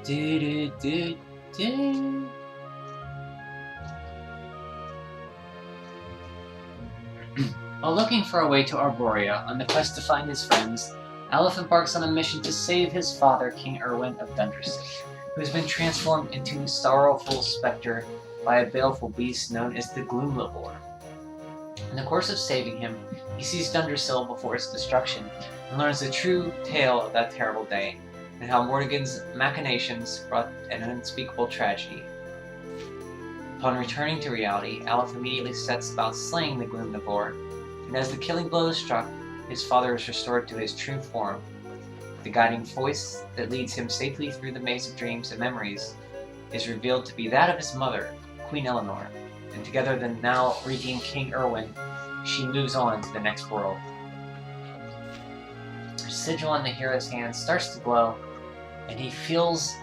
Do do do do. While looking for a way to Arborea on the quest to find his friends, Aleph embarks on a mission to save his father, King Erwin of Dundersink, who has been transformed into a sorrowful spectre by a baleful beast known as the Gloomlabor. In the course of saving him, he sees Dundersill before its destruction and learns the true tale of that terrible day, and how Mordegon's machinations brought an unspeakable tragedy. Upon returning to reality, Aleph immediately sets about slaying the Gloomlabor, and as the killing blow is struck, his father is restored to his true form. The guiding voice that leads him safely through the maze of dreams and memories is revealed to be that of his mother, Queen Eleanor, and together the now redeemed King Erwin, she moves on to the next world. Her sigil on the hero's hand starts to glow, and he feels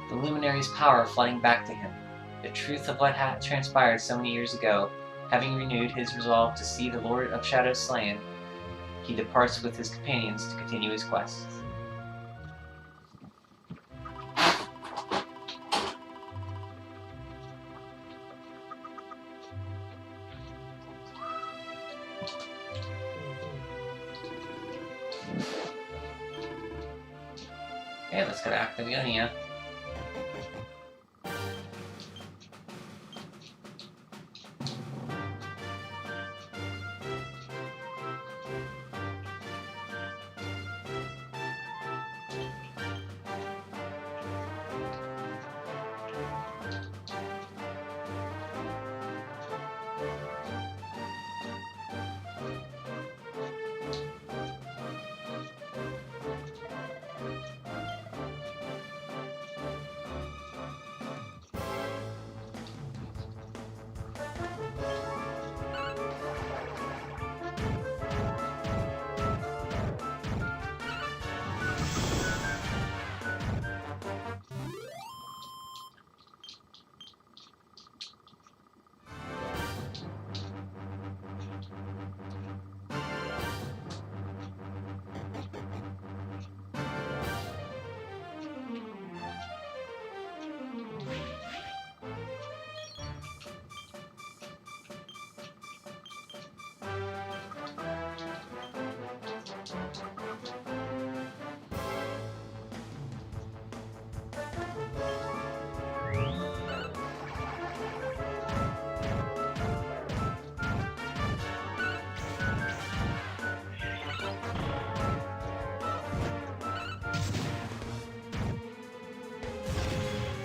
the luminary's power flooding back to him. The truth of what had transpired so many years ago, having renewed his resolve to see the Lord of Shadows slain, he departs with his companions to continue his quest. Okay, let's go to Actagonia.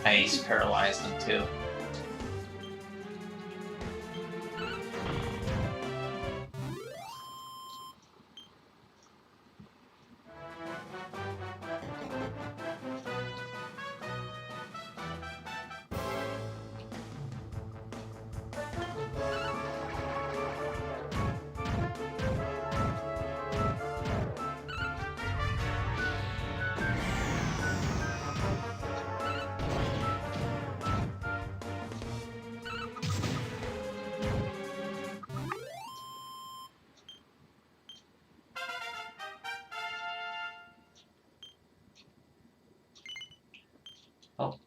Nice, paralyzed them too. Oh.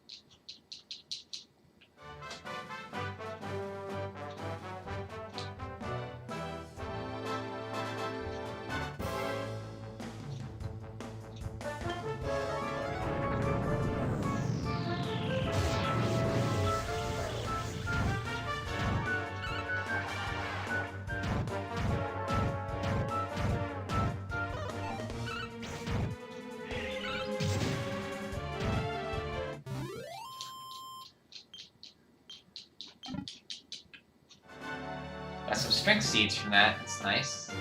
Got some strength seeds from that, that's nice.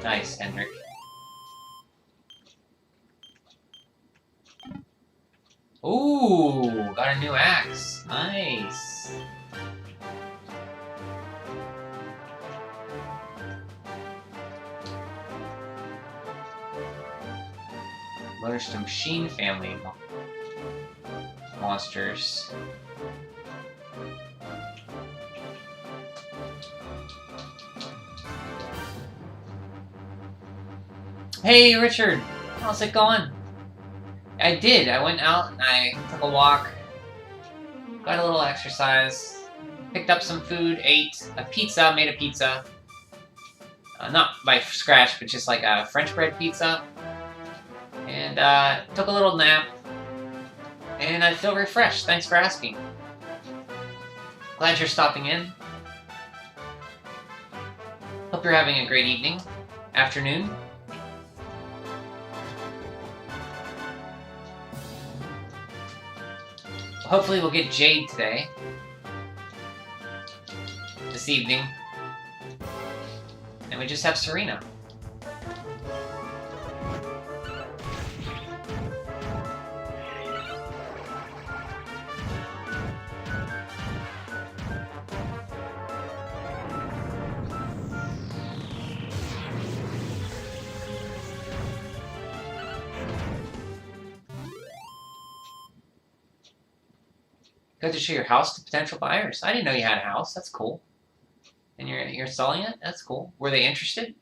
Nice, Hendrik. Ooh! got a new axe. Nice. There's the Machine family monsters. Hey, Richard! How's it going? I did. I went out and I took a walk, got a little exercise, picked up some food, ate a pizza, made a pizza. Not by scratch, but just like a French bread pizza. And took a little nap. And I feel refreshed. Thanks for asking. Glad you're stopping in. Hope you're having a great evening, afternoon. Hopefully we'll get Jade today. This evening. And we just have Serena. Good to show your house to potential buyers. I didn't know you had a house. That's cool. And you're selling it? That's cool. Were they interested?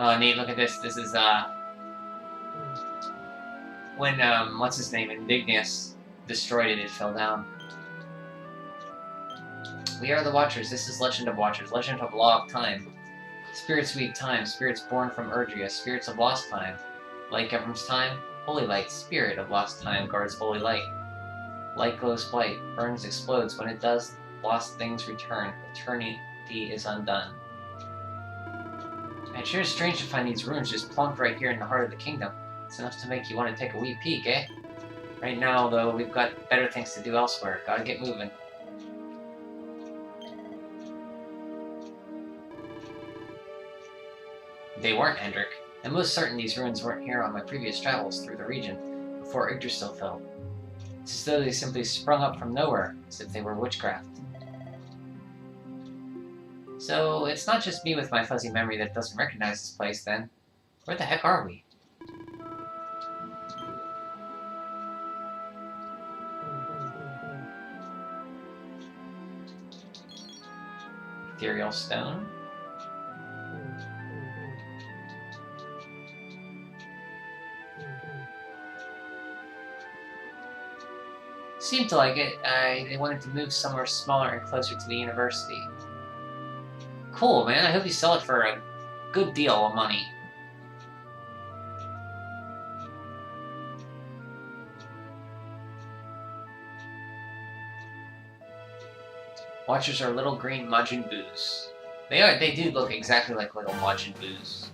Oh, neat, look at this. This is, when, what's his name, Indignius destroyed it, it fell down. We are the Watchers. This is Legend of Watchers. Legend of Law of Time. Spirits weave time. Spirits born from Urgia. Spirits of lost time. Light governs time. Holy light. Spirit of lost time guards holy light. Light glows bright. Burns, explodes. When it does, lost things return. Eternity is undone. It sure is strange to find these ruins just plunked right here in the heart of the kingdom. It's enough to make you want to take a wee peek, eh? Right now, though, we've got better things to do elsewhere. Gotta get moving. They weren't, Hendrik. I'm most certain these ruins weren't here on my previous travels through the region, before Yggdrasil fell. It's as though they simply sprung up from nowhere, as if they were witchcraft. So, it's not just me with my fuzzy memory that doesn't recognize this place, then. Where the heck are we? Ethereal stone? Seemed to like it. They wanted to move somewhere smaller and closer to the university. Cool, man. I hope you sell it for a good deal of money. Watchers are little green Majin Boos. They do look exactly like little Majin Boos.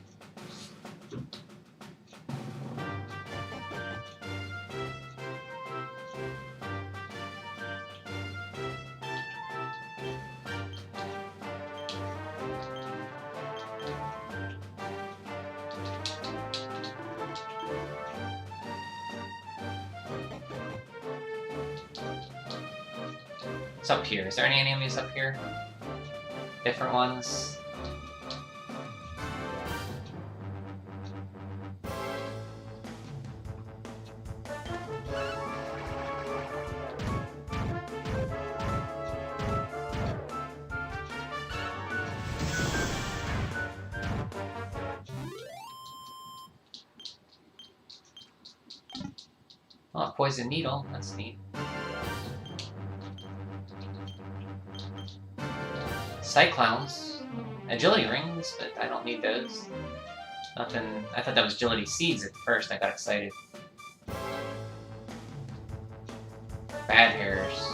What's up here? Is there any enemies up here? Different ones? Oh, a poison needle. That's neat. Cyclowns. Agility rings, but I don't need those. Nothing. I thought that was Agility Seeds at first. I got excited. Bad hairs.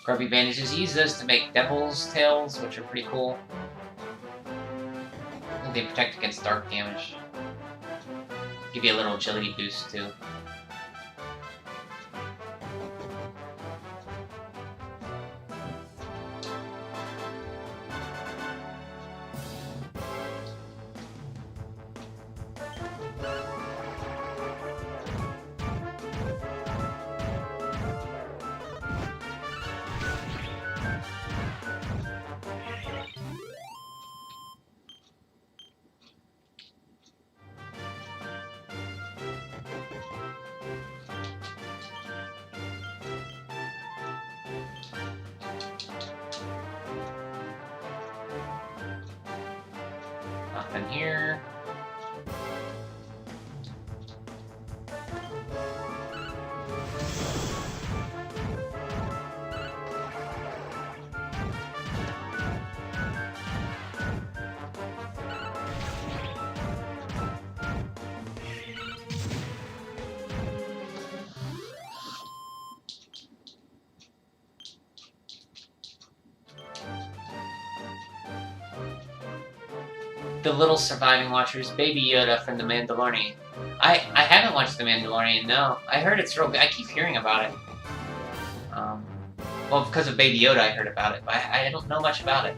Grubby bandages. Use those to make devil's tails, which are pretty cool. And they protect against dark damage. Give you a little agility boost too. Nothing here. The little surviving watchers, Baby Yoda from The Mandalorian. I haven't watched The Mandalorian, no. I heard it's real good. I keep hearing about it. Well, because of Baby Yoda I heard about it, but I don't know much about it.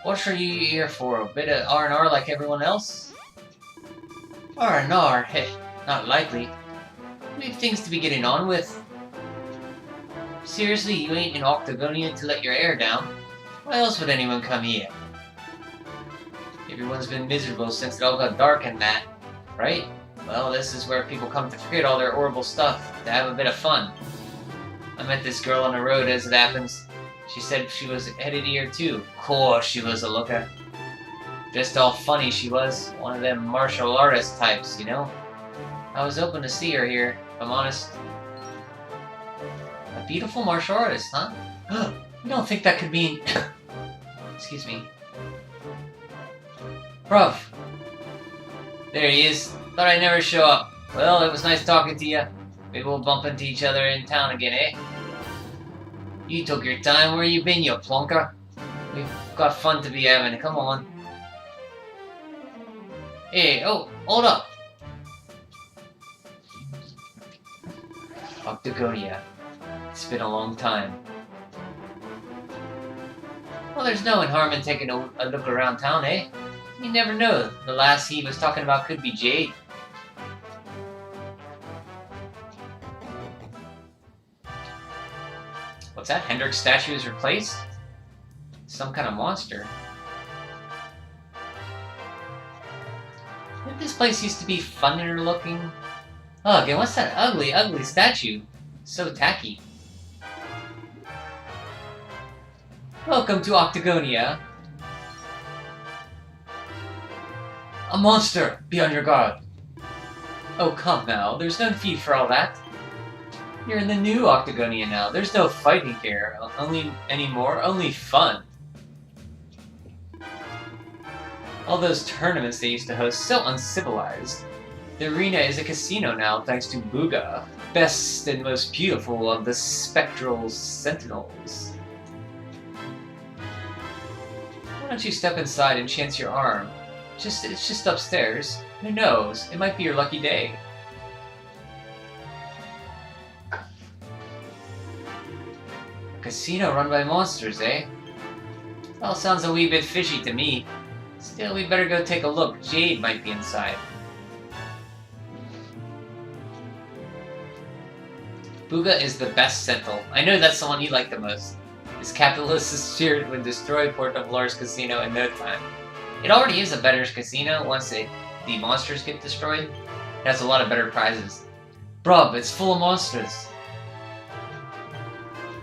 What are you here for? A bit of R&R like everyone else? R&R? Heh, not likely. We have things to be getting on with. Seriously, you ain't in Octagonia to let your hair down? Why else would anyone come here? Everyone's been miserable since it all got dark and that, right? Well, this is where people come to forget all their horrible stuff, to have a bit of fun. I met this girl on the road as it happens. She said she was headed here too. Course she was a looker. Just all funny she was. One of them martial artist types, you know? I was hoping to see her here, if I'm honest. A beautiful martial artist, huh? You don't think that could mean... Excuse me. Prof. There he is. Thought I'd never show up. Well, it was nice talking to you. Maybe we'll bump into each other in town again, eh? You took your time. Where you been, you plonker? We've got fun to be having. Come on. Hey, oh, hold up. Octagonia. It's been a long time. Well, there's no harm in taking a look around town, eh? You never know. The lass he was talking about could be Jade. What's that? Hendrick's statue is replaced? Some kind of monster. Didn't this place used to be funnier looking? Ugh, and what's that ugly, ugly statue? So tacky. Welcome to Octagonia. A monster! Be on your guard. Oh, come now. There's no need for all that. You're in the new Octagonia now. There's no fighting here anymore. Only fun. All those tournaments they used to host, so uncivilized. The arena is a casino now, thanks to Booga, best and most beautiful of the spectral sentinels. Why don't you step inside and chance your arm? It's just upstairs. Who knows? It might be your lucky day. A casino run by monsters, eh? Well, sounds a wee bit fishy to me. Still, we better go take a look. Jade might be inside. Booga is the best Sentinel. I know that's the one you like the most. His capitalist spirit would destroy Port of Lars Casino in no time. It already is a better casino once the monsters get destroyed. It has a lot of better prizes. Bruh, it's full of monsters.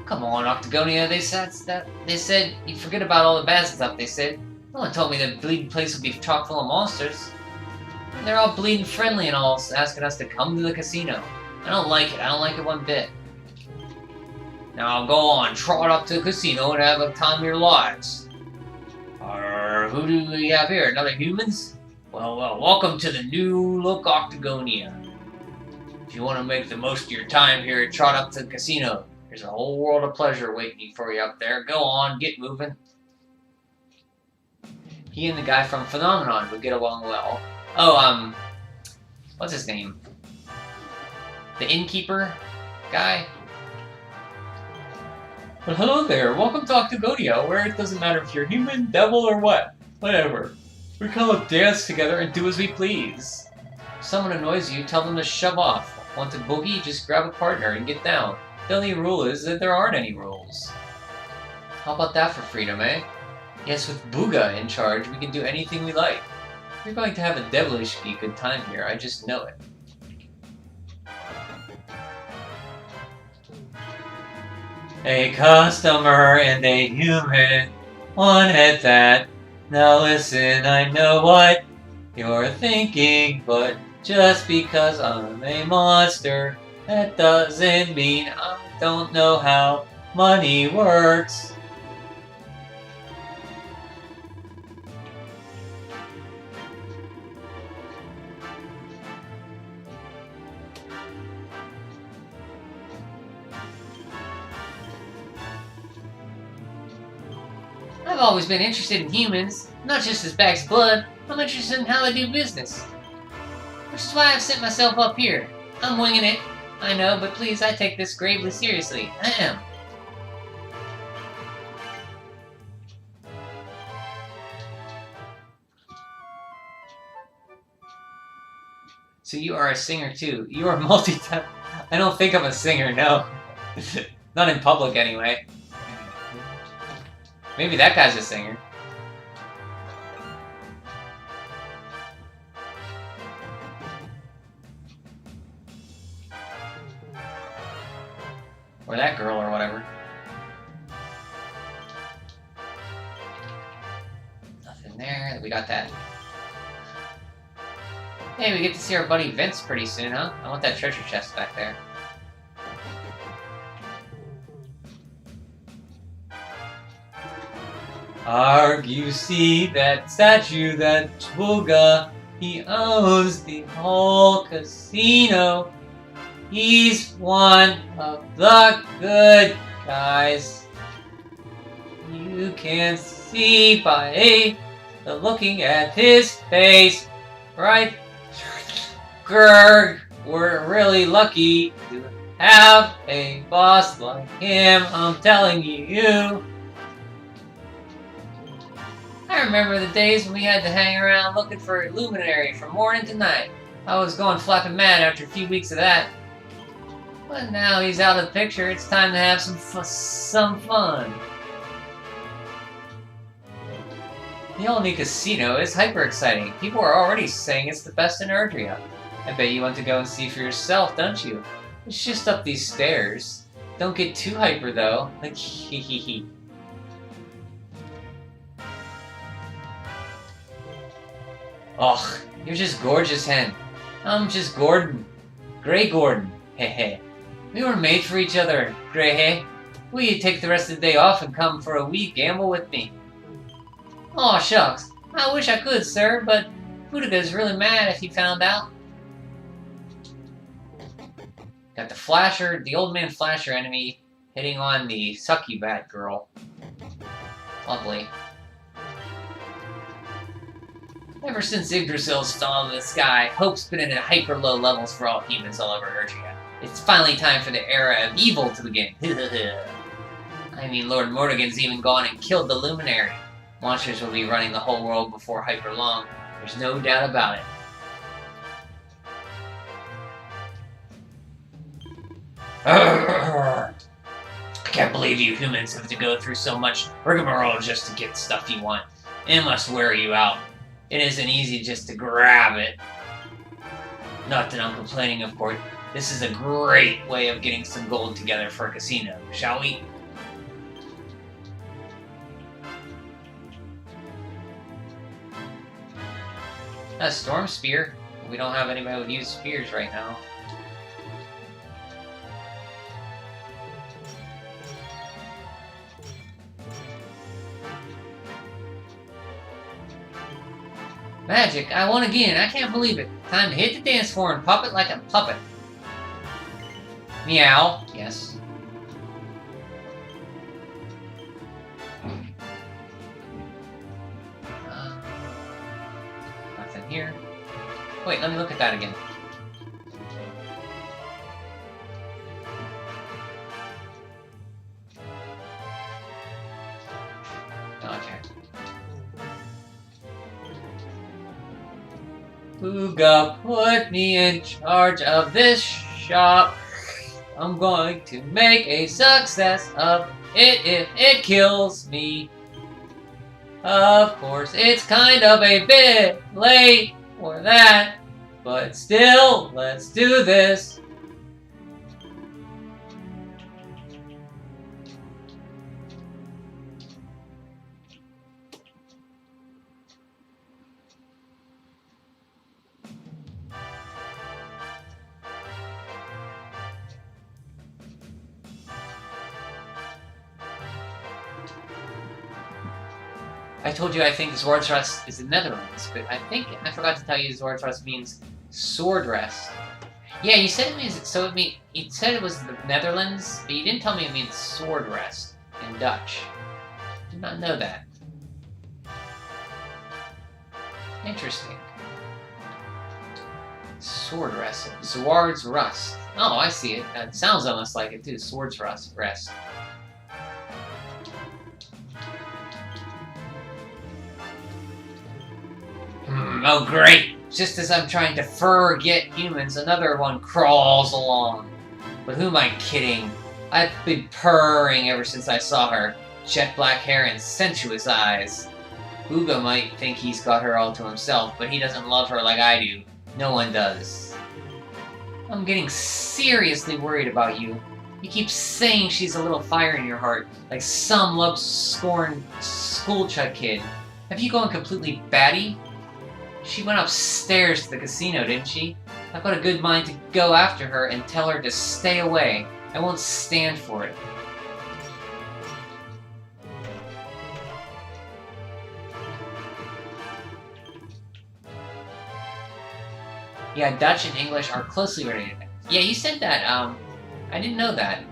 Come on, Octagonia, they said you'd forget about all the bad stuff, they said. No one told me the bleeding place would be chock full of monsters. And they're all bleeding friendly and all, asking us to come to the casino. I don't like it. I don't like it one bit. Now go on, trot up to the casino and have a time of your lives. Who do we have here? Another humans? Well, welcome to the new look Octagonia. If you want to make the most of your time here, trot up to the casino. There's a whole world of pleasure waiting for you up there. Go on, get moving. He and the guy from Phenomenon would get along well. Oh, what's his name? The innkeeper guy? Well, hello there. Welcome to Octagonia, where it doesn't matter if you're human, devil, or what. Whatever. We come and dance together and do as we please. If someone annoys you, tell them to shove off. Want to boogie? Just grab a partner and get down. The only rule is that there aren't any rules. How about that for freedom, eh? Yes, with Booga in charge, we can do anything we like. We're going to have a devilishly good time here, I just know it. A customer and a human, one at that. Now listen, I know what you're thinking, but just because I'm a monster, that doesn't mean I don't know how money works. I've always been interested in humans, not just as bags of blood. I'm interested in how they do business. Which is why I've set myself up here. I'm winging it, I know, but please, I take this gravely seriously. I am. So you are a singer too. You are multi-talented. I don't think I'm a singer, no. Not in public, anyway. Maybe that guy's a singer. Or that girl, or whatever. Nothing there. We got that. Hey, we get to see our buddy Vince pretty soon, huh? I want that treasure chest back there. You see that statue, that Booga, he owns the whole casino. He's one of the good guys. You can see by looking at his face, right? Grr, we're really lucky to have a boss like him, I'm telling you. I remember the days when we had to hang around looking for a luminary from morning to night. I was going flapping mad after a few weeks of that. But now he's out of the picture, it's time to have some fun. The all-new casino is hyper exciting. People are already saying it's the best in Erdrea. I bet you want to go and see for yourself, don't you? It's just up these stairs. Don't get too hyper though. Like hee. Och, you're just gorgeous, hen. I'm just Gordon. Grey Gordon. Hehe. We were made for each other, Grey. Will you take the rest of the day off and come for a wee gamble with me? Aw, shucks. I wish I could, sir, but Booga's really mad if he found out. Got the Flasher, the old man Flasher enemy, hitting on the sucky bat girl. Lovely. Ever since Yggdrasil fell in the sky, hope's been at hyper low levels for all humans all over Erdrea. It's finally time for the era of evil to begin. I mean, Lord Morrigan's even gone and killed the Luminary. Monsters will be running the whole world before hyper long. There's no doubt about it. I can't believe you humans have to go through so much rigmarole just to get stuff you want. It must wear you out. It isn't easy just to grab it. Not that I'm complaining, of course. This is a great way of getting some gold together for a casino, shall we? A storm spear. We don't have anybody who would use spears right now. Magic, I won again. I can't believe it. Time to hit the dance floor and pop it like a puppet. Meow. Yes. Nothing here. Wait, let me look at that again. Okay. Booga put me in charge of this shop. I'm going to make a success of it if it kills me. Of course, it's kind of a bit late for that, but still, let's do this. I told you I think Zordrest is the Netherlands, but I think I forgot to tell you Zordrest means sword rest. Yeah, you said it means so. You said it was the Netherlands, but you didn't tell me it means sword rest in Dutch. Did not know that. Interesting. Sword rest. Zwaard's rust. Oh, I see it. It sounds almost like it too. Sword's rest. Oh great! Just as I'm trying to forget humans, another one crawls along. But who am I kidding? I've been purring ever since I saw her. Jet black hair and sensuous eyes. Booga might think he's got her all to himself, but he doesn't love her like I do. No one does. I'm getting seriously worried about you. You keep saying she's a little fire in your heart, like some love-scorned schoolchild kid. Have you gone completely batty? She went upstairs to the casino, didn't she? I've got a good mind to go after her and tell her to stay away. I won't stand for it. Yeah, Dutch and English are closely related. Yeah, you said that. I didn't know that.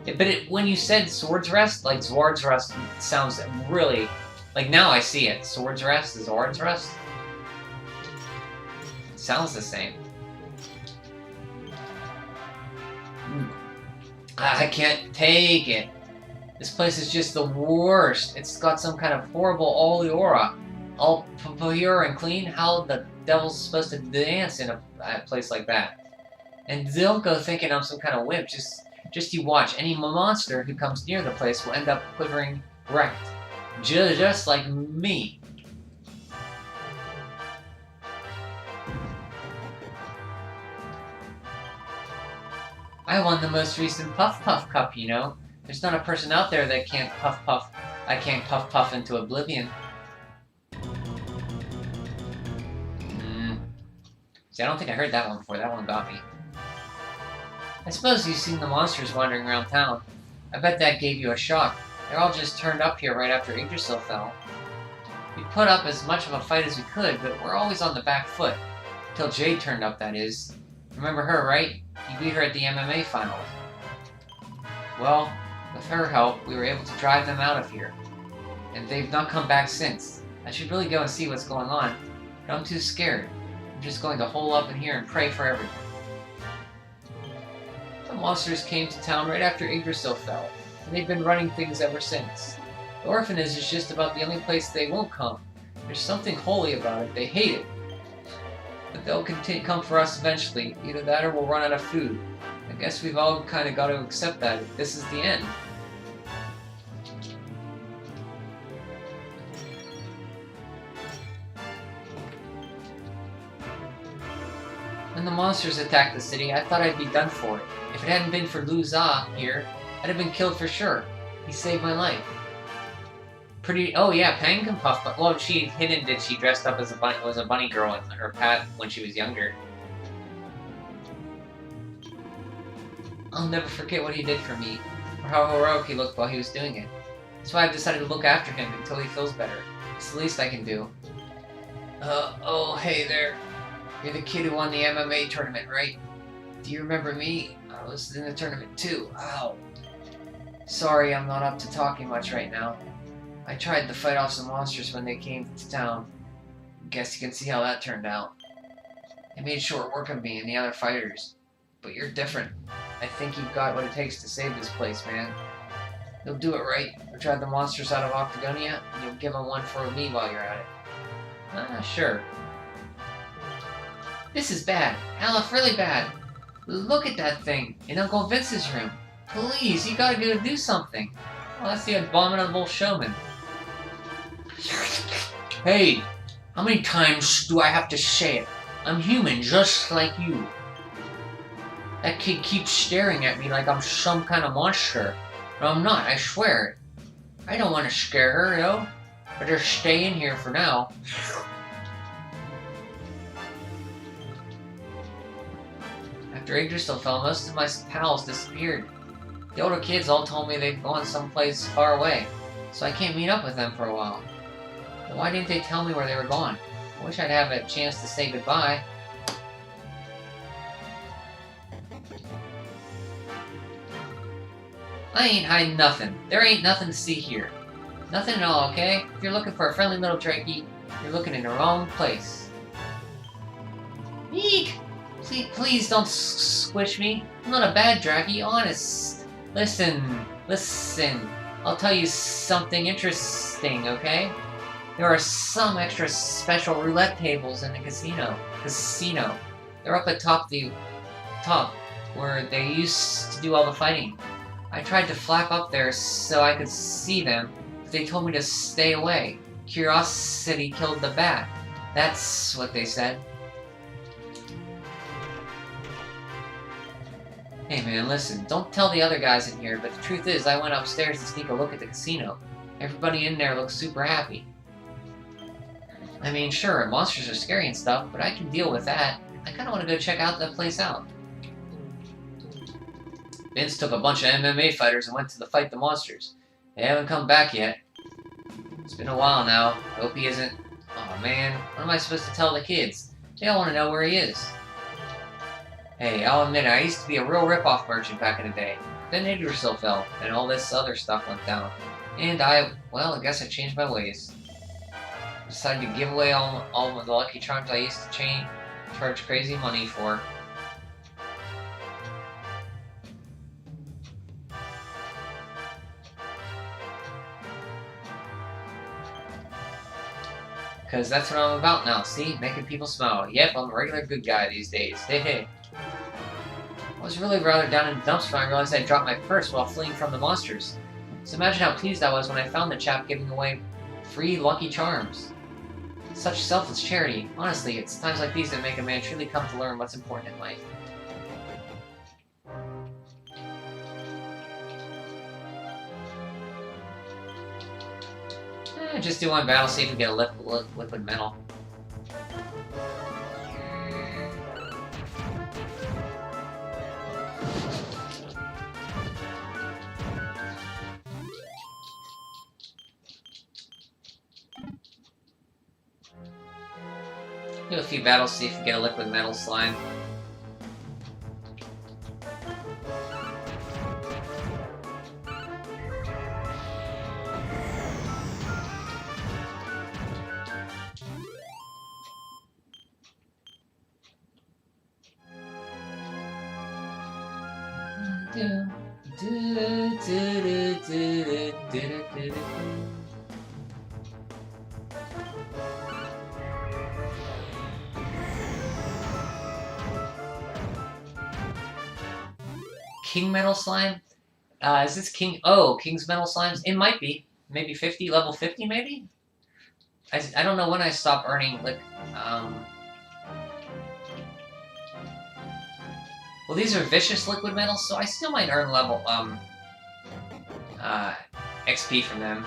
But when you said Sword's Rest, like Zwaard's Rest sounds really... Like, now I see it. Sword's Rest, Zwaard's Rest. Sounds the same. I can't take it. This place is just the worst. It's got some kind of horrible aura. All pure and clean. How the devil's supposed to dance in a place like that? And don't go thinking I'm some kind of wimp. Just you watch. Any monster who comes near the place will end up quivering wrecked. Just like me. I won the most recent Puff Puff Cup, you know. There's not a person out there that can't puff puff. I can't puff puff into oblivion. See, I don't think I heard that one before. That one got me. I suppose you've seen the monsters wandering around town. I bet that gave you a shock. They're all just turned up here right after Yggdrasil fell. We put up as much of a fight as we could, but we're always on the back foot. Till Jade turned up, that is. Remember her, right? You beat her at the MMA finals. Well, with her help, we were able to drive them out of here. And they've not come back since. I should really go and see what's going on, but I'm too scared. I'm just going to hole up in here and pray for everyone. The monsters came to town right after Yggdrasil fell, and they've been running things ever since. The orphanage is just about the only place they won't come. There's something holy about it. They hate it. But they'll come for us eventually. Either that or we'll run out of food. I guess we've all kind of got to accept that. This is the end. When the monsters attacked the city, I thought I'd be done for. If it hadn't been for Lu Za here, I'd have been killed for sure. He saved my life. Oh yeah, Pang Puff. But well, she hidden that she dressed up as a bunny girl in her path when she was younger. I'll never forget what he did for me, or how heroic he looked while he was doing it. That's why I've decided to look after him until he feels better. It's the least I can do. Oh, hey there. You're the kid who won the MMA tournament, right? Do you remember me? I was in the tournament too. Ow. Sorry, I'm not up to talking much right now. I tried to fight off some monsters when they came to town. Guess you can see how that turned out. They made short work of me and the other fighters. But you're different. I think you've got what it takes to save this place, man. You'll do it right. You'll drive the monsters out of Octagonia, and you'll give them one for me while you're at it. Sure. This is bad. Aleph, really bad. Look at that thing in Uncle Vince's room. Please, you gotta go do something. Well, that's the abominable showman. Hey, how many times do I have to say it? I'm human, just like you. That kid keeps staring at me like I'm some kind of monster. But I'm not, I swear. I don't want to scare her, though. Better stay in here for now. After Yggdrasil fell, most of my pals disappeared. The older kids all told me they'd gone someplace far away, so I can't meet up with them for a while. But why didn't they tell me where they were gone? I wish I'd have a chance to say goodbye. I ain't hiding nothing. There ain't nothing to see here. Nothing at all, okay? If you're looking for a friendly little Drakey, you're looking in the wrong place. Eek! Please don't squish me. I'm not a bad Drakey, honest. Listen. I'll tell you something interesting, okay? There are some extra special roulette tables in the casino. They're up at top, where they used to do all the fighting. I tried to flap up there so I could see them, but they told me to stay away. Curiosity killed the bat. That's what they said. Hey man, listen, don't tell the other guys in here, but the truth is I went upstairs to sneak a look at the casino. Everybody in there looks super happy. I mean, sure, monsters are scary and stuff, but I can deal with that. I kinda wanna go check out that place out. Vince took a bunch of MMA fighters and went to fight the monsters. They haven't come back yet. It's been a while now. I hope he isn't... Aw, man. What am I supposed to tell the kids? They all want to know where he is. Hey, I'll admit it, I used to be a real rip-off merchant back in the day. Then Yggdrasil fell, and all this other stuff went down. And I guess I changed my ways. I decided to give away all of the Lucky Charms I used to charge crazy money for. Because that's what I'm about now, see? Making people smile. Yep, I'm a regular good guy these days. Hey, hey. I was really rather down in the dumps when I realized I dropped my purse while fleeing from the monsters. So imagine how pleased I was when I found the chap giving away free Lucky Charms. Such selfless charity. Honestly, it's times like these that make a man truly come to learn what's important in life. Just do one battle, see if we get a liquid metal. Do a few battles, see if we get a liquid metal slime. King Metal Slime? Is this King? Oh, King's Metal Slimes? It might be. Maybe 50, level 50 maybe? I don't know when I stop earning, like, well, these are vicious liquid metals, so I still might earn level, XP from them.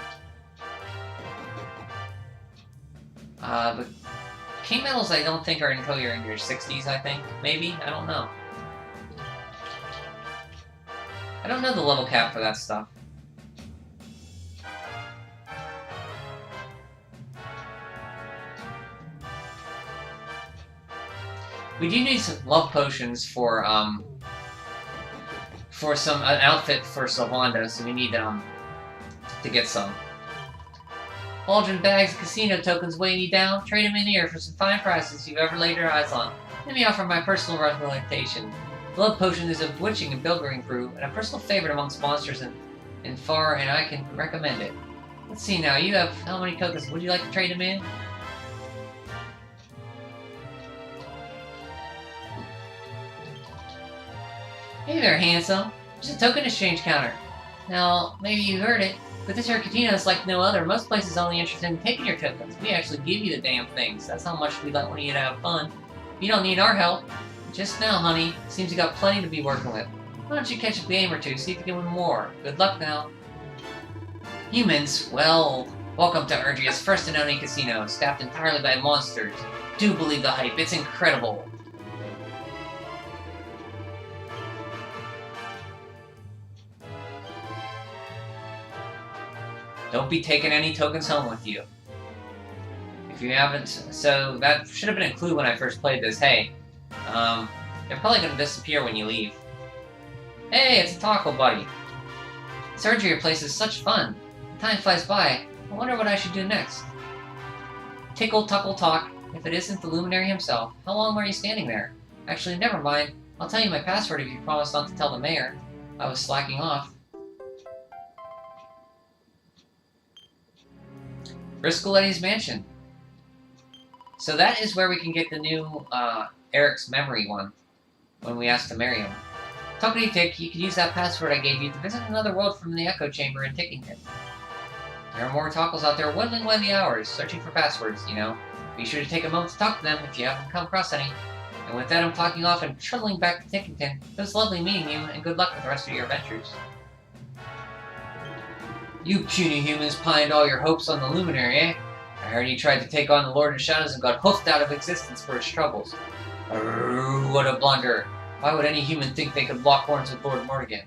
But King Metals I don't think are until you're in your 60s, I think. Maybe? I don't know. I don't know the level cap for that stuff. We do need some love potions for an outfit for Sylvanda, so we need, to get some. Bulging bags of casino tokens weighing you down? Trade them in here for some fine prices you've ever laid your eyes on. Let me offer my personal recommendation. The love potion is a bewitching and pilgrim brew, and a personal favorite amongst monsters in far, and I can recommend it. Let's see now, you have how many tokens? Would you like to trade them in? Hey there, handsome. There's a token exchange counter. Now, maybe you heard it, but this here casino is like no other. Most places only interested in taking your tokens. We actually give you the damn things. That's how much we want you to have fun. You don't need our help. Just now, honey. Seems you got plenty to be working with. Why don't you catch a game or two, see if you can win more. Good luck now. Humans, well, welcome to Ergia's first and only casino, staffed entirely by monsters. Do believe the hype, it's incredible. Don't be taking any tokens home with you. If you haven't, so that should have been a clue when I first played this. Hey, they're probably gonna disappear when you leave. Hey, it's a taco buddy. Surgery place is such fun. Time flies by. I wonder what I should do next. Tickle, tuckle, talk. If it isn't the Luminary himself, how long were you standing there? Actually, never mind. I'll tell you my password if you promise not to tell the mayor. I was slacking off. Riscoletti's mansion. So that is where we can get the new Eric's memory one when we ask to marry him. Talkity Tick, you can use that password I gave you to visit another world from the Echo Chamber in Tickington. There are more tacos out there whittling away the hours, searching for passwords, you know. Be sure to take a moment to talk to them if you haven't come across any. And with that, I'm clocking off and shuttling back to Tickington. It was lovely meeting you, and good luck with the rest of your adventures. You puny humans pinned all your hopes on the Luminary, eh? I heard you tried to take on the Lord of Shadows and got hoofed out of existence for his troubles. Arrgh, what a blunder. Why would any human think they could lock horns with Lord Morrigan?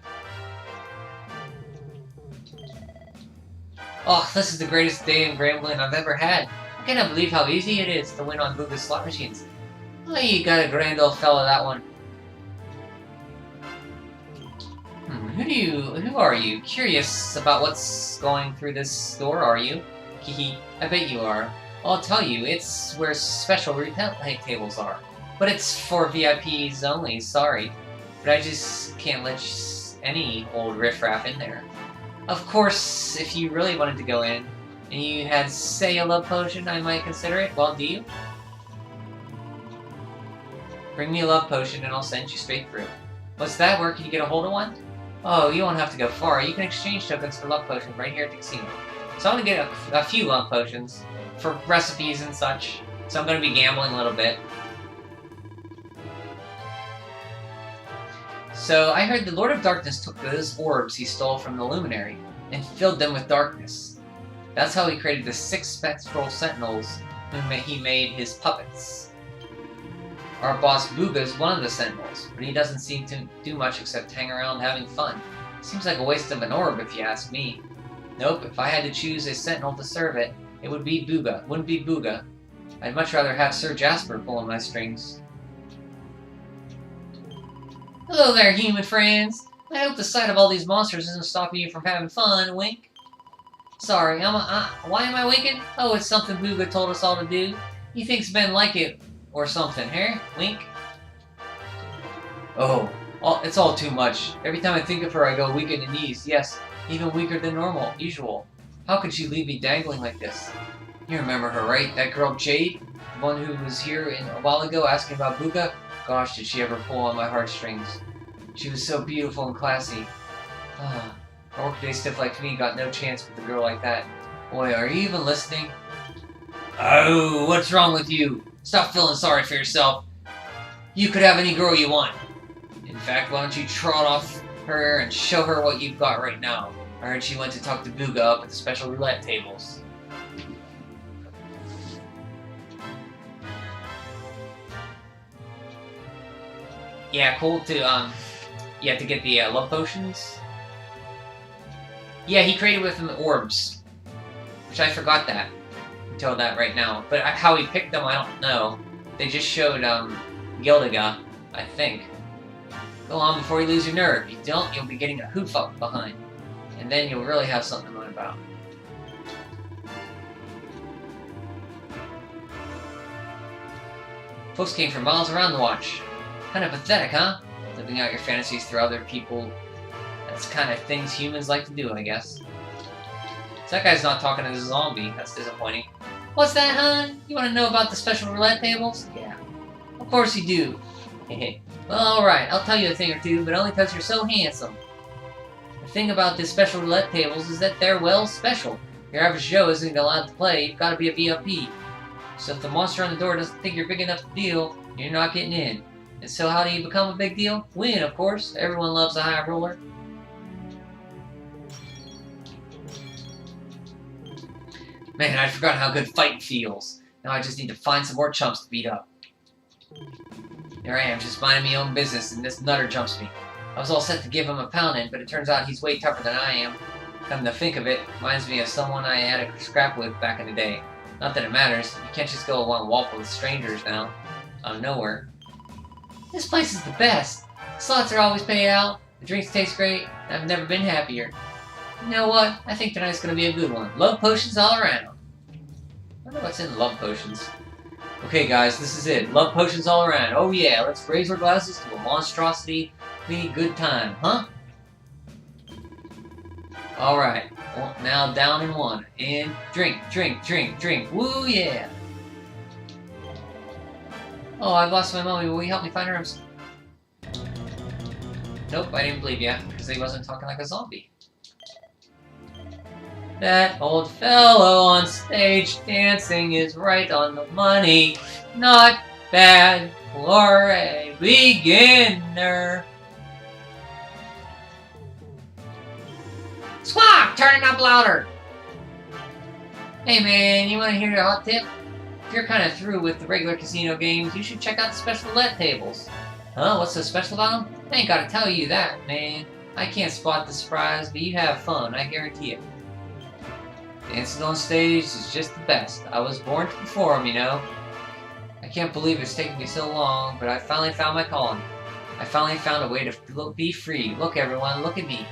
Oh, this is the greatest day in Gramblin I've ever had. I cannot believe how easy it is to win on Booga's slot machines. Oh, you got a grand old fella, that one. Who are you? Curious about what's going through this door, are you? Hehe, I bet you are. I'll tell you, it's where special retail tables are. But it's for VIPs only, sorry. But I just can't let any old riffraff in there. Of course, if you really wanted to go in, and you had, say, a love potion, I might consider it. Well, do you? Bring me a love potion and I'll send you straight through. What's that? Where can you get a hold of one? Oh, you won't have to go far. You can exchange tokens for love potions right here at the casino. So I'm going to get a few love potions for recipes and such. So I'm going to be gambling a little bit. So I heard the Lord of Darkness took those orbs he stole from the Luminary and filled them with darkness. That's how he created the 6 spectral sentinels whom he made his puppets. Our boss Booga is one of the sentinels, but he doesn't seem to do much except hang around having fun. Seems like a waste of an orb if you ask me. Nope, if I had to choose a sentinel to serve it, it would be Booga. Wouldn't be Booga. I'd much rather have Sir Jasper pulling my strings. Hello there, human friends. I hope the sight of all these monsters isn't stopping you from having fun, wink. Sorry, why am I winking? Oh, it's something Booga told us all to do. He thinks men like it. Or something, eh? Wink? Oh, it's all too much. Every time I think of her, I go weak in the knees. Yes, even weaker than usual. How could she leave me dangling like this? You remember her, right? That girl Jade? The one who was here a while ago asking about Booga? Gosh, did she ever pull on my heartstrings. She was so beautiful and classy. Ah, a workday stiff like me got no chance with a girl like that. Boy, are you even listening? Oh, what's wrong with you? Stop feeling sorry for yourself. You could have any girl you want. In fact, why don't you trot off her and show her what you've got right now? I heard she went to talk to Booga up at the special roulette tables. Yeah, cool to, you have to get the, love potions. Yeah, he created with them orbs. Which I forgot that. Until that right now. But how he picked them, I don't know. They just showed, Gildiga, I think. Go on before you lose your nerve. If you don't, you'll be getting a hoof up behind. And then you'll really have something to moan about. Folks came from miles around to watch. Kind of pathetic, huh? Living out your fantasies through other people. That's the kind of things humans like to do, I guess. So that guy's not talking to the zombie. That's disappointing. What's that, hon? You want to know about the special roulette tables? Yeah. Of course you do. Well, alright. I'll tell you a thing or two, but only because you're so handsome. The thing about the special roulette tables is that they're, well, special. Your average Joe isn't allowed to play. You've got to be a VIP. So if the monster on the door doesn't think you're big enough to deal, you're not getting in. And so how do you become a big deal? Win, of course. Everyone loves a high roller. Man, I'd forgotten how good fighting feels. Now I just need to find some more chumps to beat up. Here I am, just minding my own business, and this nutter jumps me. I was all set to give him a pounding, but it turns out he's way tougher than I am. Come to think of it, reminds me of someone I had a scrap with back in the day. Not that it matters. You can't just go and walk with strangers now. Out of nowhere. This place is the best. Slots are always paid out. The drinks taste great. I've never been happier. You know what? I think tonight's gonna be a good one. Love potions all around. I wonder what's in love potions. Okay, guys, this is it. Love potions all around. Oh yeah, let's raise our glasses to a monstrosity. We need good time, huh? Alright. Well, now down in one. And drink, drink, drink, drink. Woo yeah! Oh, I've lost my mommy. Will you help me find her? Nope, I didn't believe you, because he wasn't talking like a zombie. That old fellow on stage dancing is right on the money. Not bad for a beginner. Squawk! Turn it up louder! Hey man, you want to hear a hot tip? If you're kind of through with the regular casino games, you should check out the special roulette tables. Huh? What's so special about them? I ain't gotta tell you that, man. I can't spot the surprise, but you have fun, I guarantee it. Dancing on stage is just the best. I was born to perform, you know. I can't believe it's taken me so long, but I finally found my calling. I finally found a way to be free. Look everyone, look at me.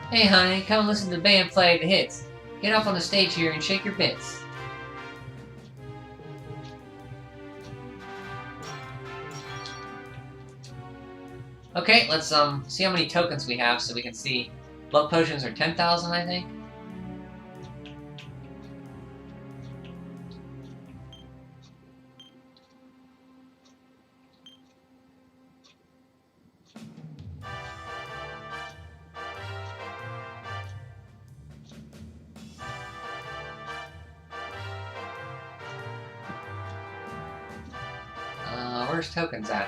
Hey honey, come listen to the band play the hits. Get up on the stage here and shake your bits. Okay, let's see how many tokens we have so we can see. Love potions are 10,000, I think. Where's tokens at?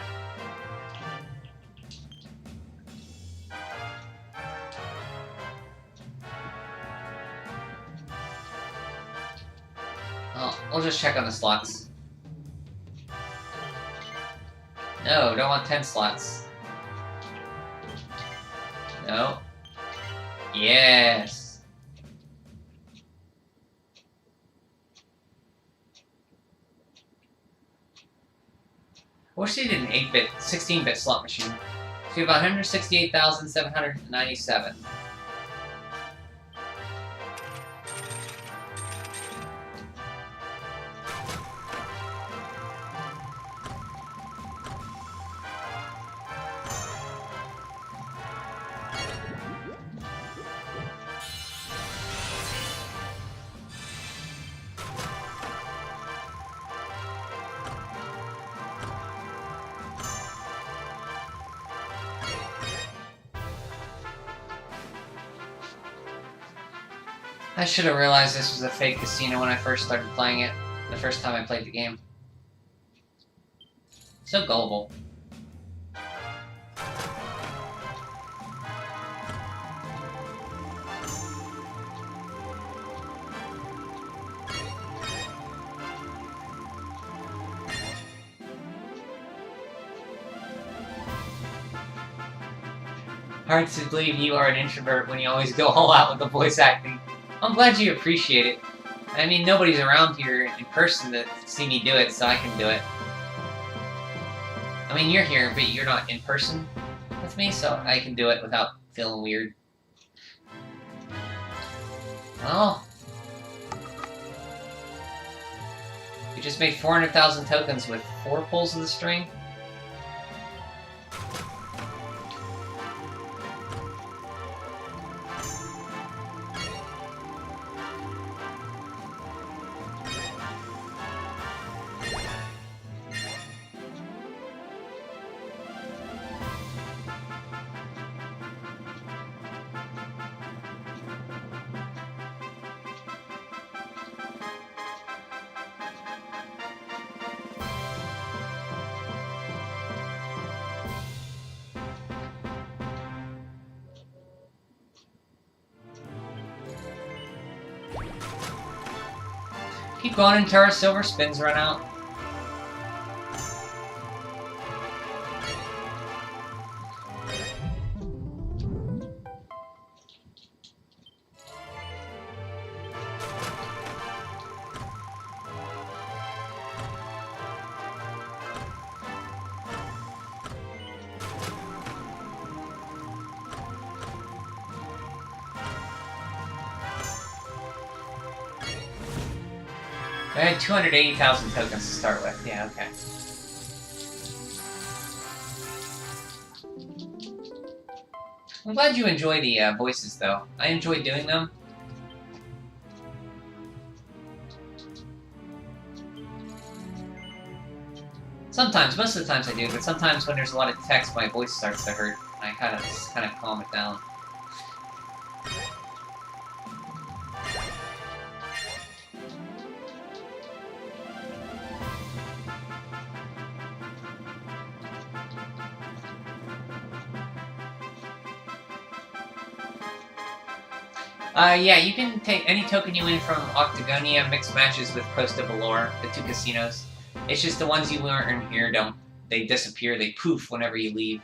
Oh, we'll just check on the slots. No, don't want 10 slots. No. Yes. I wish they did an 8-bit, 16-bit slot machine. So we have 168,797. I should have realized this was a fake casino when I first started playing it. The first time I played the game. So gullible. Hard to believe you are an introvert when you always go all out with the voice acting. I'm glad you appreciate it. I mean, nobody's around here in person to see me do it, so I can do it. I mean, you're here, but you're not in person with me, so I can do it without feeling weird. Well, you just made 400,000 tokens with 4 pulls of the string? Keep going until our silver spins run out. I had 280,000 tokens to start with. Yeah, okay. I'm glad you enjoy the voices, though. I enjoy doing them. Sometimes, most of the times I do, but sometimes when there's a lot of text, my voice starts to hurt. I kind of calm it down. Yeah, you can take any token you win from Octagonia, mixed matches with Costa Valor, the 2 casinos. It's just the ones you earn here they disappear, they poof whenever you leave.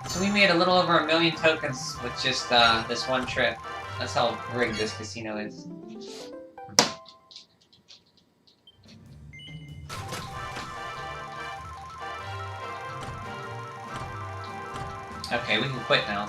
So we made a little over 1 million tokens with just this one trip. That's how rigged this casino is. Okay, we can quit now.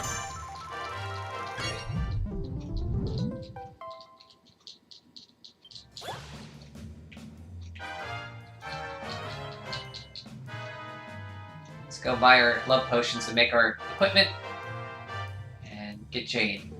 Let's go buy our love potions to make our equipment and get Jade.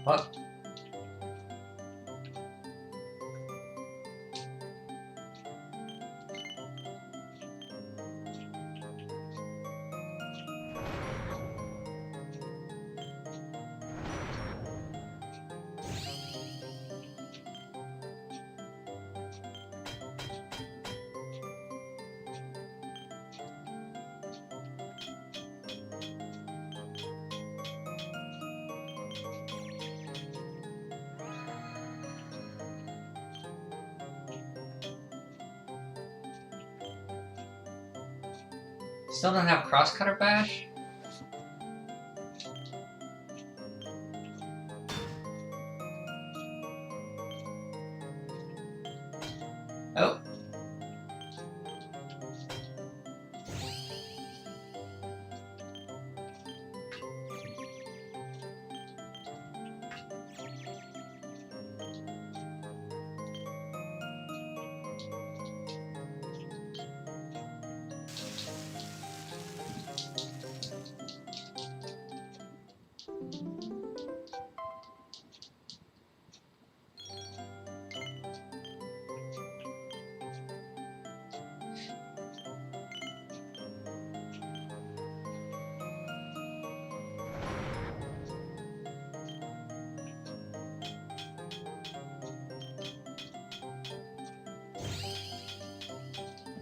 What? Still don't have Crosscutter Bash? Oh.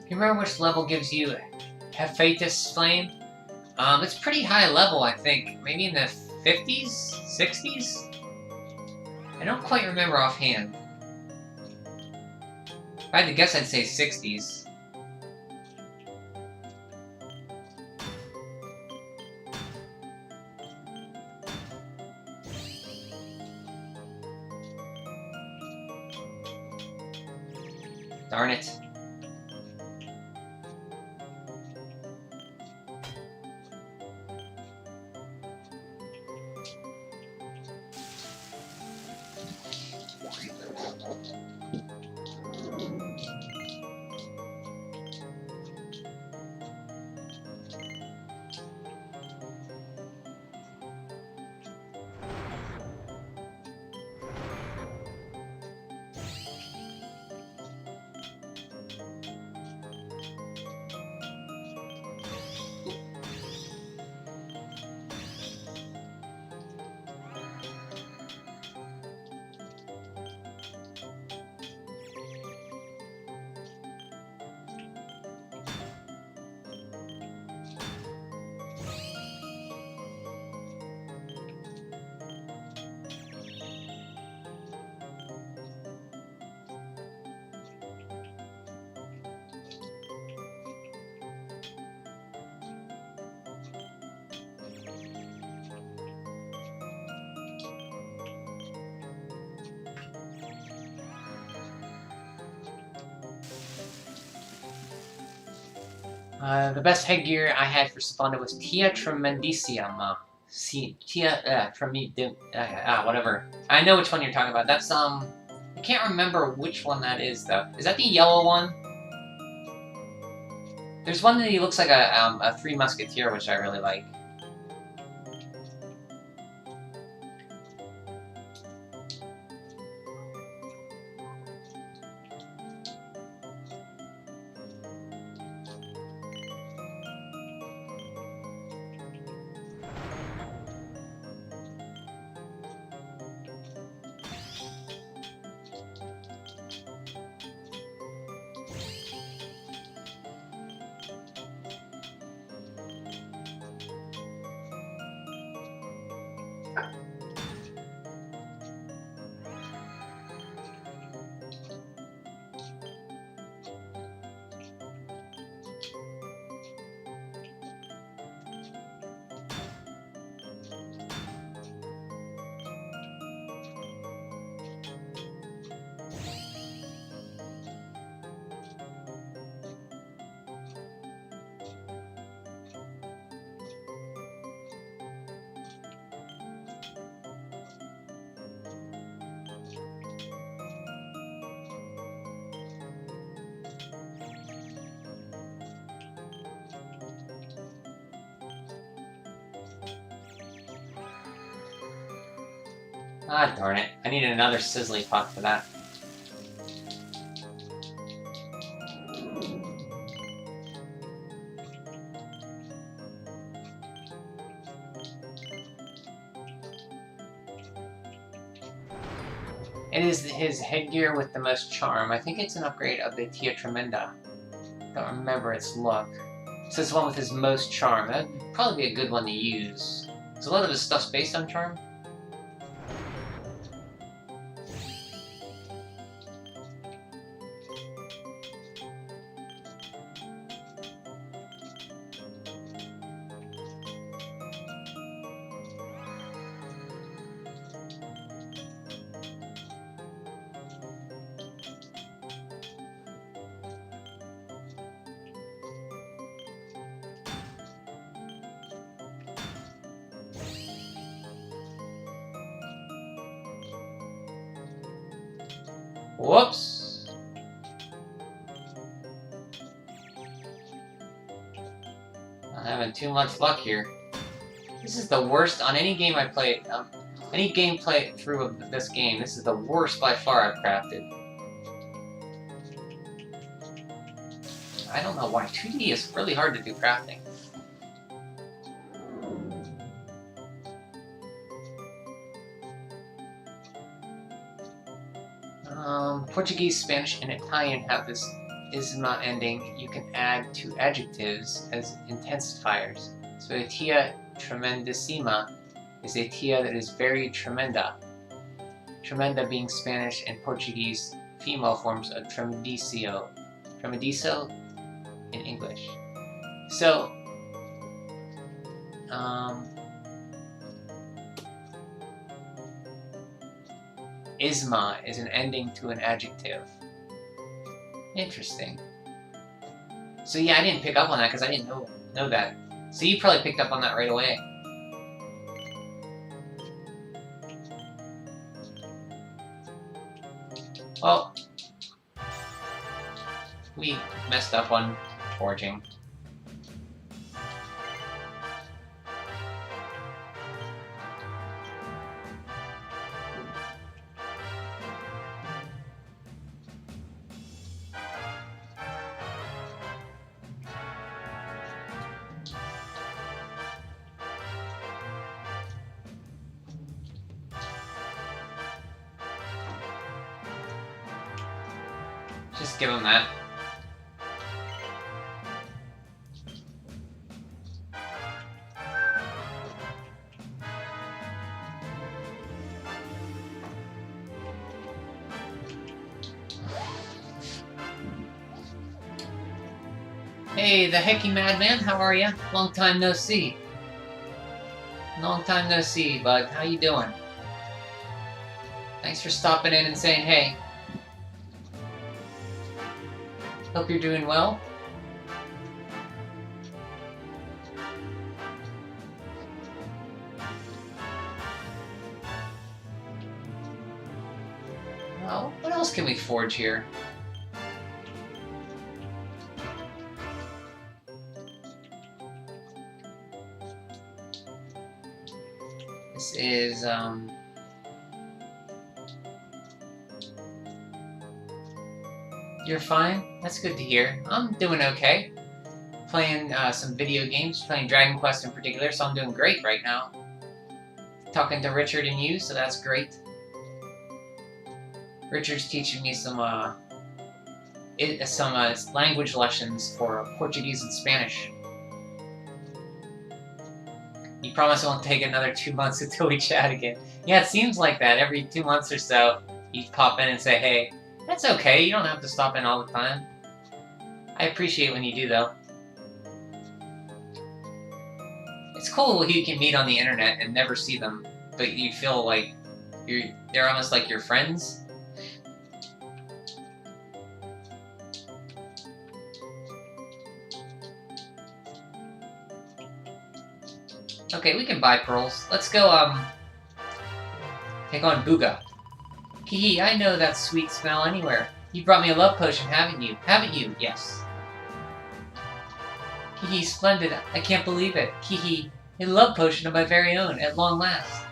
You remember which level gives you Hephaestus Flame? It's pretty high level, I think. Maybe in the 50s? 60s? I don't quite remember offhand. If I had to guess, I'd say 60s. Darn it. The best headgear I had for Splenda was Tia Tremendicium. Tia, whatever. I know which one you're talking about. That's, I can't remember which one that is, though. Is that the yellow one? There's one that he looks like a Three Musketeer, which I really like. Ah, darn it. I needed another Sizzly Puck for that. It is his headgear with the most charm. I think it's an upgrade of the Tia Tremenda. Don't remember its look. So it's the one with his most charm. That'd probably be a good one to use. So a lot of his stuff's based on charm. Whoops. Not having too much luck here. This is the worst on any game I played. Any gameplay through of this game, this is the worst by far I've crafted. I don't know why 2D is really hard to do crafting. Portuguese, Spanish, and Italian have this isma ending you can add to adjectives as intensifiers. So a tia tremendissima is a tia that is very tremenda. Tremenda being Spanish and Portuguese female forms of tremedicio. Tremediso in English. So, isma is an ending to an adjective. Interesting. So yeah, I didn't pick up on that because I didn't know that. So you probably picked up on that right away. Well, we messed up on forging. Just give him that. Hey, the Hecky Madman, how are ya? Long time no see. Long time no see, bud. How you doing? Thanks for stopping in and saying hey. Hope you're doing well. Well, what else can we forge here? This is, You're fine? That's good to hear. I'm doing okay. Playing some video games, playing Dragon Quest in particular, so I'm doing great right now. Talking to Richard and you, so that's great. Richard's teaching me some language lessons for Portuguese and Spanish. You promise it won't take another 2 months until we chat again. Yeah, it seems like that. Every 2 months or so, you pop in and say, hey. That's okay, you don't have to stop in all the time. I appreciate when you do, though. It's cool who you can meet on the internet and never see them, but you feel like they're almost like your friends. Okay, we can buy pearls. Let's go, take on Booga. Kihi, I know that sweet smell anywhere. You brought me a love potion, haven't you? Haven't you? Yes. Kihi, splendid. I can't believe it. Kihi, a love potion of my very own, at long last.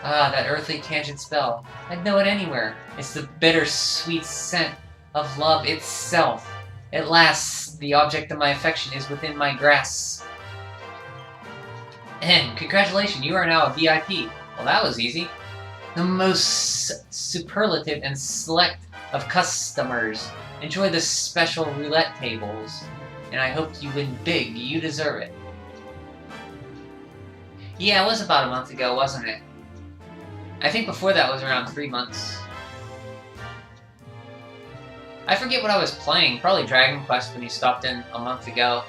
Ah, that earthly tangent spell. I'd know it anywhere. It's the bitter-sweet scent of love itself. At last, the object of my affection is within my grasp. And congratulations, you are now a VIP. Well, that was easy. The most superlative and select of customers. Enjoy the special roulette tables. And I hope you win big. You deserve it. Yeah, it was about a month ago, wasn't it? I think before that was around 3 months. I forget what I was playing. Probably Dragon Quest when you stopped in a month ago.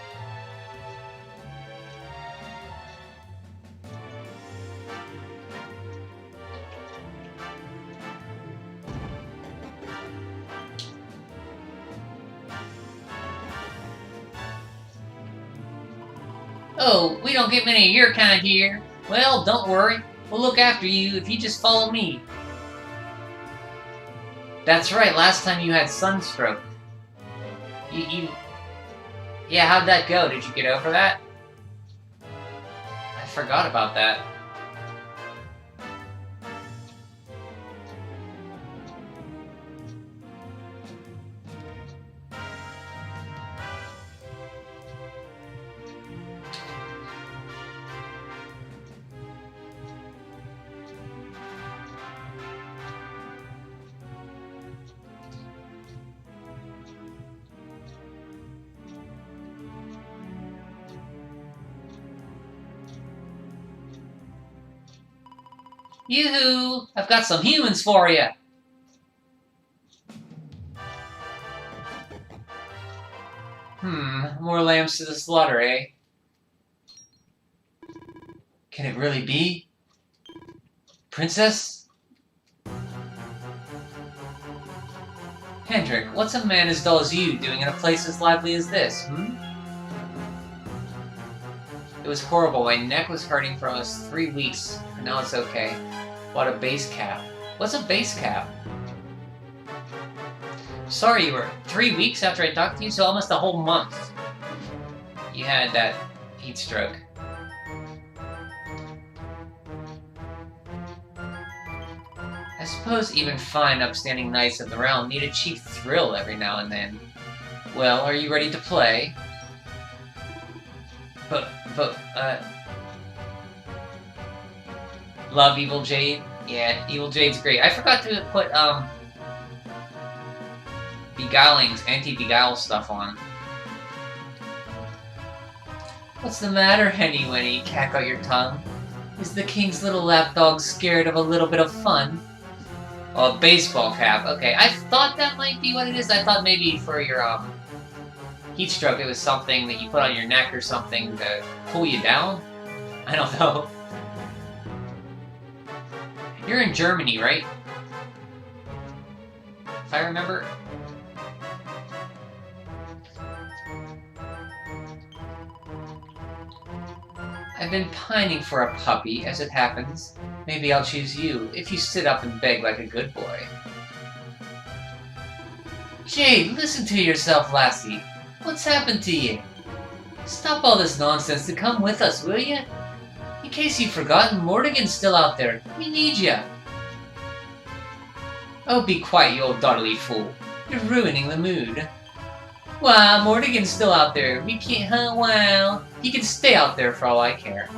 Oh, we don't get many of your kind here. Well, don't worry. We'll look after you if you just follow me. That's right, last time you had sunstroke. Yeah, how'd that go? Did you get over that? I forgot about that. Yoo-hoo! I've got some humans for you! More lambs to the slaughter, eh? Can it really be? Princess? Hendrik, what's a man as dull as you doing in a place as lively as this, It was horrible. My neck was hurting for almost 3 weeks, but now it's okay. Bought a base cap. What's a base cap? Sorry, you were 3 weeks after I talked to you, so almost a whole month. You had that heat stroke. I suppose even fine, upstanding knights of the realm need a cheap thrill every now and then. Well, are you ready to play? Love Evil Jade? Yeah, Evil Jade's great. I forgot to put, Beguiling's anti-beguile stuff on. What's the matter, Henny Wenny? Cack out your tongue. Is the king's little lapdog scared of a little bit of fun? Oh, a baseball cap. Okay, I thought that might be what it is. I thought maybe for your, heat stroke it was something that you put on your neck or something to cool you down? I don't know. You're in Germany, right? If I remember. I've been pining for a puppy, as it happens. Maybe I'll choose you, if you sit up and beg like a good boy. Jade, listen to yourself, lassie. What's happened to you? Stop all this nonsense and come with us, will you? In case you've forgotten, Mortigan's still out there. We need you. Oh, be quiet, you old dawdly fool. You're ruining the mood. Wow, Mortigan's still out there. We can't, huh? Wow. He can stay out there for all I care.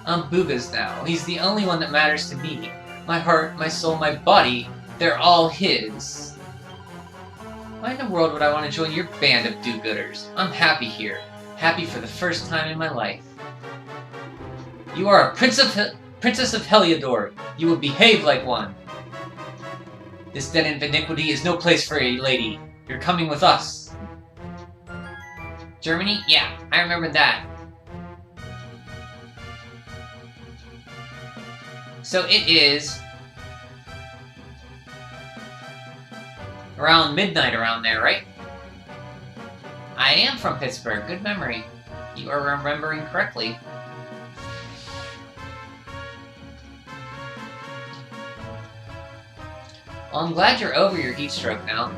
I'm Booga's now. He's the only one that matters to me. My heart, my soul, my body, they're all his. Why in the world would I want to join your band of do-gooders? I'm happy here. Happy for the first time in my life. You are a princess of Heliodor. You will behave like one. This den of iniquity is no place for a lady. You're coming with us. Germany? Yeah, I remember that. So it is around midnight around there, right? I am from Pittsburgh. Good memory. You are remembering correctly. Well, I'm glad you're over your heat stroke now.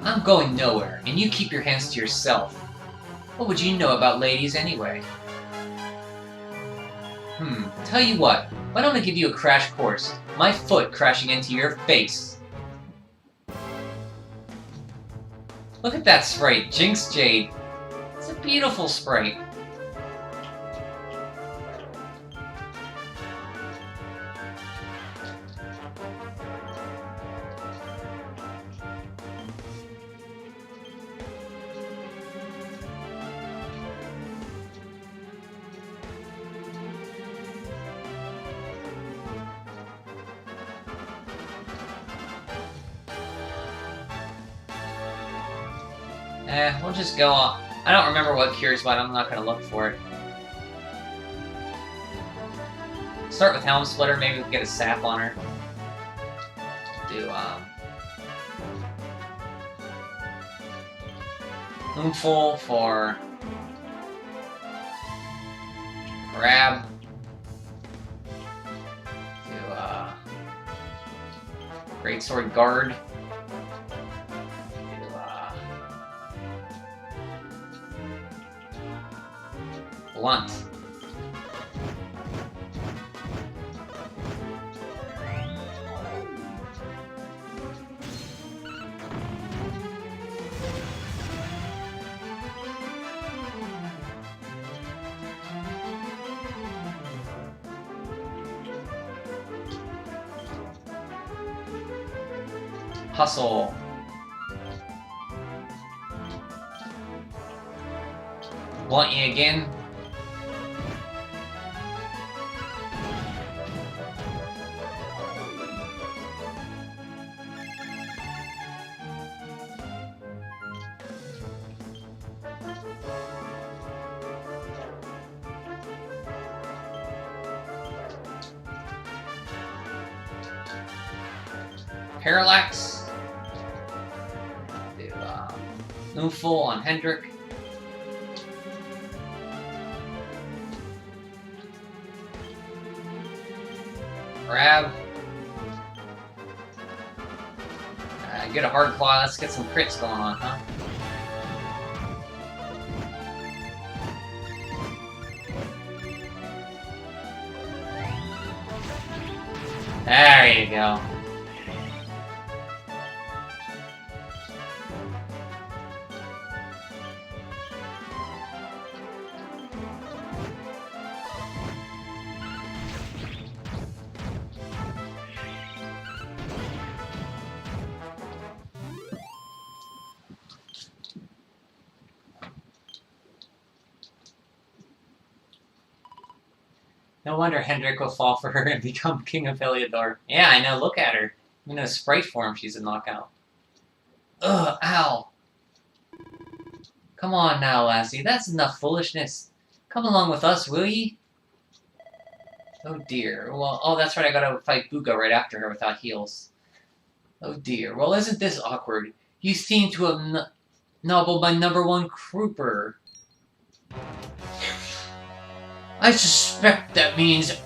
I'm going nowhere, and you keep your hands to yourself. What would you know about ladies anyway? Tell you what, why don't I give you a crash course? My foot crashing into your face. Look at that sprite, Jinx Jade. It's a beautiful sprite. We'll just go on. I don't remember what cures what, I'm not gonna look for it. Start with Helm Splitter, maybe we can get a sap on her. Do, Moonful for Grab. Do Greatsword Guard. Do Blunt. Hustle. Want you again? Parallax. Do Moonful on Hendrik. Grab. Get a Hard Claw. Let's get some crits going on, huh? There you go. No wonder Hendrik will fall for her and become King of Heliodor. Yeah, I know, look at her. In a sprite form, she's a knockout. Ugh, ow. Come on now, lassie, that's enough foolishness. Come along with us, will ye? Oh dear, well, oh that's right, I gotta fight Buga right after her without heals. Oh dear, well isn't this awkward? You seem to have nobbled my #1 Crooper. I suspect that means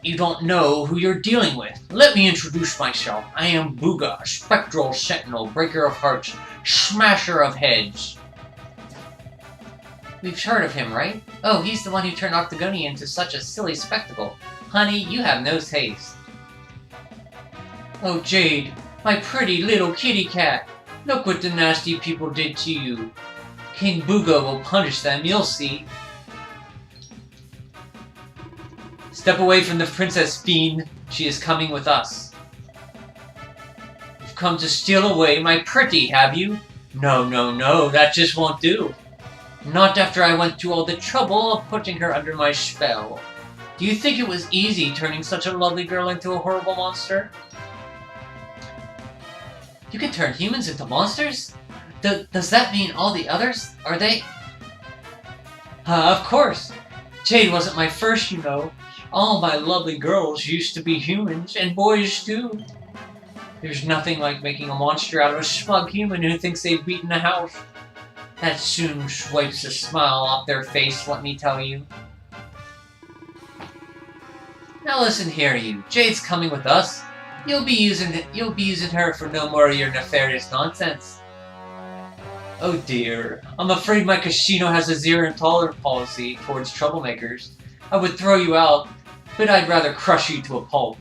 you don't know who you're dealing with. Let me introduce myself. I am Buga, Spectral Sentinel, Breaker of Hearts, Smasher of Heads. We've heard of him, right? Oh, he's the one who turned Octagoni into such a silly spectacle. Honey, you have no taste. Oh, Jade, my pretty little kitty cat. Look what the nasty people did to you. King Buga will punish them, you'll see. Step away from the Princess Fiend. She is coming with us. You've come to steal away my pretty, have you? No, no, no, that just won't do. Not after I went through all the trouble of putting her under my spell. Do you think it was easy turning such a lovely girl into a horrible monster? You can turn humans into monsters? Does that mean all the others? Are they... of course. Jade wasn't my first, you know. All my lovely girls used to be humans, and boys too. There's nothing like making a monster out of a smug human who thinks they've beaten a house. That soon wipes a smile off their face, let me tell you. Now listen here, you. Jade's coming with us. You'll be using her for no more of your nefarious nonsense. Oh dear, I'm afraid my casino has a zero-tolerance policy towards troublemakers. I would throw you out, but I'd rather crush you to a pulp.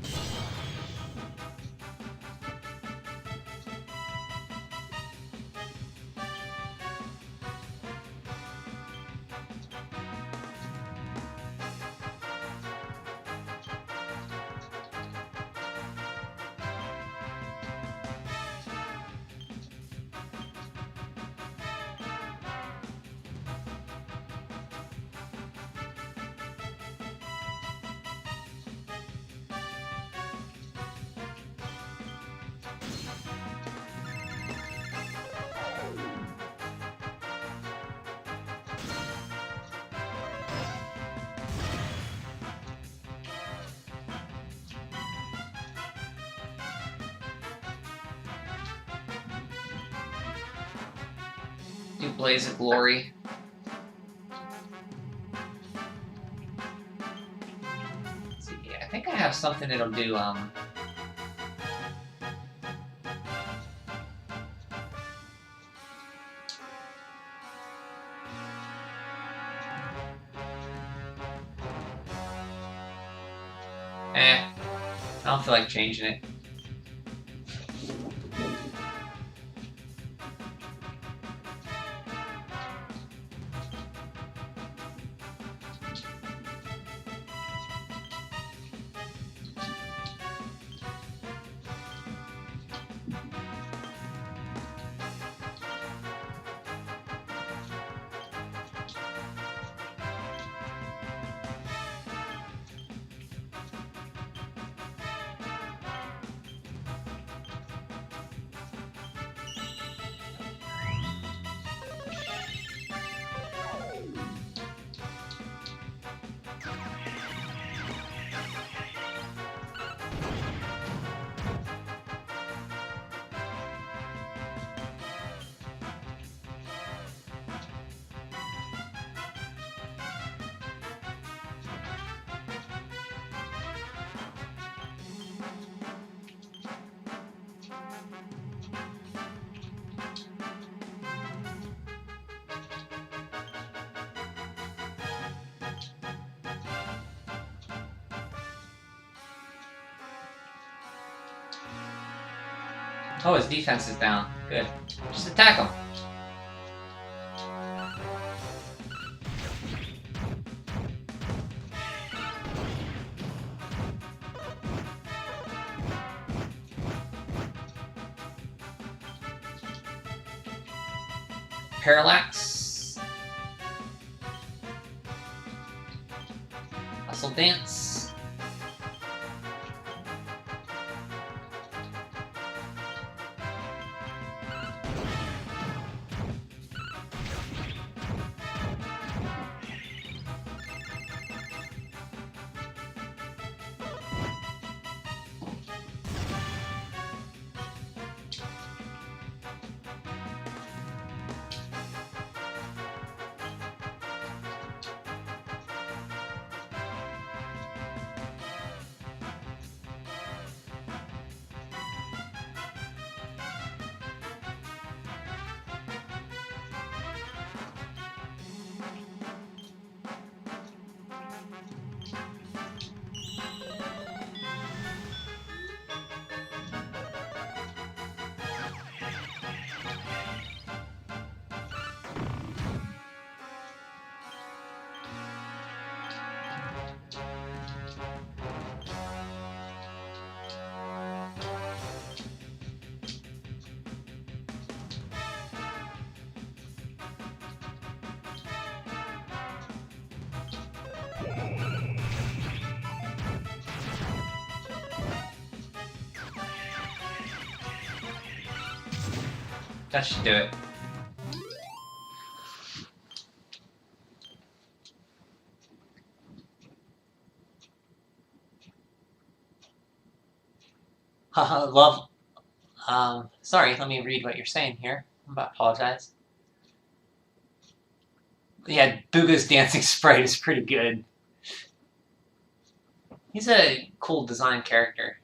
Do Blaze of Glory. something that'll do, I don't feel like changing it. Oh, his defense is down. Good. Just attack him. Parallax. Hustle Dance. That should do it. Love. Sorry, let me read what you're saying here. I apologize. Yeah, Booga's dancing sprite is pretty good. He's a cool design character.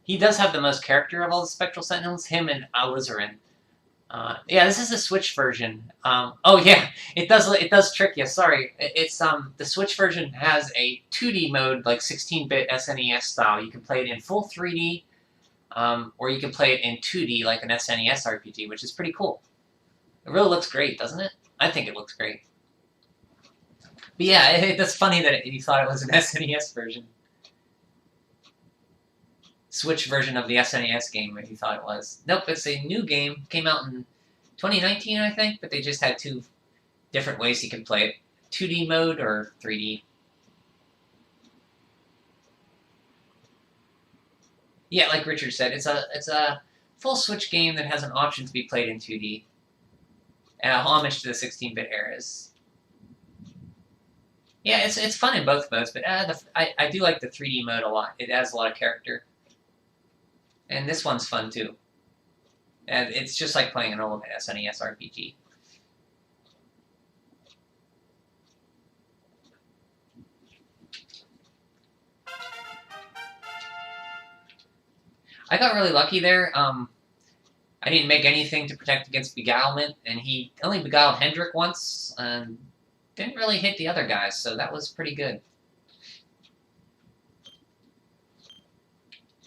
He does have the most character of all the Spectral Sentinels, him and Alizarin. Yeah, this is the Switch version. Oh yeah, it does trick you. Sorry, it's the Switch version has a 2D mode, like 16-bit SNES style. You can play it in full 3D, or you can play it in 2D like an SNES RPG, which is pretty cool. It really looks great, doesn't it? I think it looks great. But yeah, that's funny that you thought it was an SNES version. Switch version of the SNES game, if you thought it was. Nope, it's a new game. Came out in 2019, I think, but they just had two different ways you can play it. 2D mode or 3D. Yeah, like Richard said, it's a full Switch game that has an option to be played in 2D. Homage to the 16-bit eras. Yeah, it's fun in both modes, but I do like the 3D mode a lot. It adds a lot of character. And this one's fun too. And it's just like playing an old SNES RPG. I got really lucky there. I didn't make anything to protect against beguilement, and he only beguiled Hendrik once, and didn't really hit the other guys, so that was pretty good.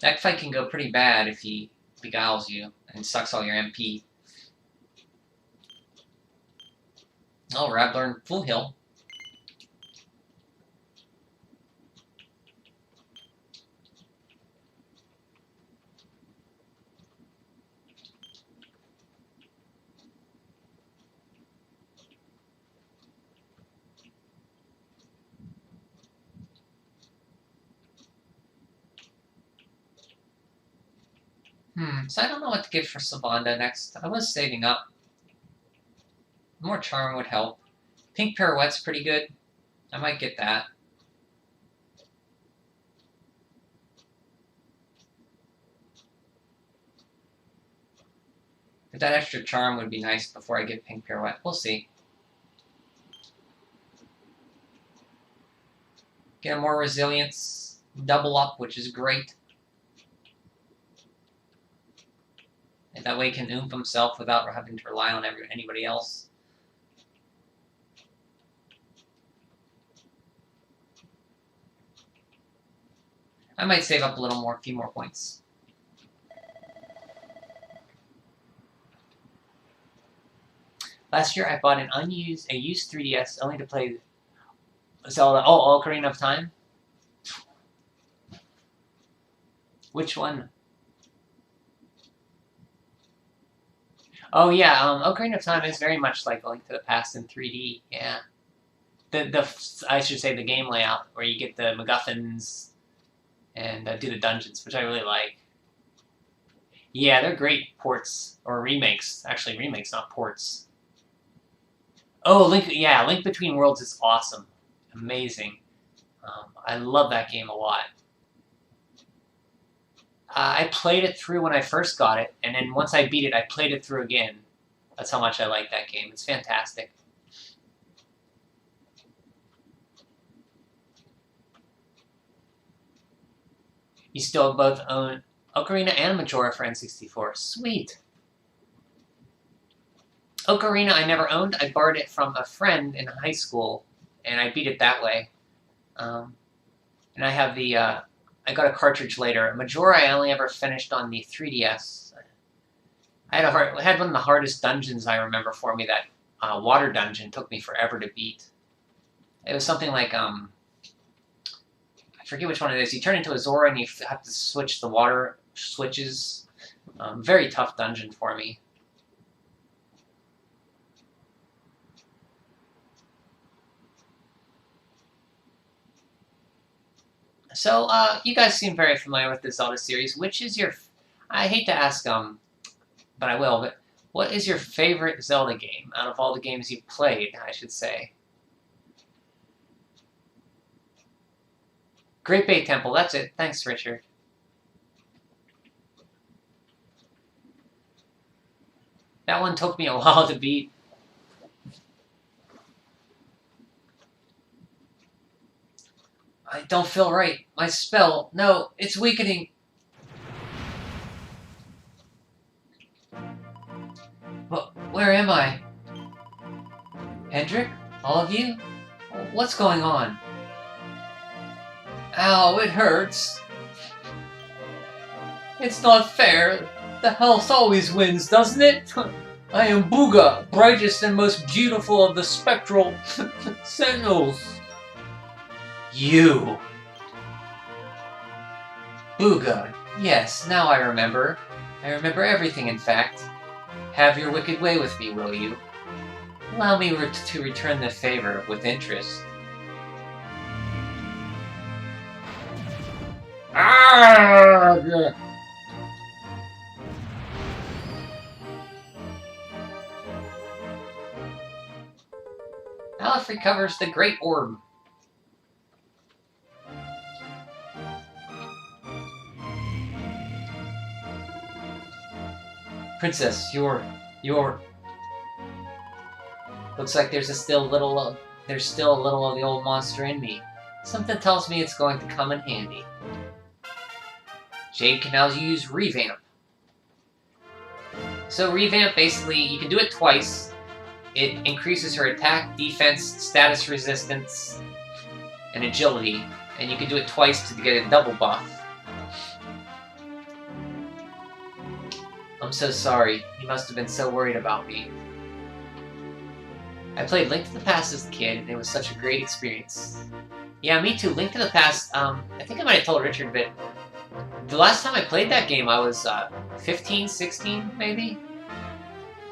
That fight can go pretty bad if he beguiles you and sucks all your MP. Oh, Rattler and Full Hill. So I don't know what to give for Sylvanda next. I was saving up. More charm would help. Pink Pirouette's pretty good. I might get that. But that extra charm would be nice before I get Pink Pirouette. We'll see. Get more resilience. Double up, which is great. And that way he can oomph himself without having to rely on anybody else. I might save up a few more points. Last year I bought a used 3DS only to play Zelda. Oh, Ocarina of Time? Which one? Oh yeah, Ocarina of Time is very much like A Link to the Past in 3D, yeah. I should say the game layout, where you get the MacGuffins and do the dungeons, which I really like. Yeah, they're great ports, or remakes. Actually, remakes, not ports. Oh, Link Between Worlds is awesome. Amazing. I love that game a lot. I played it through when I first got it, and then once I beat it, I played it through again. That's how much I like that game. It's fantastic. You still both own Ocarina and Majora for N64. Sweet! Ocarina I never owned. I borrowed it from a friend in high school, and I beat it that way. And I have the... I got a cartridge later. Majora I only ever finished on the 3DS. I had one of the hardest dungeons I remember for me. That water dungeon took me forever to beat. It was something like, I forget which one it is. You turn into a Zora and you have to switch the water switches. Very tough dungeon for me. So, you guys seem very familiar with the Zelda series. Which is your... I hate to ask, but I will, but what is your favorite Zelda game out of all the games you've played, I should say? Great Bay Temple, that's it. Thanks, Richard. That one took me a while to beat. I don't feel right. My spell. No, it's weakening. But where am I? Hendrik? All of you? What's going on? Ow, it hurts. It's not fair. The health always wins, doesn't it? I am Booga, brightest and most beautiful of the spectral sentinels. You! Booga. Yes, now I remember. I remember everything, in fact. Have your wicked way with me, will you? Allow me to return the favor with interest. Arrgh! Aleph recovers the Great Orb. Princess, you're... Looks like there's still a little of the old monster in me. Something tells me it's going to come in handy. Jade can now use Revamp. So Revamp, basically, you can do it twice. It increases her attack, defense, status resistance, and agility. And you can do it twice to get a double buff. I'm so sorry. You must have been so worried about me. I played Link to the Past as a kid, and it was such a great experience. Yeah, me too. Link to the Past, I think I might have told Richard, but the last time I played that game, I was 15, 16, maybe?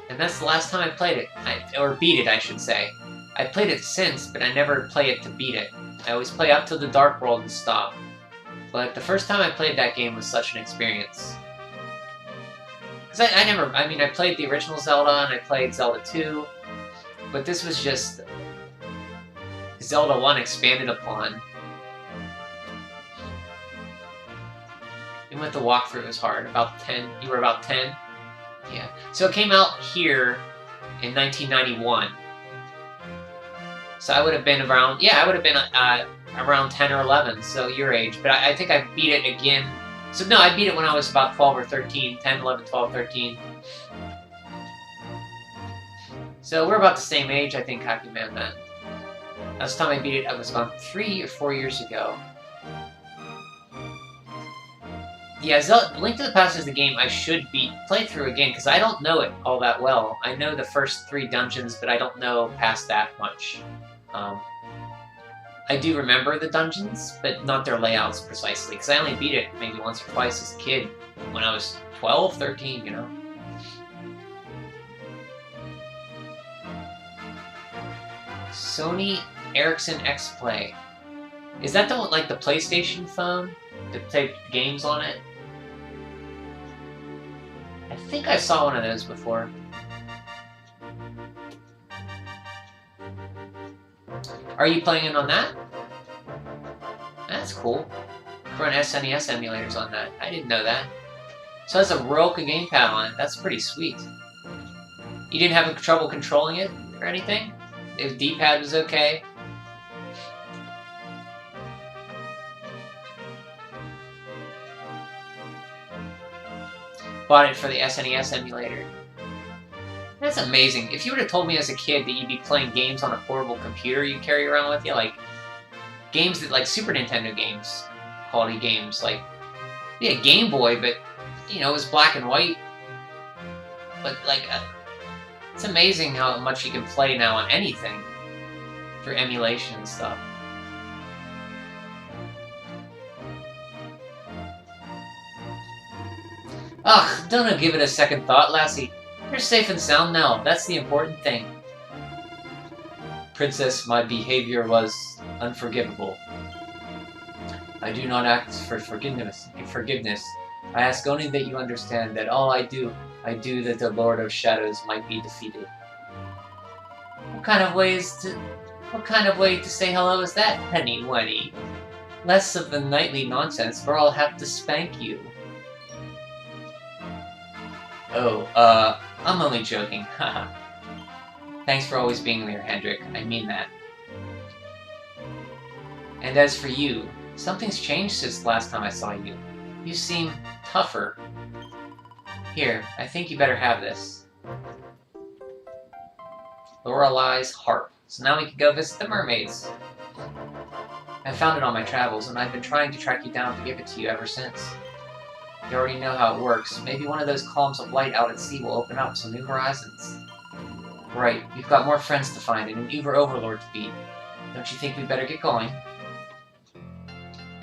And that's the last time I played it. Or beat it, I should say. I played it since, but I never play it to beat it. I always play up to the Dark World and stop. But the first time I played that game was such an experience. Because I played the original Zelda, and I played Zelda 2, but this was just Zelda 1 expanded upon. Even with the walkthrough, it was hard. About 10. You were about 10? Yeah. So it came out here in 1991. So I would have been around, yeah, I would have been around 10 or 11, so your age. But I think I beat it again. So no, I beat it when I was about 12 or 13. 10, 11, 12, 13. So we're about the same age, I think, Happy Man then. Last time I beat it, I was about 3 or 4 years ago. Yeah, Link to the Past is the game I should play through again, because I don't know it all that well. I know the first 3 dungeons, but I don't know past that much. I do remember the dungeons, but not their layouts precisely, because I only beat it maybe once or twice as a kid, when I was 12, 13, you know? Sony Ericsson X-Play. Is that the PlayStation phone that take games on it? I think I saw one of those before. Are you playing it on that? That's cool. You can run SNES emulators on that. I didn't know that. So it has a Roca gamepad on it. That's pretty sweet. You didn't have trouble controlling it or anything? If D-pad was okay? Bought it for the SNES emulator. That's amazing. If you would have told me as a kid that you'd be playing games on a portable computer you carry around with you, like games that, like Super Nintendo games, quality games, like, yeah, Game Boy, but, you know, it was black and white. But, like, it's amazing how much you can play now on anything for emulation and stuff. Ugh, don't give it a second thought, lassie. You're safe and sound now. That's the important thing. Princess, my behavior was unforgivable. I do not ask for forgiveness. I ask only that you understand that all I do that the Lord of Shadows might be defeated. What kind of way to say hello is that, Penny Wenny? Less of the nightly nonsense, or I'll have to spank you. Oh, I'm only joking, haha. Thanks for always being there, Hendrik. I mean that. And as for you, something's changed since the last time I saw you. You seem tougher. Here, I think you better have this. Lorelei's harp. So now we can go visit the mermaids. I found it on my travels, and I've been trying to track you down to give it to you ever since. You already know how it works. Maybe one of those columns of light out at sea will open up some new horizons. Right, we've got more friends to find and an Uber Overlord to beat. Don't you think we better get going?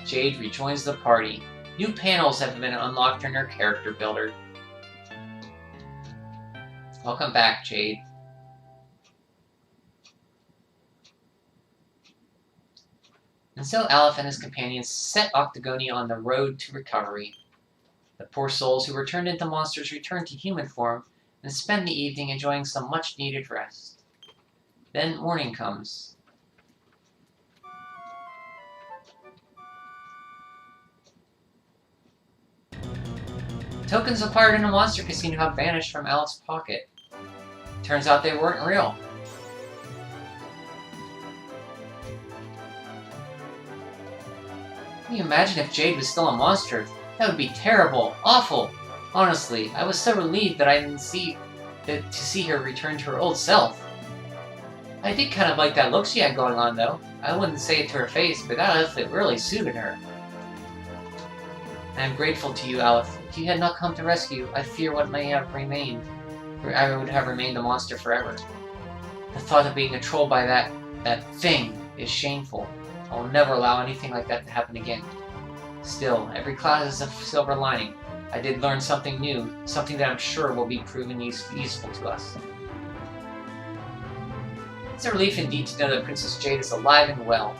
Jade rejoins the party. New panels have been unlocked in her character builder. Welcome back, Jade. And so Aleph and his companions set Octagonia on the road to recovery. The poor souls who were turned into monsters return to human form and spend the evening enjoying some much-needed rest. Then morning comes. Tokens acquired in a monster casino have vanished from Aleph's pocket. Turns out they weren't real. Can you imagine if Jade was still a monster? That would be terrible. Awful. Honestly, I was so relieved that I didn't to see her return to her old self. I did kind of like that look she had going on, though. I wouldn't say it to her face, but that outfit really suited her. I am grateful to you, Aleph. If you had not come to rescue, I fear what may have remained. I would have remained a monster forever. The thought of being controlled by that thing is shameful. I will never allow anything like that to happen again. Still, every cloud has a silver lining. I did learn something new, something that I'm sure will be proven useful to us. It's a relief indeed to know that Princess Jade is alive and well.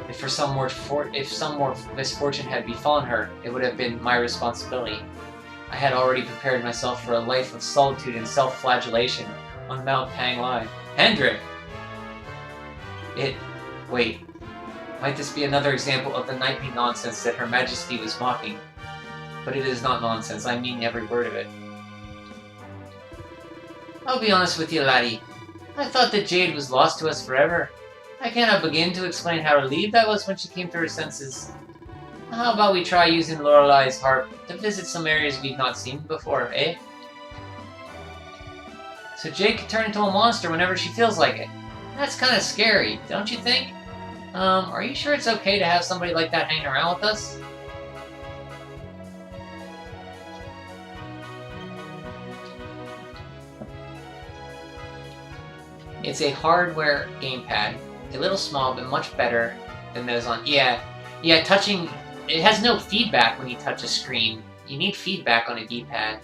If some more misfortune had befallen her, it would have been my responsibility. I had already prepared myself for a life of solitude and self-flagellation on Mount Panglai. Hendrik! Wait. Might this be another example of the nightly nonsense that Her Majesty was mocking? But it is not nonsense, I mean every word of it. I'll be honest with you, laddie. I thought that Jade was lost to us forever. I cannot begin to explain how relieved I was when she came to her senses. How about we try using Lorelai's harp to visit some areas we've not seen before, eh? So Jade can turn into a monster whenever she feels like it. That's kind of scary, don't you think? Are you sure it's okay to have somebody like that hanging around with us? It's a hardware gamepad. A little small, but much better than those on... Yeah, touching... It has no feedback when you touch a screen. You need feedback on a D-pad.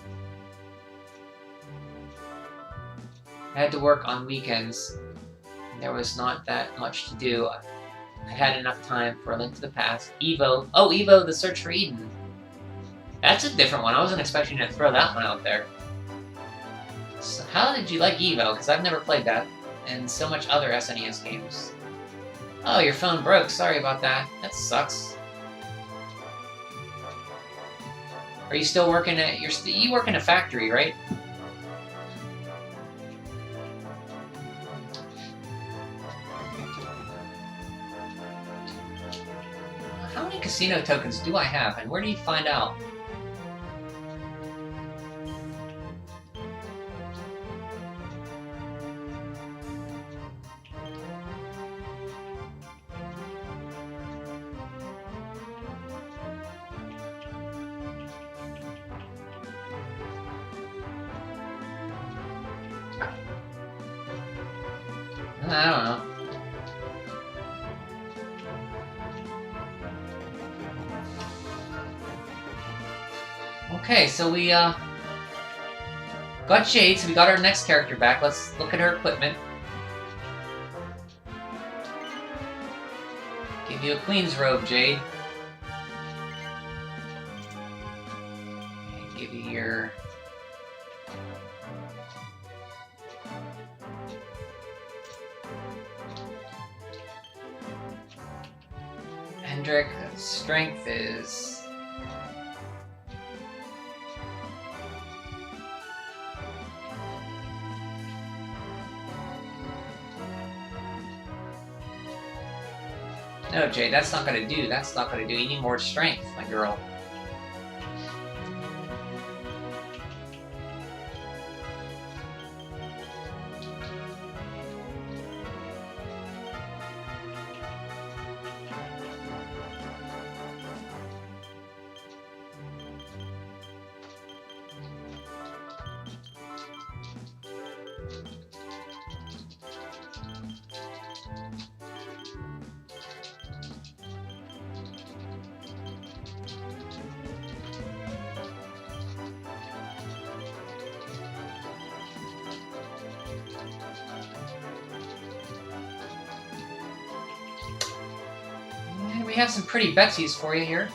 I had to work on weekends. There was not that much to do. I had enough time for A Link to the Past. Evo. Oh, Evo, The Search for Eden. That's a different one. I wasn't expecting you to throw that one out there. So how did you like Evo? Because I've never played that. And so much other SNES games. Oh, your phone broke. Sorry about that. That sucks. Are you still working at... You work in a factory, right? How many casino tokens do I have, and where do you find out? I don't know. Okay, so we got Jade, so we got our next character back. Let's look at her equipment. Give you a Queen's robe, Jade. Okay, give you your... Hendrik, strength is... No, Jade, that's not gonna do. That's not gonna do. You need more strength, my girl. We have some pretty Betsies for you here.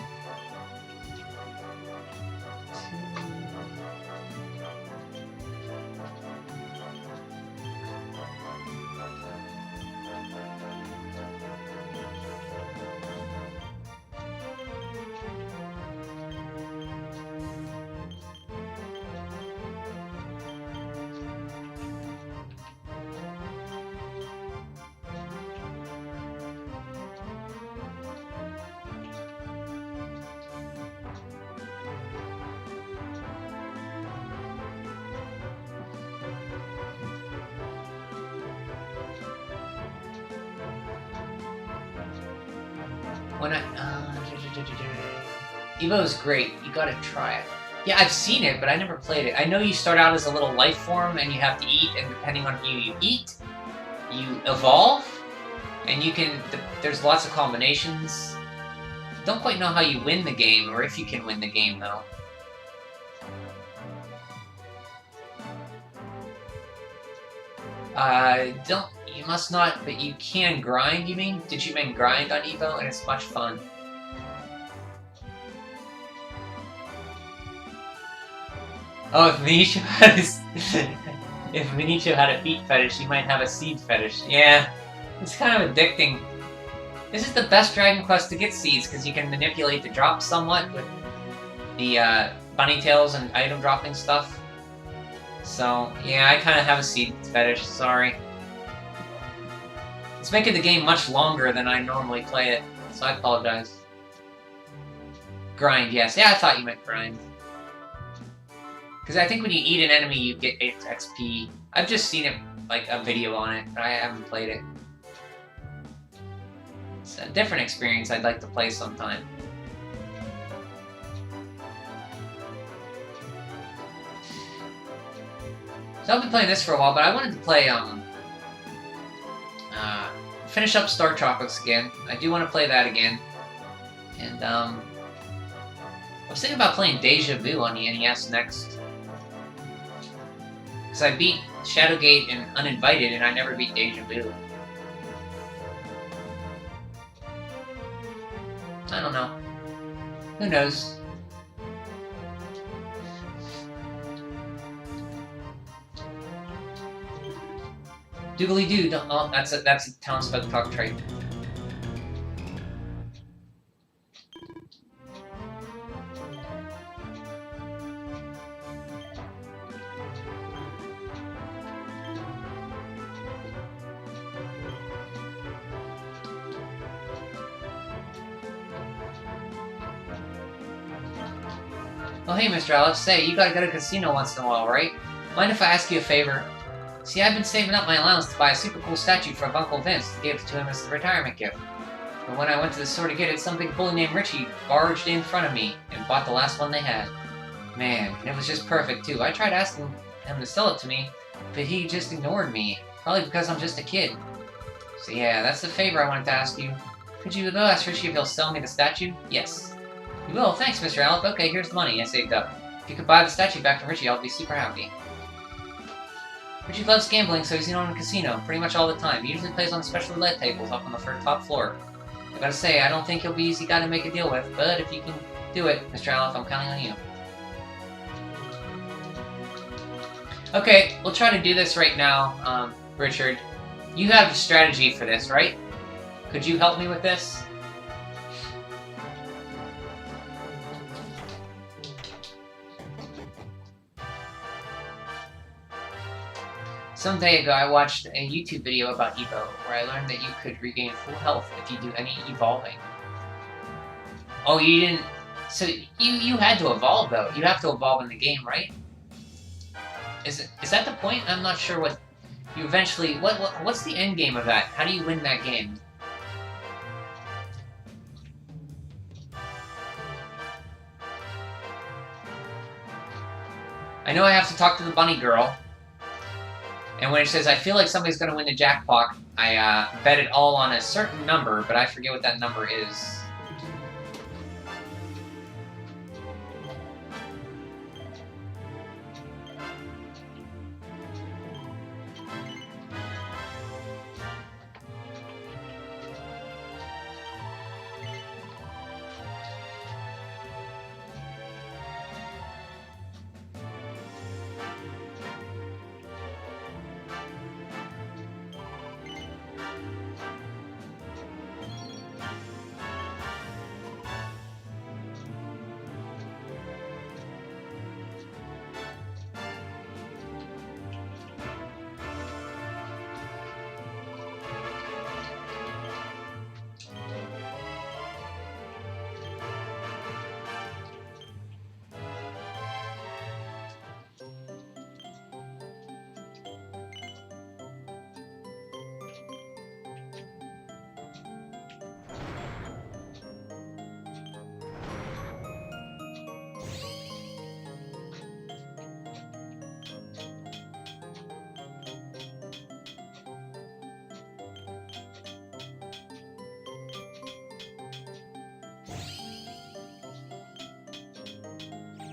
when I Evo is great. You gotta try it. Yeah, I've seen it, but I never played it. I know you start out as a little life form and you have to eat, and depending on who you eat, you evolve, and you can. There's lots of combinations. Don't quite know how you win the game, or if you can win the game though. Don't. You must not, but you can grind. You mean? Did you mean grind on Evo? And it's much fun. Oh, if Minicho had a feet fetish, he might have a seed fetish. Yeah, it's kind of addicting. This is the best Dragon Quest to get seeds, because you can manipulate the drops somewhat with the bunny tails and item dropping stuff. So, yeah, I kind of have a seed fetish, sorry. It's making the game much longer than I normally play it, so I apologize. Grind, yes. Yeah, I thought you meant grind. Because I think when you eat an enemy, you get XP. I've just seen it, like, a video on it, but I haven't played it. It's a different experience I'd like to play sometime. So I've been playing this for a while, but I wanted to play, finish up Star Tropics again. I do want to play that again. And, I was thinking about playing Deja Vu on the NES next. Because I beat Shadowgate and Uninvited, and I never beat Deja Vu. I don't know. Who knows? Doogly-doo. Oh, that's a Townsfolk talk trait. Oh, hey, Mr. Alex. Say, you gotta go to a casino once in a while, right? Mind if I ask you a favor? See, I've been saving up my allowance to buy a super cool statue for Uncle Vince to give to him as a retirement gift. But when I went to the store to get it, some big bully named Richie barged in front of me and bought the last one they had. Man, it was just perfect, too. I tried asking him to sell it to me, but he just ignored me. Probably because I'm just a kid. So yeah, that's the favor I wanted to ask you. Could you go ask Richie if he'll sell me the statue? Yes. You will, thanks, Mr. Alec. Okay, here's the money I saved up. If you could buy the statue back from Richie, I'll be super happy. Richie loves gambling, so he's in on a casino pretty much all the time. He usually plays on special roulette tables up on the top floor. I gotta say, I don't think he'll be easy guy to make a deal with, but if you can do it, Mr. Alec, I'm counting on you. Okay, we'll try to do this right now, Richard. You have a strategy for this, right? Could you help me with this? Some day ago, I watched a YouTube video about Evo, where I learned that you could regain full health if you do any evolving. Oh, you didn't... So, you had to evolve, though. You have to evolve in the game, right? Is that the point? I'm not sure what... You eventually... What's the end game of that? How do you win that game? I know I have to talk to the bunny girl. And when it says, I feel like somebody's going to win the jackpot, I bet it all on a certain number, but I forget what that number is.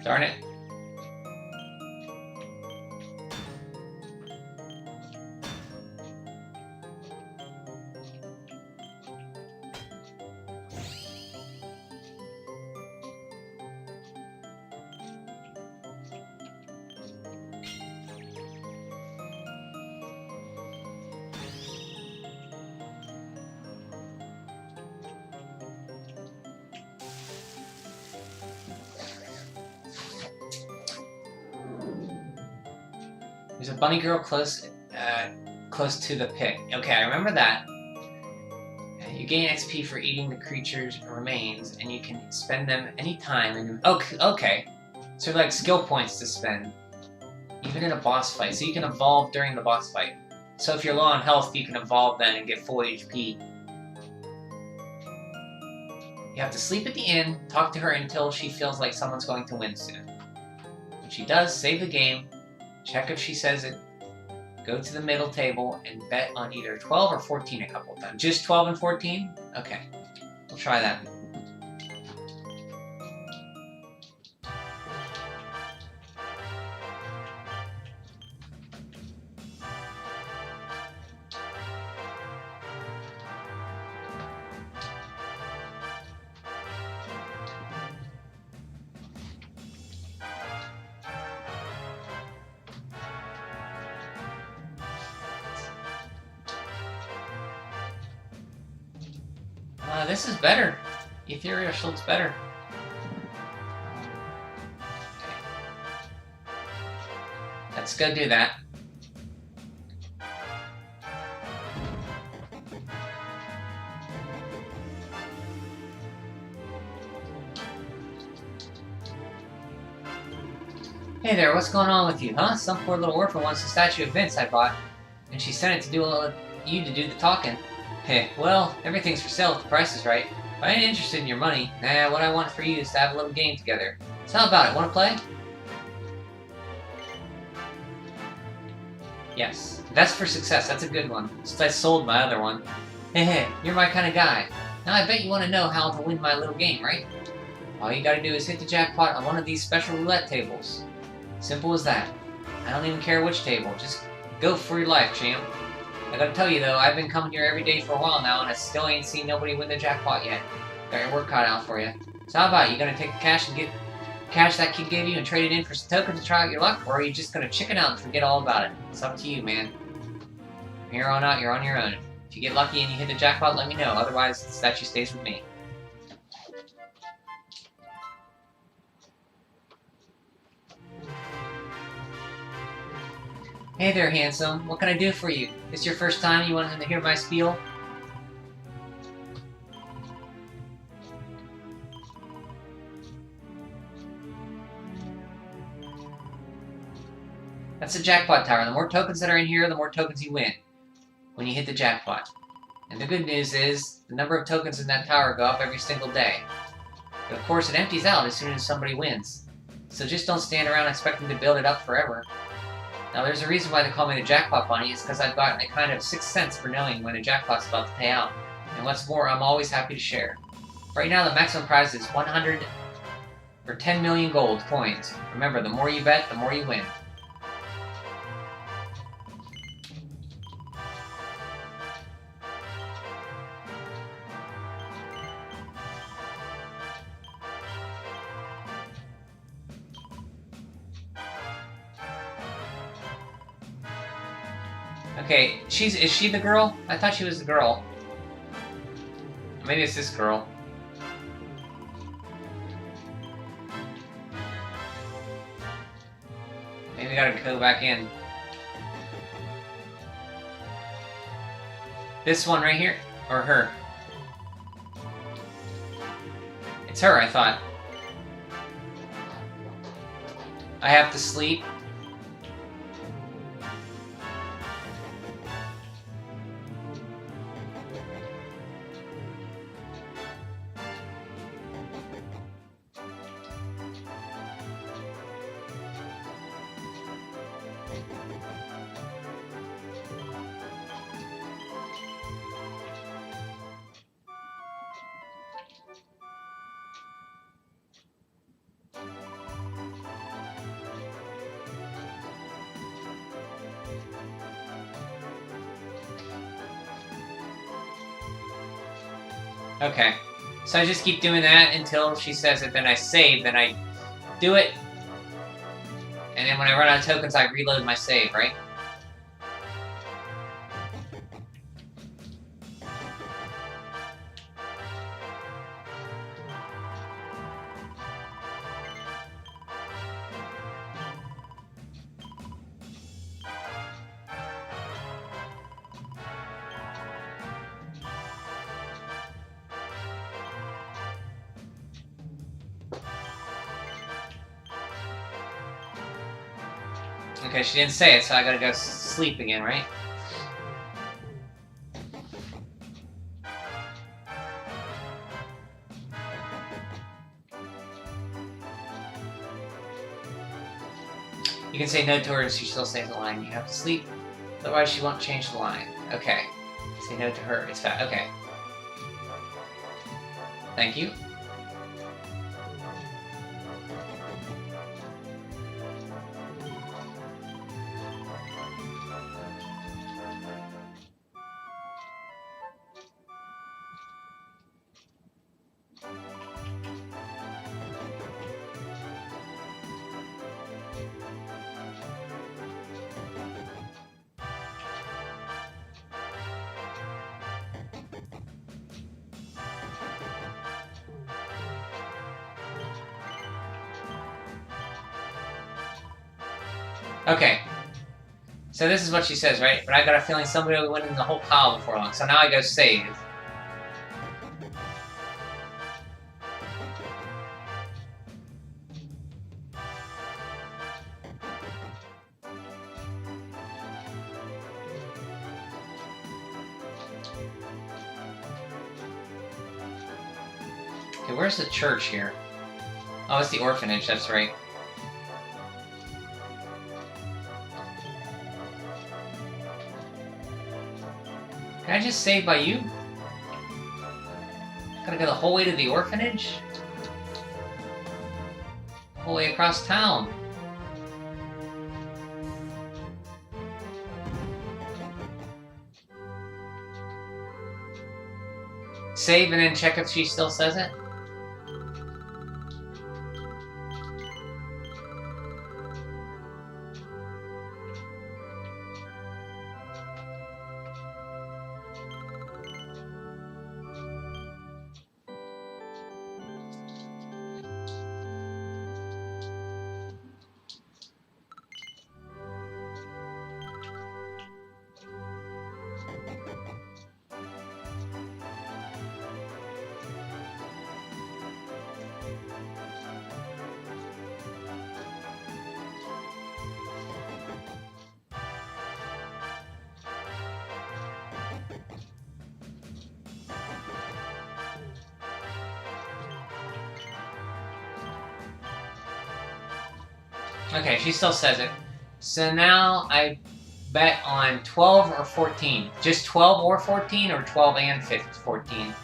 Darn it. There's a bunny girl close to the pit. Okay, I remember that. You gain XP for eating the creature's remains, and you can spend them anytime. And okay, so like skill points to spend, even in a boss fight. So you can evolve during the boss fight. So if you're low on health, you can evolve then and get full HP. You have to sleep at the inn, talk to her until she feels like someone's going to win soon. When she does, save the game. Check if she says it. Go to the middle table and bet on either 12 or 14 a couple of times. Just 12 and 14? Okay. We'll try that. This is better. Ethereal Shield's better. Okay. Let's go do that. Hey there, what's going on with you, huh? Some poor little orphan wants a statue of Vince I bought, and she sent it to you to do the talking. Hey, well, everything's for sale if the price is right. But I ain't interested in your money. Nah, what I want for you is to have a little game together. So how about it? Wanna play? Yes. That's for success. That's a good one. Since I sold my other one. Hey, you're my kind of guy. Now I bet you want to know how to win my little game, right? All you gotta do is hit the jackpot on one of these special roulette tables. Simple as that. I don't even care which table. Just go for your life, champ. I gotta tell you though, I've been coming here every day for a while now, and I still ain't seen nobody win the jackpot yet. Got your work cut out for you. So how about it? You gonna take the cash and get cash that kid gave you and trade it in for some tokens to try out your luck, or are you just gonna chicken out and forget all about it? It's up to you, man. From here on out, you're on your own. If you get lucky and you hit the jackpot, let me know. Otherwise, the statue stays with me. Hey there, handsome. What can I do for you? This your first time you wanted to hear my spiel? That's the jackpot tower. The more tokens that are in here, the more tokens you win when you hit the jackpot. And the good news is, the number of tokens in that tower go up every single day. But of course, it empties out as soon as somebody wins. So just don't stand around expecting to build it up forever. Now, there's a reason why they call me the Jackpot Bunny, is because I've got a kind of sixth sense for knowing when a jackpot's about to pay out. And what's more, I'm always happy to share. Right now, the maximum prize is 100 or 10 million gold coins. Remember, the more you bet, the more you win. Okay, is she the girl? I thought she was the girl. Maybe it's this girl. Maybe we gotta go back in. This one right here? Or her? It's her, I thought. I have to sleep. Okay. So I just keep doing that until she says it, then I save, then I do it. And then when I run out of tokens, I reload my save, right? Okay, she didn't say it, so I gotta go sleep again, right? You can say no to her and she still says the line. You have to sleep, otherwise she won't change the line. Okay. Say no to her. It's fat. Okay. Thank you. Okay. So this is what she says, right? But I got a feeling somebody will win in the whole pile before long. So now I go save. Okay, where's the church here? Oh, it's the orphanage, that's right. Can I just save by you? Gotta go the whole way to the orphanage? Whole way across town. Save and then check if she still says it? Okay, she still says it. So now I bet on 12 or 14. Just 12 or 14, or 12 and 14?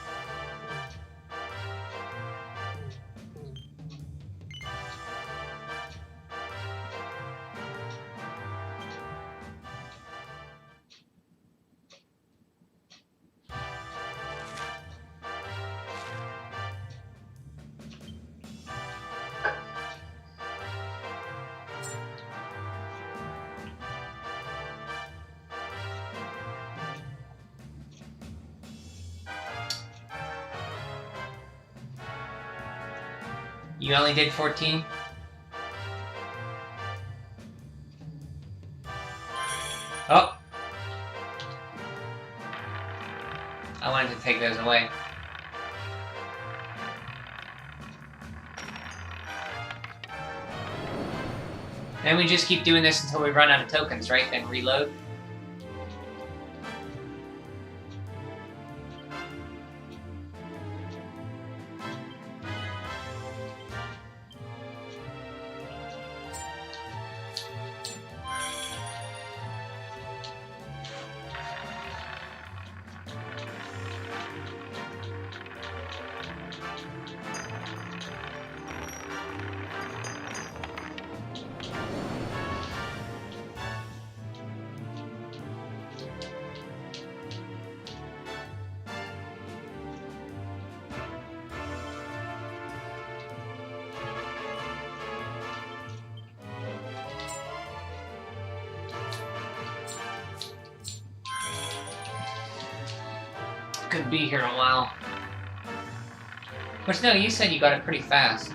You only did 14? Oh! I wanted to take those away. Then we just keep doing this until we run out of tokens, right? Then reload. Could be here a while. Which, no, you said you got it pretty fast.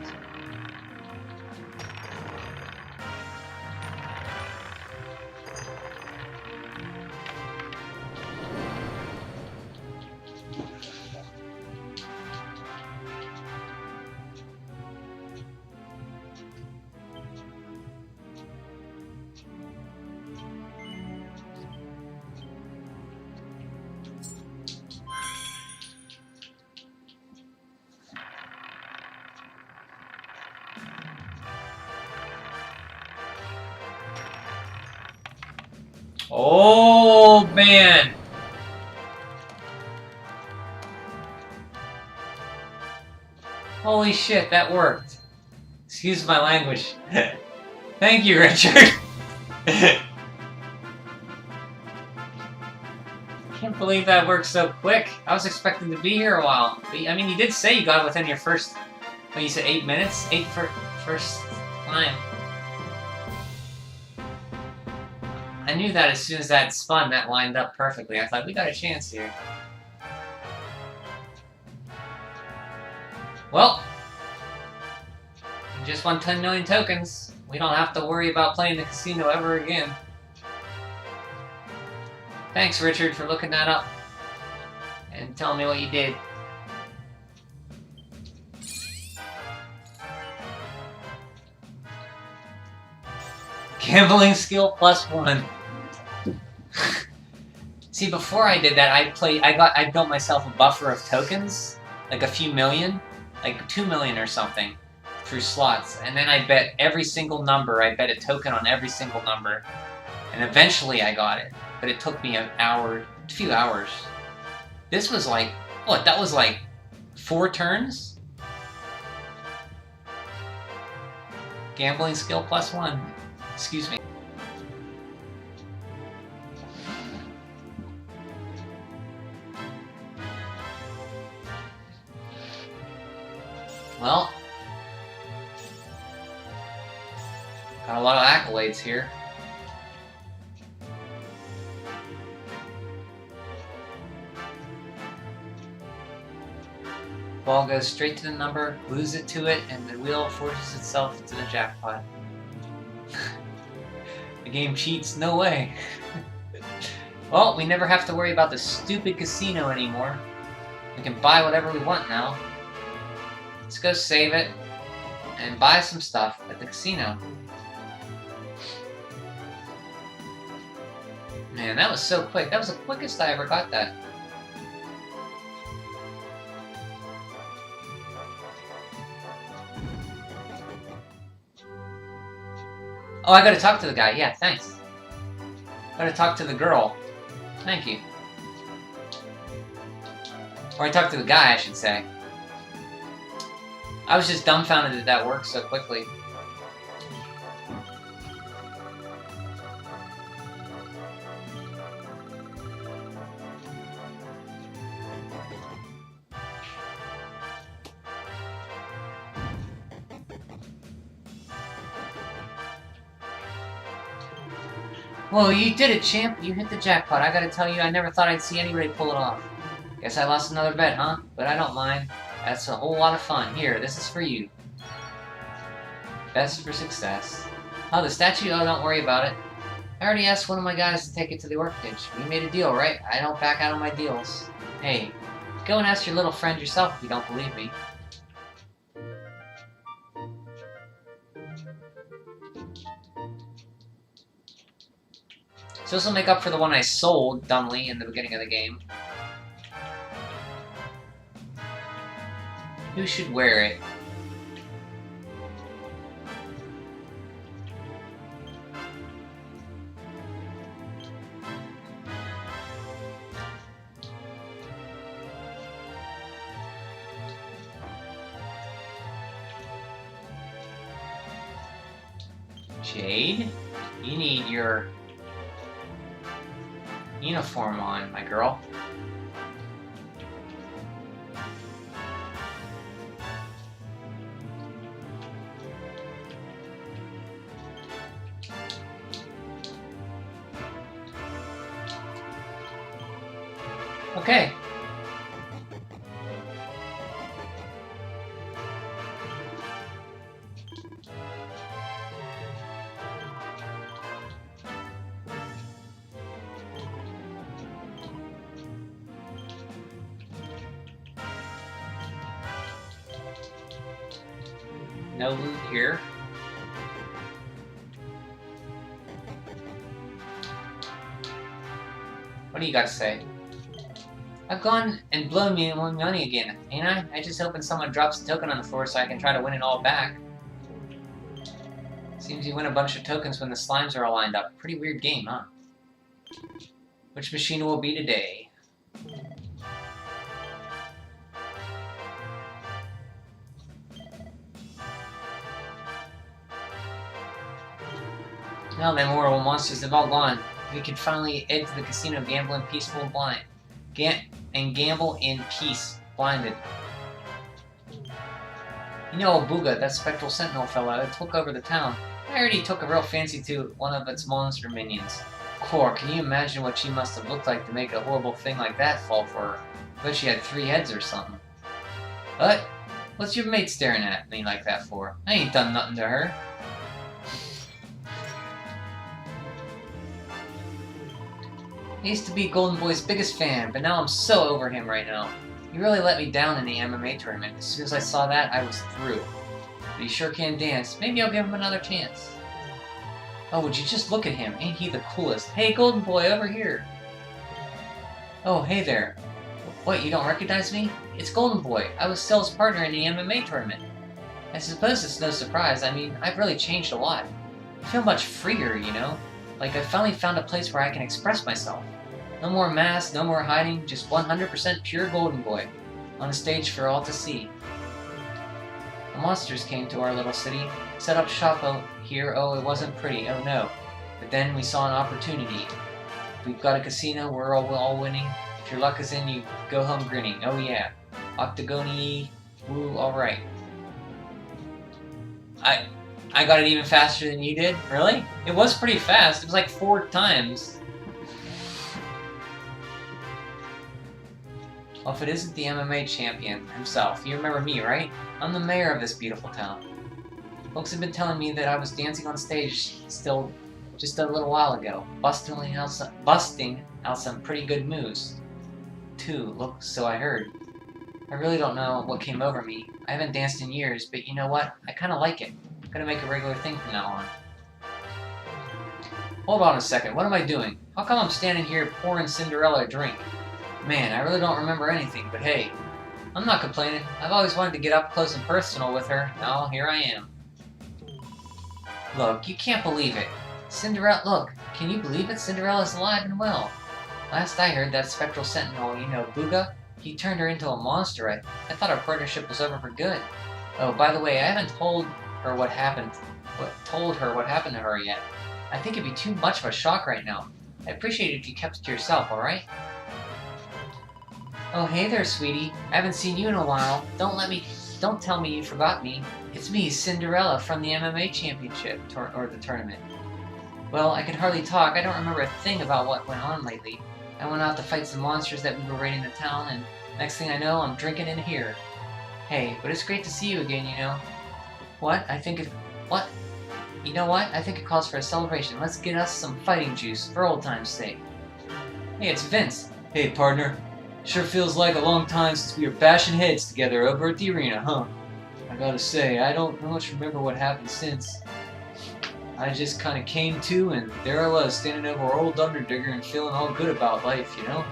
Oh, man! Holy shit, that worked. Excuse my language. Thank you, Richard! Can't believe that worked so quick. I was expecting to be here a while. I mean, you did say you got it within your first... When you said 8 minutes? First time. I knew that as soon as that spun, that lined up perfectly. I thought, we got a chance here. Well, we just won 10 million tokens. We don't have to worry about playing the casino ever again. Thanks, Richard, for looking that up and telling me what you did. Gambling skill +1. See, before I did that, I built myself a buffer of tokens, like a few million, like 2 million or something, through slots, and then I bet every single number. I bet a token on every single number, and eventually I got it. But it took me a few hours. This was like, what? That was like 4 turns. Gambling skill +1. Excuse me. Well, got a lot of accolades here. Ball goes straight to the number, glues it to it, and the wheel forces itself to the jackpot. The game cheats? No way. Well, we never have to worry about the stupid casino anymore. We can buy whatever we want now. Let's go save it and buy some stuff at the casino. Man, that was so quick. That was the quickest I ever got that. Oh, I gotta talk to the guy. Yeah, thanks. I gotta talk to the girl. Thank you. Or I talked to the guy, I should say. I was just dumbfounded that that worked so quickly. Whoa, you did it, champ! You hit the jackpot. I gotta tell you, I never thought I'd see anybody pull it off. Guess I lost another bet, huh? But I don't mind. That's a whole lot of fun. Here, this is for you. Best for success. Oh, the statue? Oh, don't worry about it. I already asked one of my guys to take it to the orphanage. We made a deal, right? I don't back out on my deals. Hey, go and ask your little friend yourself if you don't believe me. So this will make up for the one I sold, dumbly, in the beginning of the game. Who should wear it? Jade? You need your uniform on, my girl. Okay. No loot here. What do you got to say? I've gone and blown me money again, ain't I? I just hoping someone drops a token on the floor so I can try to win it all back. Seems you win a bunch of tokens when the slimes are all lined up. Pretty weird game, huh? Which machine will it be today? Now the immortal monsters have all gone. We can finally head to the casino, gamble in peaceful and blind. Gamble in peace, blinded. You know Booga, that spectral sentinel fella, that took over the town. I heard he took a real fancy to one of its monster minions. Core, can you imagine what she must have looked like to make a horrible thing like that fall for her? I bet she had 3 heads or something. What? What's your mate staring at me like that for? I ain't done nothing to her. I used to be Golden Boy's biggest fan, but now I'm so over him right now. He really let me down in the MMA tournament. As soon as I saw that, I was through. But he sure can dance. Maybe I'll give him another chance. Oh, would you just look at him? Ain't he the coolest? Hey, Golden Boy, over here. Oh, hey there. What, you don't recognize me? It's Golden Boy. I was Cell's partner in the MMA tournament. I suppose it's no surprise. I mean, I've really changed a lot. I feel much freer, you know? Like I finally found a place where I can express myself. No more masks, no more hiding, just 100% pure Golden Boy, on a stage for all to see. The monsters came to our little city, set up shop out here. Oh, it wasn't pretty, oh no. But then we saw an opportunity. We've got a casino, we're all winning. If your luck is in, you go home grinning. Oh yeah. Octagony, woo, alright. I got it even faster than you did? Really? It was pretty fast. It was like 4 times. Well, if it isn't the MMA champion himself, you remember me, right? I'm the mayor of this beautiful town. Folks have been telling me that I was dancing on stage still just a little while ago, busting out some pretty good moves. Too, look, so I heard. I really don't know what came over me. I haven't danced in years, but you know what? I kind of like it. I'm gonna make a regular thing from now on. Hold on a second, what am I doing? How come I'm standing here pouring Cinderella a drink? Man, I really don't remember anything, but hey, I'm not complaining. I've always wanted to get up close and personal with her. Now, here I am. Look, you can't believe it. Cinderella, look, can you believe it? Cinderella's alive and well. Last I heard, that spectral sentinel, you know, Booga, he turned her into a monster. I thought our partnership was over for good. Oh, by the way, I haven't told her what happened to her yet. I think it'd be too much of a shock right now. I'd appreciate it if you kept it to yourself, alright? Oh, hey there, sweetie. I haven't seen you in a while. Don't tell me you forgot me. It's me, Cinderella, from the MMA championship, or the tournament. Well, I can hardly talk. I don't remember a thing about what went on lately. I went out to fight some monsters that we were raiding the town, and next thing I know, I'm drinking in here. Hey, but it's great to see you again, you know. What? You know what? I think it calls for a celebration. Let's get us some fighting juice, for old time's sake. Hey, it's Vince. Hey, partner. Sure feels like a long time since we were bashing heads together over at the arena, huh? I gotta say, I don't much remember what happened since. I just kinda came to, and there I was, standing over old Underdigger and feeling all good about life, you know?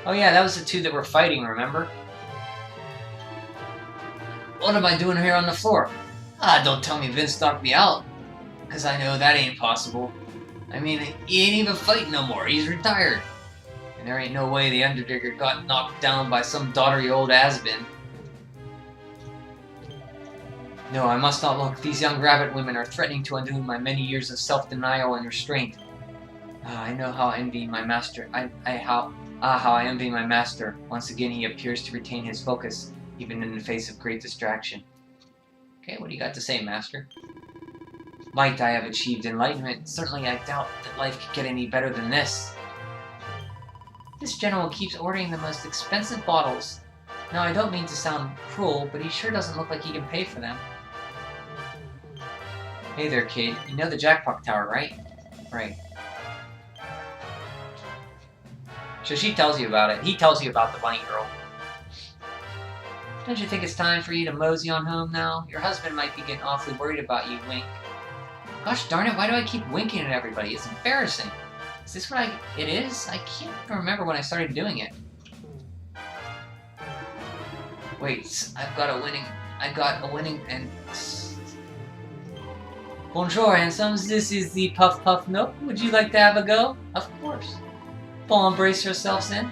Oh yeah, that was the 2 that were fighting, remember? What am I doing here on the floor? Ah, don't tell me Vince knocked me out. 'Cause I know that ain't possible. I mean, he ain't even fighting no more, he's retired. And there ain't no way the Underdigger got knocked down by some dottery old has-been. No, I must not look. These young rabbit women are threatening to undo my many years of self-denial and restraint. I know how I envy my master. How I envy my master. Once again, he appears to retain his focus, even in the face of great distraction. Okay, what do you got to say, master? Might I have achieved enlightenment? Certainly I doubt that life could get any better than this. This general keeps ordering the most expensive bottles. Now, I don't mean to sound cruel, but he sure doesn't look like he can pay for them. Hey there, kid. You know the Jackpot Tower, right? Right. So she tells you about it. He tells you about the bunny girl. Don't you think it's time for you to mosey on home now? Your husband might be getting awfully worried about you, Wink. Gosh darn it, why do I keep winking at everybody? It's embarrassing. Is this what it is? I can't remember when I started doing it. Wait, I've got a winning and... Bonjour, handsomes. This is the Puff Puff Nook. Would you like to have a go? Of course. Well, embrace yourselves then.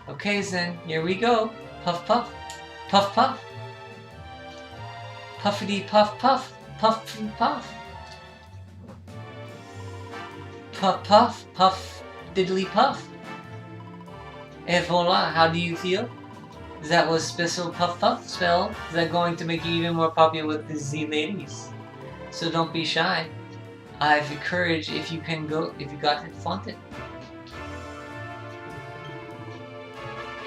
Okay, then, here we go. Puff Puff. Puff Puff. Puffity Puff Puff. Puff Puff. Puff Puff. Puff Diddly Puff. Et voila, how do you feel? That was special Puff Puff spell. Is that going to make you even more popular with the Z ladies? So don't be shy. I've courage if you got it, flaunt it.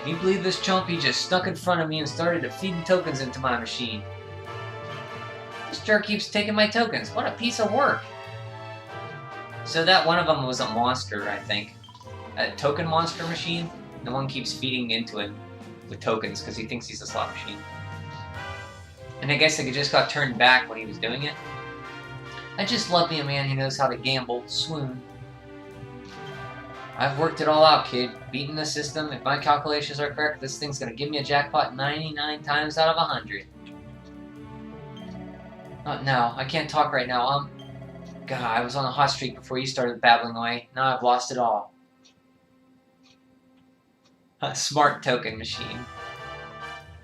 Can you believe this chump? He just stuck in front of me and started feeding tokens into my machine. This jerk keeps taking my tokens. What a piece of work. So that one of them was a monster, I think. A token monster machine. The one keeps feeding into it with tokens because he thinks he's a slot machine. And I guess it just got turned back when he was doing it. I just love being a man who knows how to gamble. Swoon. I've worked it all out, kid. Beaten the system. If my calculations are correct, this thing's gonna give me a jackpot 99 times out of 100. Not now. I can't talk right now. God, I was on a hot streak before you started babbling away. Now I've lost it all. A smart token machine.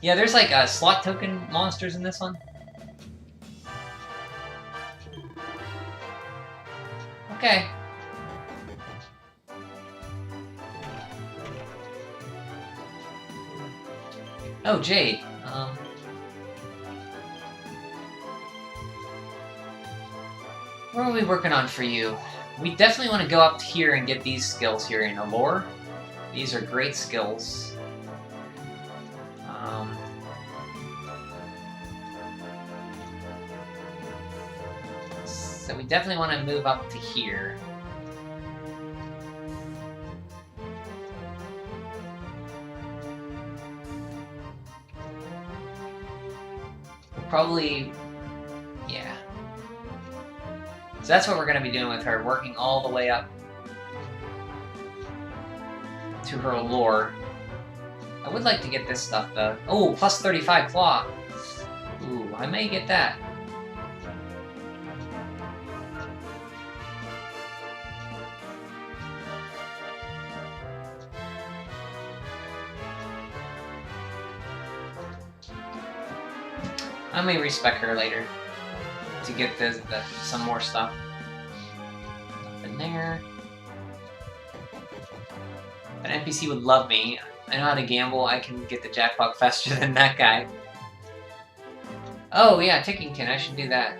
Yeah, there's like slot token monsters in this one. Okay. Oh, Jade. What are we working on for you? We definitely want to go up here and get these skills here in Allure. These are great skills. So we definitely want to move up to here. Probably, yeah. So that's what we're going to be doing with her, working all the way up to her Allure. I would like to get this stuff, though. Oh, plus 35 claw. Ooh, I may get that. I may respec her later to get some more stuff. Nothing there. An NPC would love me. I know how to gamble. I can get the jackpot faster than that guy. Oh yeah, Tickington. I should do that.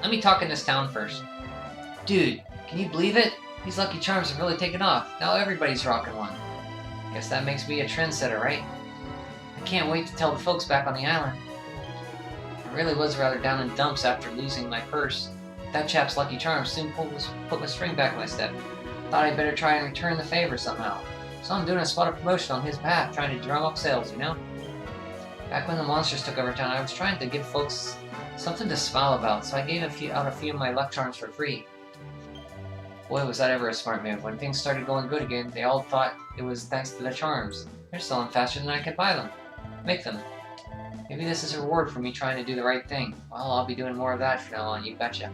Let me talk in this town first. Dude, can you believe it? These Lucky Charms have really taken off. Now everybody's rocking one. Guess that makes me a trendsetter, right? I can't wait to tell the folks back on the island. I really was rather down in dumps after losing my purse. That chap's Lucky Charms soon put my string back in my step. Thought I'd better try and return the favor somehow. So I'm doing a spot of promotion on his behalf, trying to drum up sales, you know? Back when the monsters took over town, I was trying to give folks something to smile about, so I gave out a few of my luck charms for free. Boy, was that ever a smart move. When things started going good again, they all thought it was thanks to the charms. They're selling faster than I could buy them. Make them. Maybe this is a reward for me trying to do the right thing. Well, I'll be doing more of that from now on, you betcha.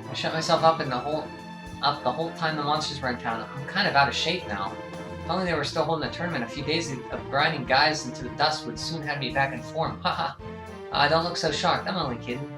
I shut myself up the whole time the monsters were in town. I'm kind of out of shape now. If only they were still holding the tournament, a few days of grinding guys into the dust would soon have me back in form. Haha. Don't look so shocked. I'm only kidding.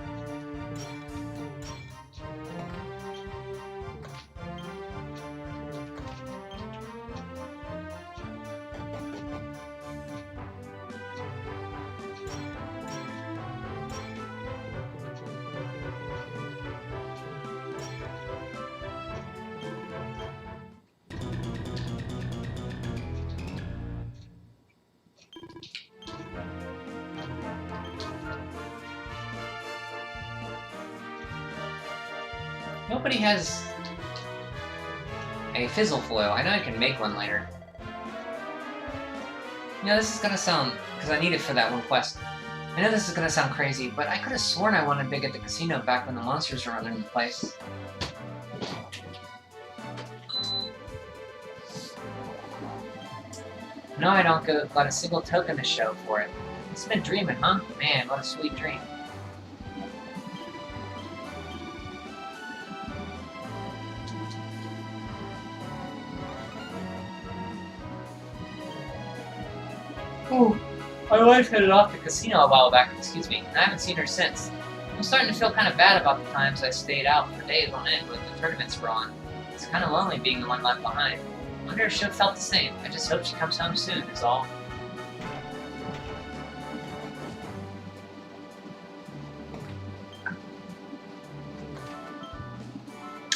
Nobody has a fizzle foil. I know I can make one later. You know, this is gonna sound... because I need it for that one quest. I know this is gonna sound crazy, but I could have sworn I wanted big at the casino back when the monsters were running the place. No, I don't got a single token to show for it. It's been dreaming, huh? Man, what a sweet dream. Oh, my wife headed off to the casino a while back, excuse me, and I haven't seen her since. I'm starting to feel kind of bad about the times I stayed out for days on end when the tournaments were on. It's kind of lonely being the one left behind. I wonder if she'll felt the same. I just hope she comes home soon, is all.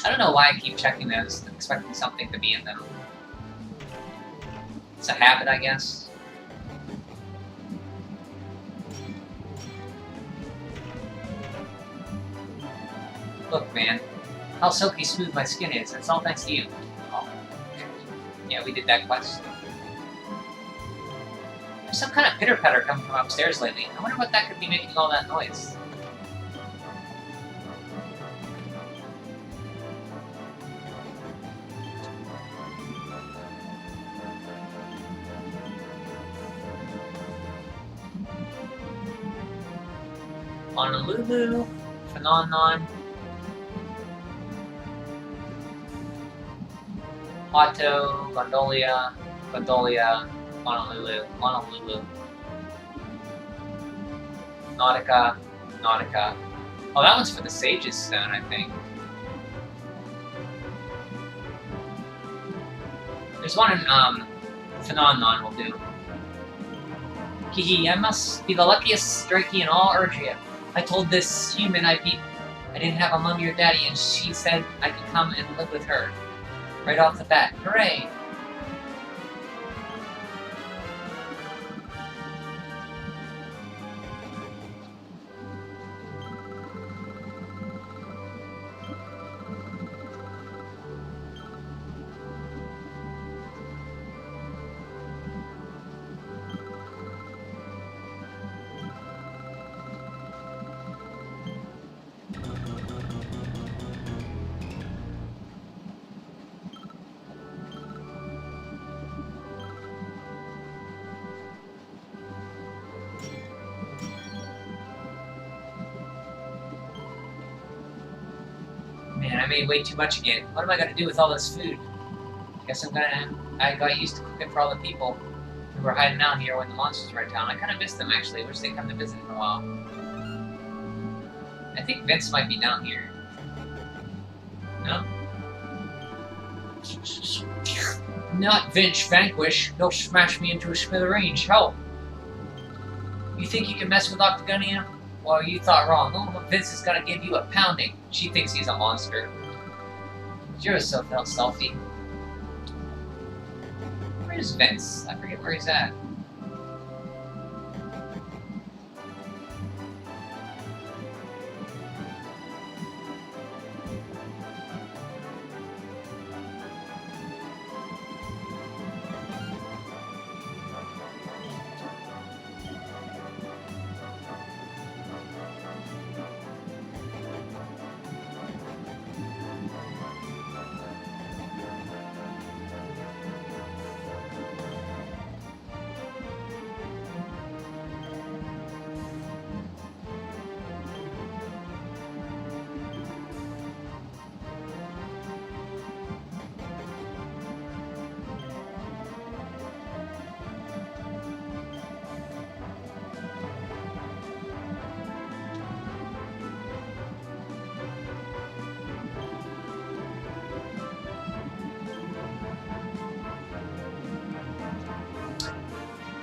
I don't know why I keep checking those, expecting something to be in them. It's a habit, I guess. Look, man, how silky smooth my skin is. It's all thanks to you. Oh. Yeah, we did that quest. There's some kind of pitter-patter coming from upstairs lately. I wonder what that could be making all that noise. Honolulu, Phenomenon, Otto, Gondolia, Honolulu, Nautica. Oh, that one's for the Sage's Stone, I think. There's one in, Phenomenon will do. Hehe, I must be the luckiest Drakey in all Erdrea. I told this human I didn't have a mummy or daddy, and she said I could come and live with her. Right off the bat. Hooray! Man, I made way too much again. What am I gonna do with all this food? Guess I got used to cooking for all the people who were hiding out here when the monsters were in town. I kinda missed them, actually. Wish they'd come to visit in a while. I think Vince might be down here. No? Not Vince Vanquish. He'll smash me into a smithereens. Help! You think you can mess with Octagonia? Well, you thought wrong. Oh, Vince is gonna give you a pounding. She thinks he's a monster. You're so selfie. Where's Vince? I forget where he's at.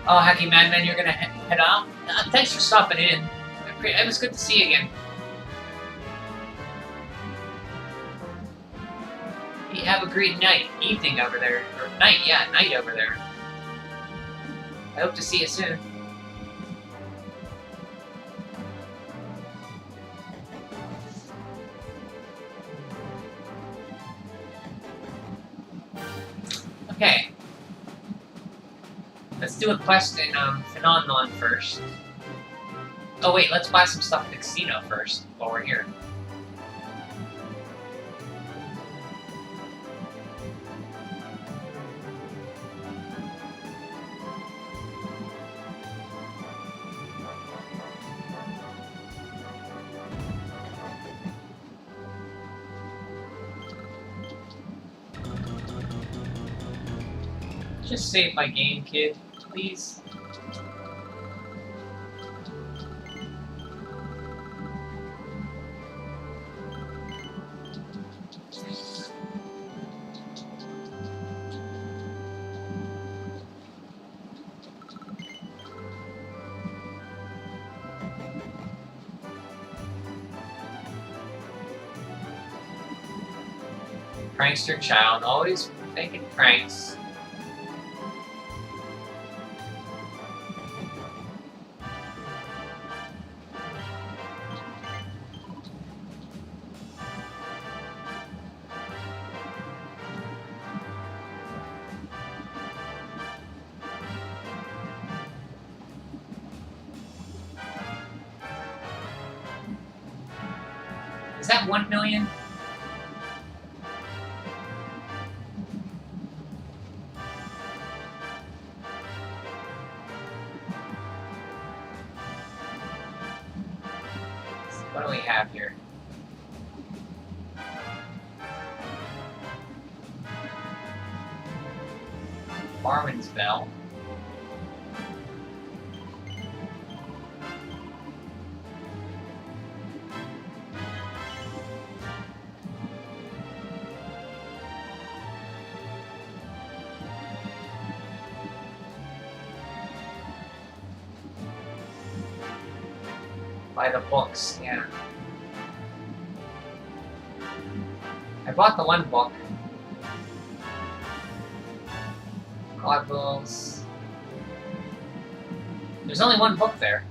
Oh, Hacky Madman, you're gonna head out? Thanks for stopping in. It was good to see you again. You have a great evening over there. Or night over there. I hope to see you soon. do a quest in Phenomenon first. Oh wait, let's buy some stuff at the casino first while we're here. Just save my game, kid, please. Prankster child, always making pranks. Is that 1 million? What do we have here? Barman's Bell. Buy the books, yeah. I bought the one book. Goggles. There's only one book there.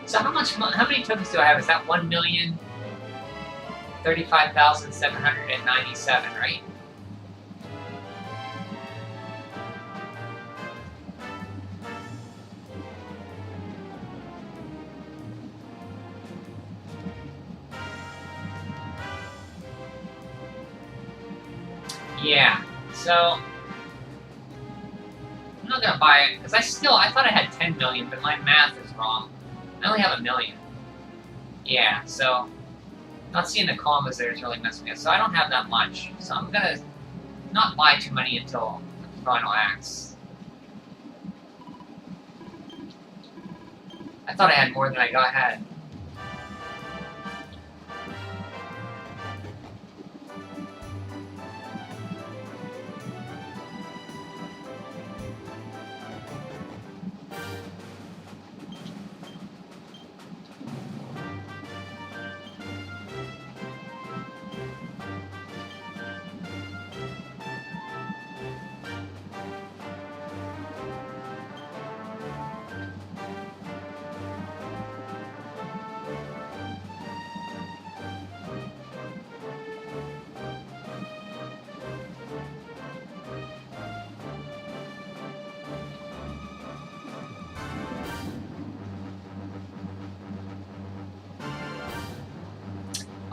So how many tokens do I have? Is that 1,035,797, right? Yeah, so I'm not gonna buy it because I thought I had 10 million, but my math is wrong. I only have 1 million. Yeah, so not seeing the commas there is really messing me up. So I don't have that much. So I'm gonna not buy too many until the final acts. I thought I had more than I had.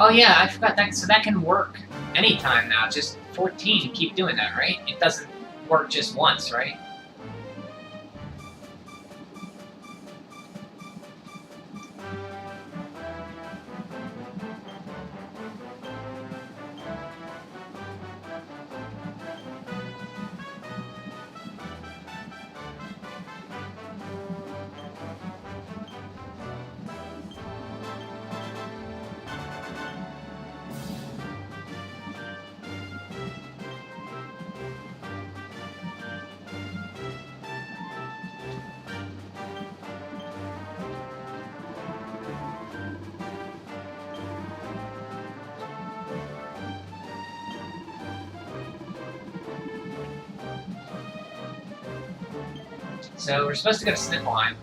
Oh yeah, I forgot that. So that can work anytime now. Just 14, keep doing that, right? It doesn't work just once, right? So we're supposed to go to Sniffleheim.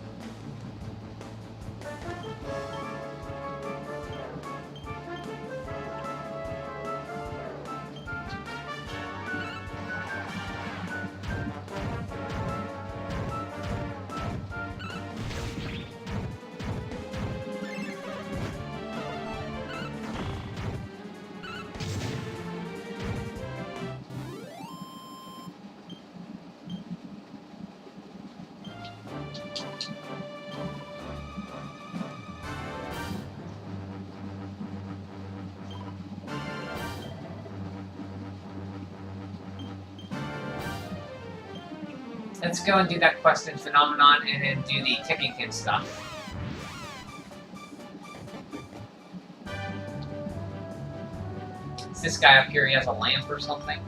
Let's go and do that quest in Phenomenon and then do the Tickington stuff. Is this guy up here, he has a lamp or something?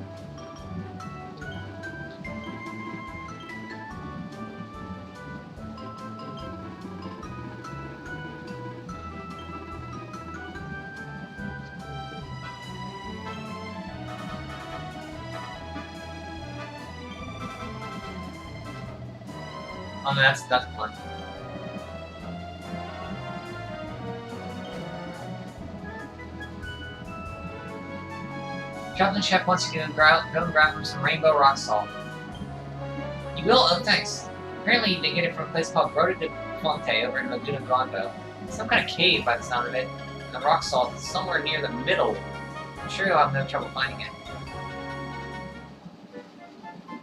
Oh no, that's fun. Joplin Chef wants you to go and grab from some rainbow rock salt. You will? Oh, thanks. Apparently they get it from a place called Grota de Fonte over in Laguna Grande. Some kind of cave by the sound of it. And the rock salt is somewhere near the middle. I'm sure you'll have no trouble finding it.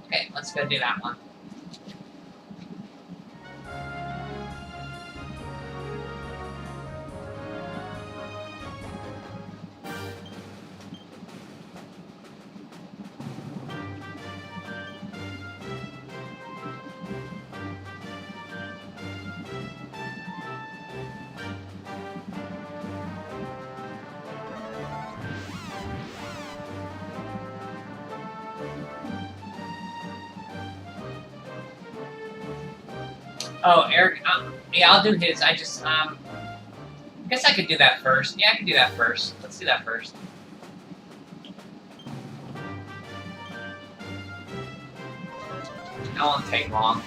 Okay, let's go do that one. Oh, Eric, yeah, I'll do his. I guess I could do that first. Yeah, I can do that first. Let's do that first. That won't take long.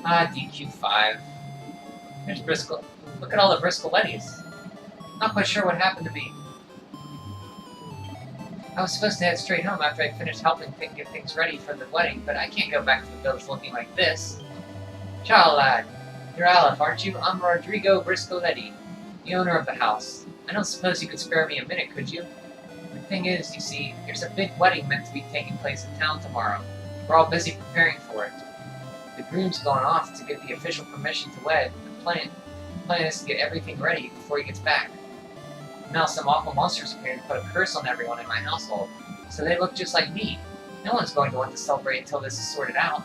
DQ5. There's Briscoe. Look at all the Briscoelettis. Not quite sure what happened to me. I was supposed to head straight home after I finished helping get things ready for the wedding, but I can't go back to the village looking like this. Ciao, lad. You're Aleph, aren't you? I'm Rodrigo Briscoeletti, the owner of the house. I don't suppose you could spare me a minute, could you? The thing is, you see, there's a big wedding meant to be taking place in town tomorrow. We're all busy preparing for it. The groom's going off to get the official permission to wed. The plan is to get everything ready before he gets back. Now some awful monsters appear to put a curse on everyone in my household, so they look just like me. No one's going to want to celebrate until this is sorted out.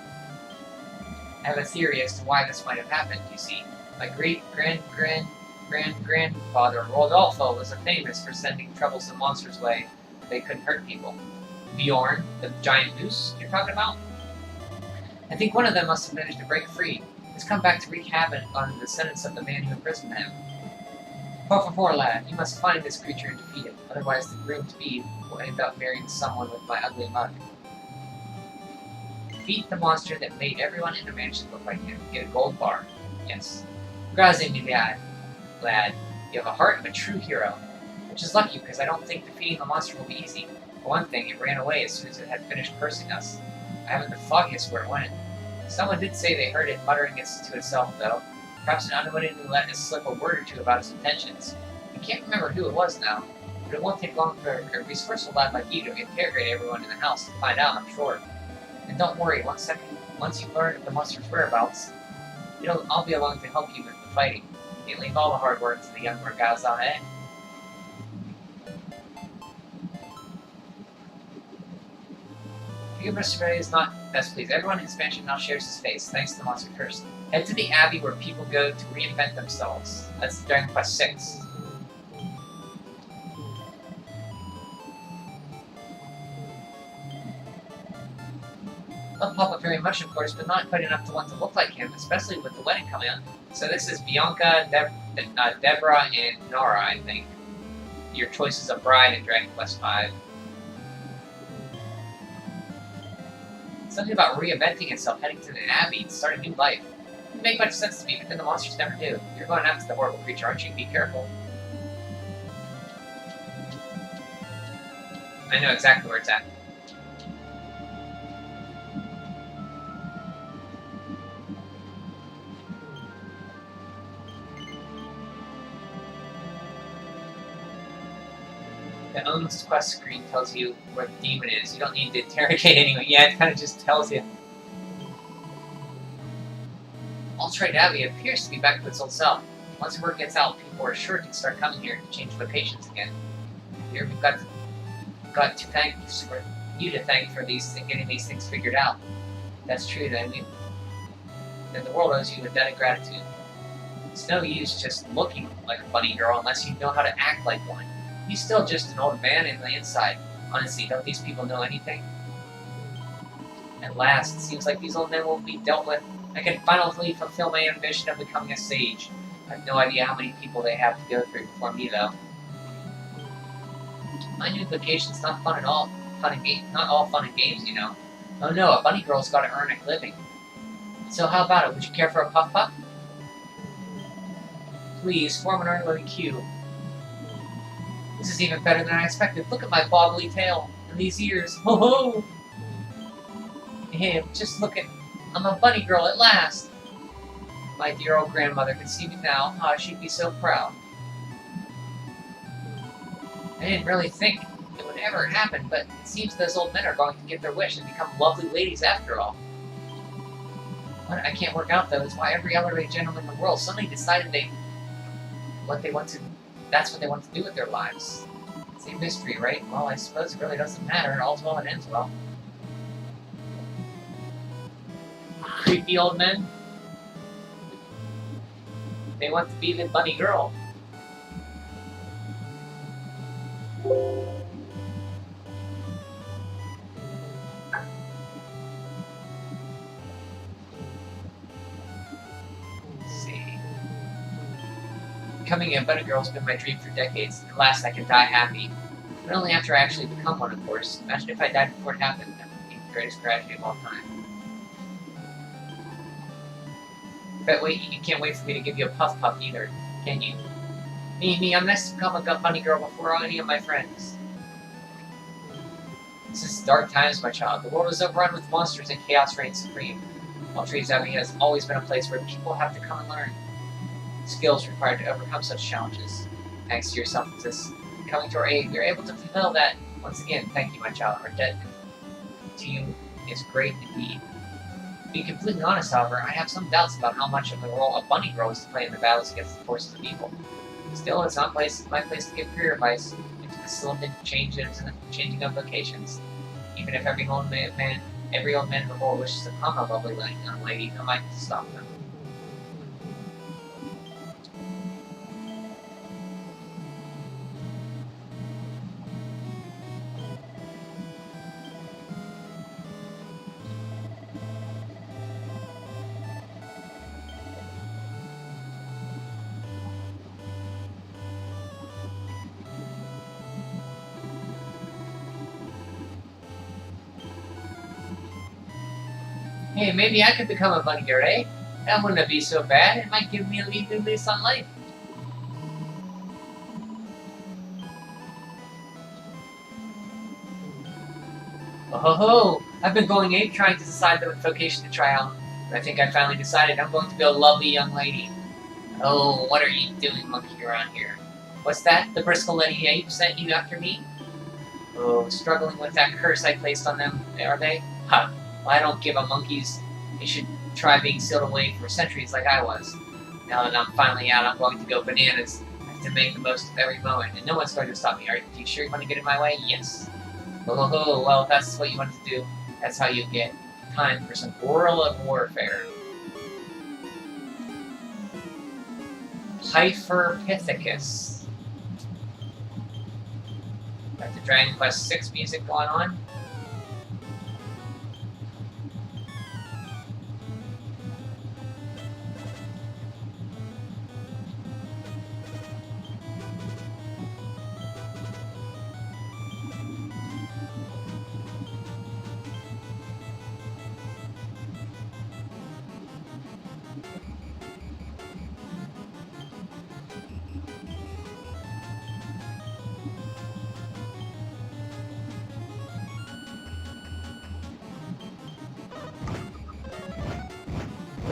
I have a theory as to why this might have happened, you see. My great-grandfather Rodolfo was famous for sending troublesome monsters away if they couldn't hurt people. Bjorn, the giant goose you're talking about? I think one of them must have managed to break free. He's come back to wreak havoc on the descendants of the man who imprisoned him. Por favor, lad, you must find this creature and defeat it, otherwise the groom-to-be will end up marrying someone with my ugly mug. Defeat the monster that made everyone in the mansion look like him. Get a gold bar. Yes. Grazie, mi lad. You have a heart of a true hero. Which is lucky, because I don't think defeating the monster will be easy. For one thing, it ran away as soon as it had finished cursing us. I haven't the foggiest where it went. Someone did say they heard it muttering to itself, though. Perhaps it unwittingly let us slip a word or two about its intentions. I can't remember who it was now, but it won't take long for a resourceful lad like you to interrogate everyone in the house to find out, I'm sure. And don't worry, once you learn of the monster's whereabouts, I'll be along to help you with the fighting. You leave all the hard work to the young Mergazan, eh? Mr. Ray is not best pleased. Everyone in his mansion now shares his face, thanks to the monster curse. Head to the abbey where people go to reinvent themselves. That's Dragon Quest 6. Love Papa very much, of course, but not quite enough to want to look like him, especially with the wedding coming up. So this is Bianca, Deborah, and Nora, I think. Your choices of bride in Dragon Quest 5. Something about reinventing itself, heading to the abbey to start a new life. It doesn't make much sense to me, but then the monsters never do. You're going after the horrible creature, aren't you? Be careful. I know exactly where it's at. The Owns quest screen tells you where the demon is. You don't need to interrogate anyone. Yeah, it kind of just tells you. Alt-Right Abbey appears to be back to its old self. Once word gets out, people are sure to start coming here to change locations again. Here we've got to thank you to thank for getting these things figured out. If that's true, then the world owes you a debt of gratitude. It's no use just looking like a bunny girl unless you know how to act like one. He's still just an old man in the inside. Honestly, don't these people know anything? At last, it seems like these old men will be dealt with. I can finally fulfill my ambition of becoming a sage. I have no idea how many people they have to go through before me, though. My new vacation's not fun at all. Not all fun and games, you know. Oh no, a bunny girl's got to earn a living. So how about it? Would you care for a puff puff? Please, form an orderly queue. This is even better than I expected. Look at my bobbly tail and these ears. Ho ho! Hey, just look at... I'm a bunny girl at last. My dear old grandmother can see me now. Ah, she'd be so proud. I didn't really think it would ever happen, but it seems those old men are going to get their wish and become lovely ladies after all. What I can't work out, though, is why every elderly gentleman in the world suddenly decided that's what they want to do with their lives. It's a mystery, right? Well, I suppose it really doesn't matter. All's well that ends well. Creepy old men. They want to be the bunny girl. Becoming a bunny girl has been my dream for decades. At last I can die happy. But only after I actually become one, of course. Imagine if I died before it happened. That would be the greatest tragedy of all time. But wait, you can't wait for me to give you a puff puff either, can you? Me, I'm next to become a bunny girl before any of my friends. This is dark times, my child. The world is overrun with monsters and chaos reigns supreme. Alt-Right Abbey has always been a place where people have to come and learn skills required to overcome such challenges. Thanks to your selflessness coming to our aid, we are able to fulfill that. Once again, thank you, my child. Our debt to you is great indeed. To be completely honest, however, I have some doubts about how much of the role a bunny girl is to play in the battles against the forces of evil. Still, it's not my place to give career advice into the sylvan changes and the changing of vocations. Even if every old man in the world wishes to become a lovely young lady, who am I to stop them? Hey, maybe I could become a bunny girl, eh? That wouldn't be so bad. It might give me a new lease on life. Oh ho ho! I've been going ape trying to decide what vocation to try out. But I think I finally decided I'm going to be a lovely young lady. Oh, what are you doing, monkey, around here? What's that? The Briscoe Lady Ape sent you after me? Oh, struggling with that curse I placed on them, are they? Ha! Well, I don't give a monkeys. They should try being sealed away for centuries like I was. Now that I'm finally out, I'm going to go bananas. I have to make the most of every moment, and no one's going to stop me. Are you sure you want to get in my way? Yes. Oh, well, if that's what you want to do, that's how you get time for some guerrilla warfare. Hyperpithecus. Got the Dragon Quest 6 music going on.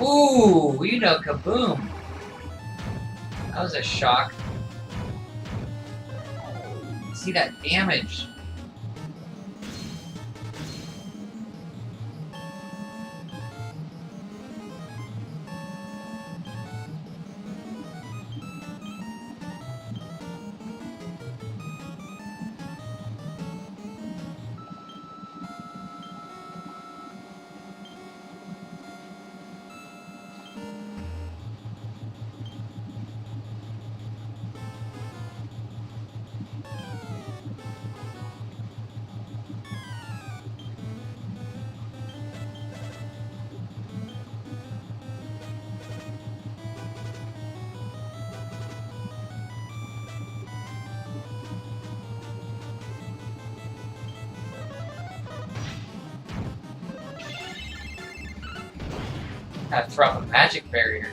Ooh, you know, kaboom! That was a shock. see that damage. Gotta throw up a magic barrier.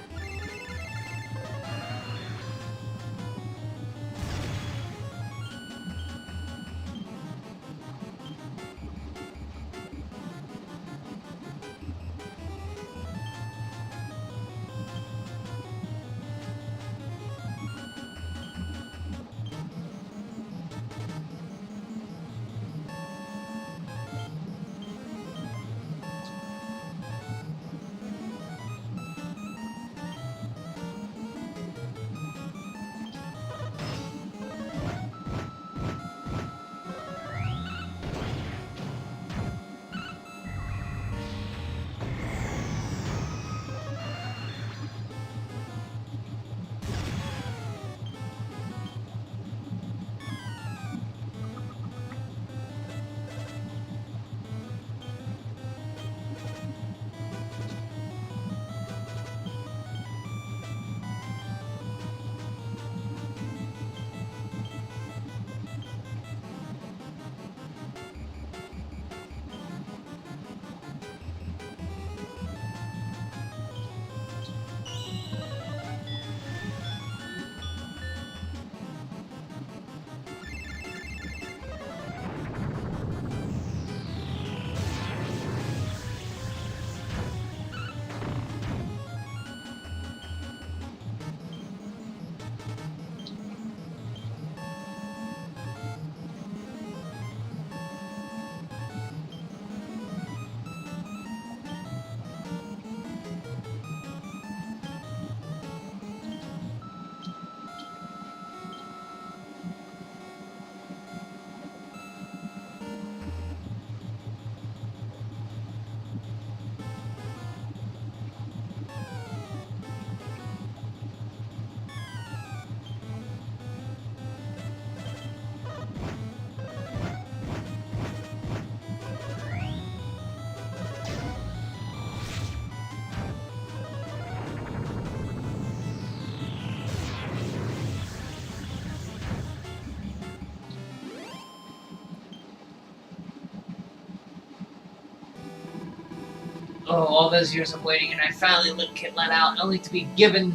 Oh, all those years of waiting, and I finally let out, only to be given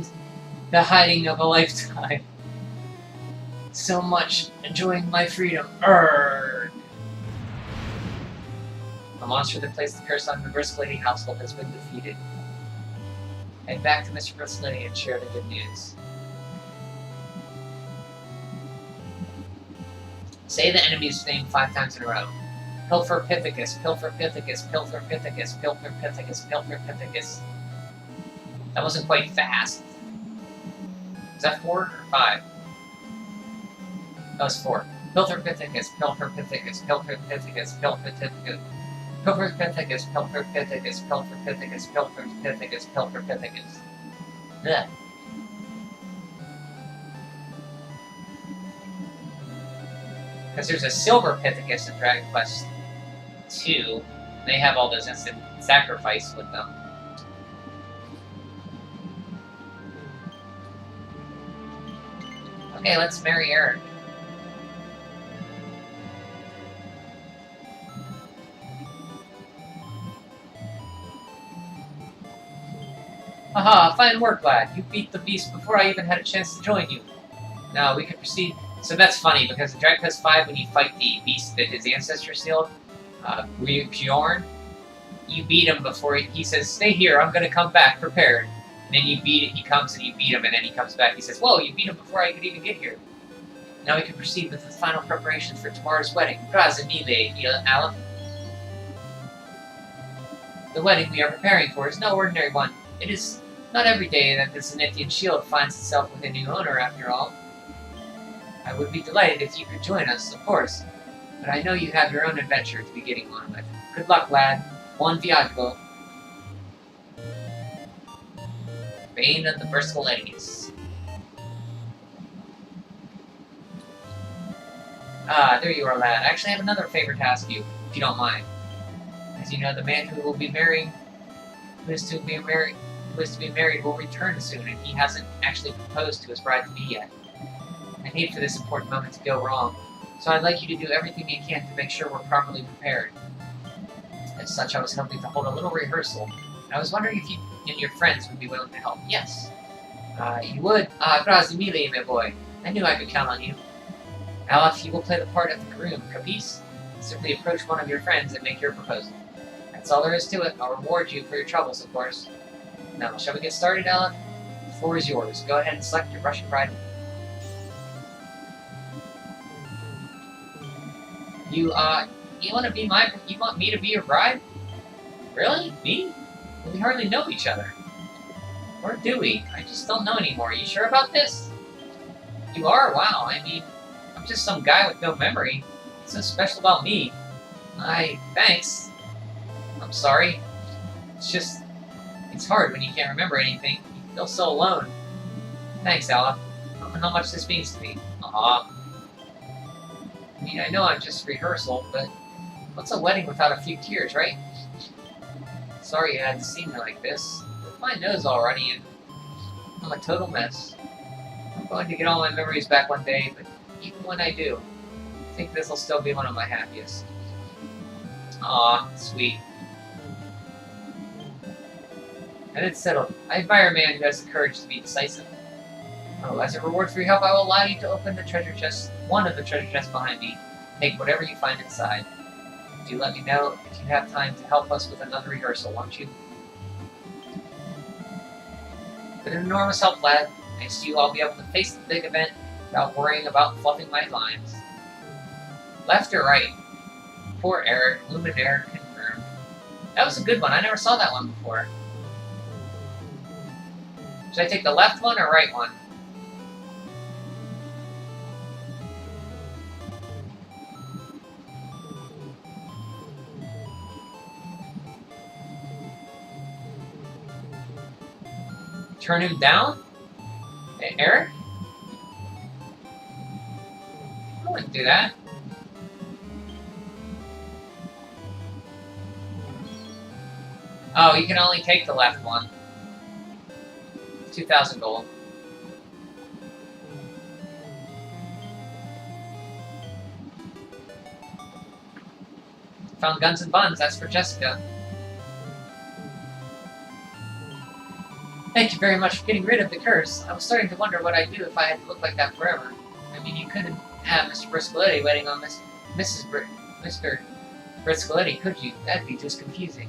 the hiding of a lifetime. So much enjoying my freedom. Urgh. The monster that placed the curse on the Bristlady household has been defeated. Head back to Mr. Bristlady and share the good news. Say the enemy's name 5 times in a row. Pilferpithecus, Pilferpithecus, Pilferpithecus, Pilferpithecus, Pilferpithecus. That wasn't quite fast. Is that 4 or 5? That was 4. Pilferpithecus, Pilferpithecus, Pilferpithecus, Pilferpithecus, Pilferpithecus, Pilferpithecus, Pilferpithecus, Pilferpithecus, Pilferpithecus. Ugh. Because there's a Silver Pithecus in Dragon Quest II. They have all those instant sacrifice with them. Okay, let's marry Eric. Haha, fine work, lad. You beat the beast before I even had a chance to join you. Now we can proceed. So that's funny, because in Dragon Quest V, when you fight the beast that his ancestors sealed, Bjorn, you beat him before he says, "Stay here, I'm gonna come back prepared." And then you beat it, he comes and you beat him, and then he comes back, he says, "Whoa, you beat him before I could even get here." Now we can proceed with the final preparations for tomorrow's wedding. Grazie mille, Aleph. The wedding we are preparing for is no ordinary one. It is not every day that the Zenithian shield finds itself with a new owner, after all. I would be delighted if you could join us, of course, but I know you have your own adventure to be getting on with. Good luck, lad. Buon viaggio. Bane of the Berscolettis. Ah, there you are, lad. I actually have another favor to ask you, if you don't mind. As you know, the man who is to be married will return soon, and he hasn't actually proposed to his bride-to-be yet. I hate for this important moment to go wrong, so I'd like you to do everything you can to make sure we're properly prepared. As such, I was hoping to hold a little rehearsal, and I was wondering if you and your friends would be willing to help. Yes. You would? Grazie mille, my boy. I knew I could count on you. Aleph, you will play the part of the groom, capice? Simply approach one of your friends and make your proposal. That's all there is to it. I'll reward you for your troubles, of course. Now, shall we get started, Aleph? The floor is yours. Go ahead and select your Russian bride. You want me to be your bride? Really? Me? We hardly know each other. Or do we? I just don't know anymore. Are you sure about this? You are? Wow, I mean, I'm just some guy with no memory. What's so special about me? Thanks. I'm sorry. It's hard when you can't remember anything. You feel so alone. Thanks, Aleph. I don't know how much this means to me. Aw. I mean, I know I'm just rehearsal, but what's a wedding without a few tears, right? Sorry you had to see me like this. My nose already, and I'm a total mess. I'm going to get all my memories back one day, but even when I do, I think this'll still be one of my happiest. Aw, sweet. And it's settled. I admire a man who has the courage to be decisive. Oh, as a reward for your help, I will allow you to open the treasure chest, one of the treasure chests behind me. Take whatever you find inside. Do let me know if you have time to help us with another rehearsal, won't you? Been an enormous help, lad. Thanks to you, I'll be able to face the big event without worrying about fluffing my lines. Left or right? Poor Eric. Luminaire confirmed. That was a good one. I never saw that one before. Should I take the left one or right one? Turn him down? Hey, Eric? I wouldn't do that. Oh, you can only take the left one. 2,000 gold. Found guns and buns, that's for Jessica. Thank you very much for getting rid of the curse. I was starting to wonder what I'd do if I had to look like that forever. I mean, you couldn't have Mr. Berscoletti waiting on Mr. Berscoletti, could you? That'd be just confusing.